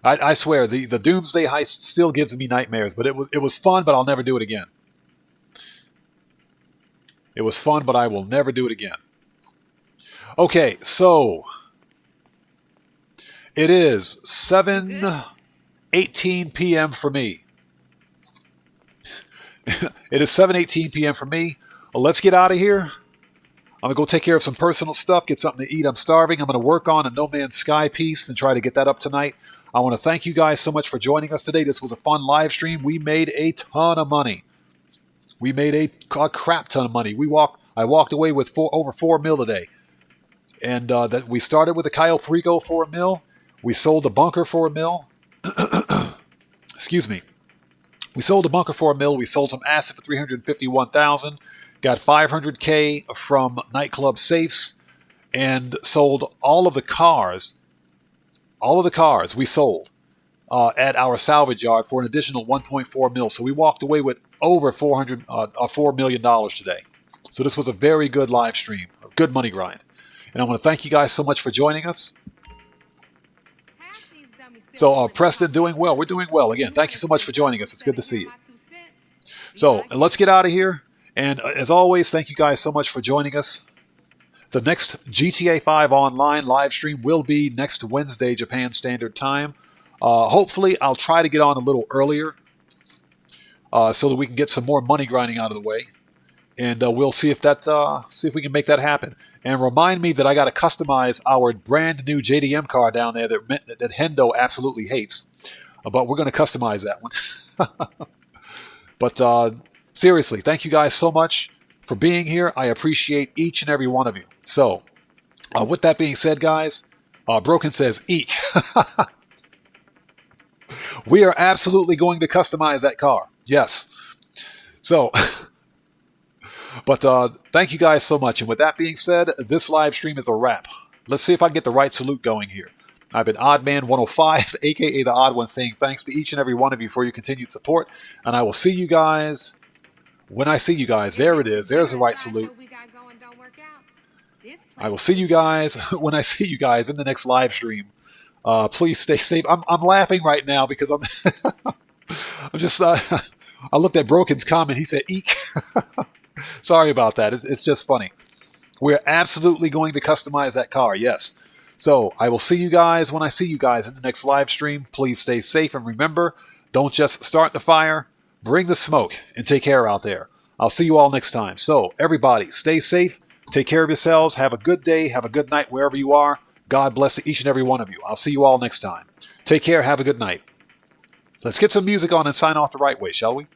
I swear, the Doomsday heist still gives me nightmares, but it was fun, but I'll never do it again. It was fun, but I will never do it again. Okay, so it is 7:18 p.m. for me. It is 7:18 p.m. for me. Well, let's get out of here. I'm going to go take care of some personal stuff, get something to eat. I'm starving. I'm going to work on a No Man's Sky piece and try to get that up tonight. I want to thank you guys so much for joining us today. This was a fun live stream. We made a ton of money. We made a crap ton of money. I walked away with over $4 million today. And that we started with a Cayo perico for $1 million. We sold the bunker for $1 million. Excuse me. We sold the bunker for $1 million. We sold some acid for $351,000. Got $500K from nightclub safes, and sold all of the cars. All of the cars we sold at our salvage yard for an additional $1.4 million. So we walked away with over $4 million today. So this was a very good live stream, a good money grind. And I want to thank you guys so much for joining us. So Preston, doing well. We're doing well. Again, thank you so much for joining us. It's good to see you. So let's get out of here. And as always, thank you guys so much for joining us. The next GTA 5 online live stream will be next Wednesday, Japan Standard Time. Hopefully, I'll try to get on a little earlier so that we can get some more money grinding out of the way. And we'll see if we can make that happen. And remind me that I got to customize our brand new JDM car down there that Hendo absolutely hates. But we're going to customize that one. But seriously, thank you guys so much for being here. I appreciate each and every one of you. So, with that being said, guys, Broken says, eek. We are absolutely going to customize that car. Yes. So, but thank you guys so much. And with that being said, this live stream is a wrap. Let's see if I can get the right salute going here. I've been OddMan105, a.k.a. The Odd One, saying thanks to each and every one of you for your continued support. And I will see you guys when I see you guys. There it is. There's the right salute. I will see you guys when I see you guys in the next live stream. Please stay safe. I'm laughing right now because I'm just I looked at Broken's comment. He said eek. Sorry about that. It's just funny. We're absolutely going to customize that car. Yes. So I will see you guys when I see you guys in the next live stream. Please stay safe, and remember, don't just start the fire, bring the smoke, and take care out there. I'll see you all next time. So everybody, stay safe, take care of yourselves, have a good day, have a good night wherever you are. God bless each and every one of you. I'll see you all next time. Take care, have a good night. Let's get some music on and sign off the right way, shall we?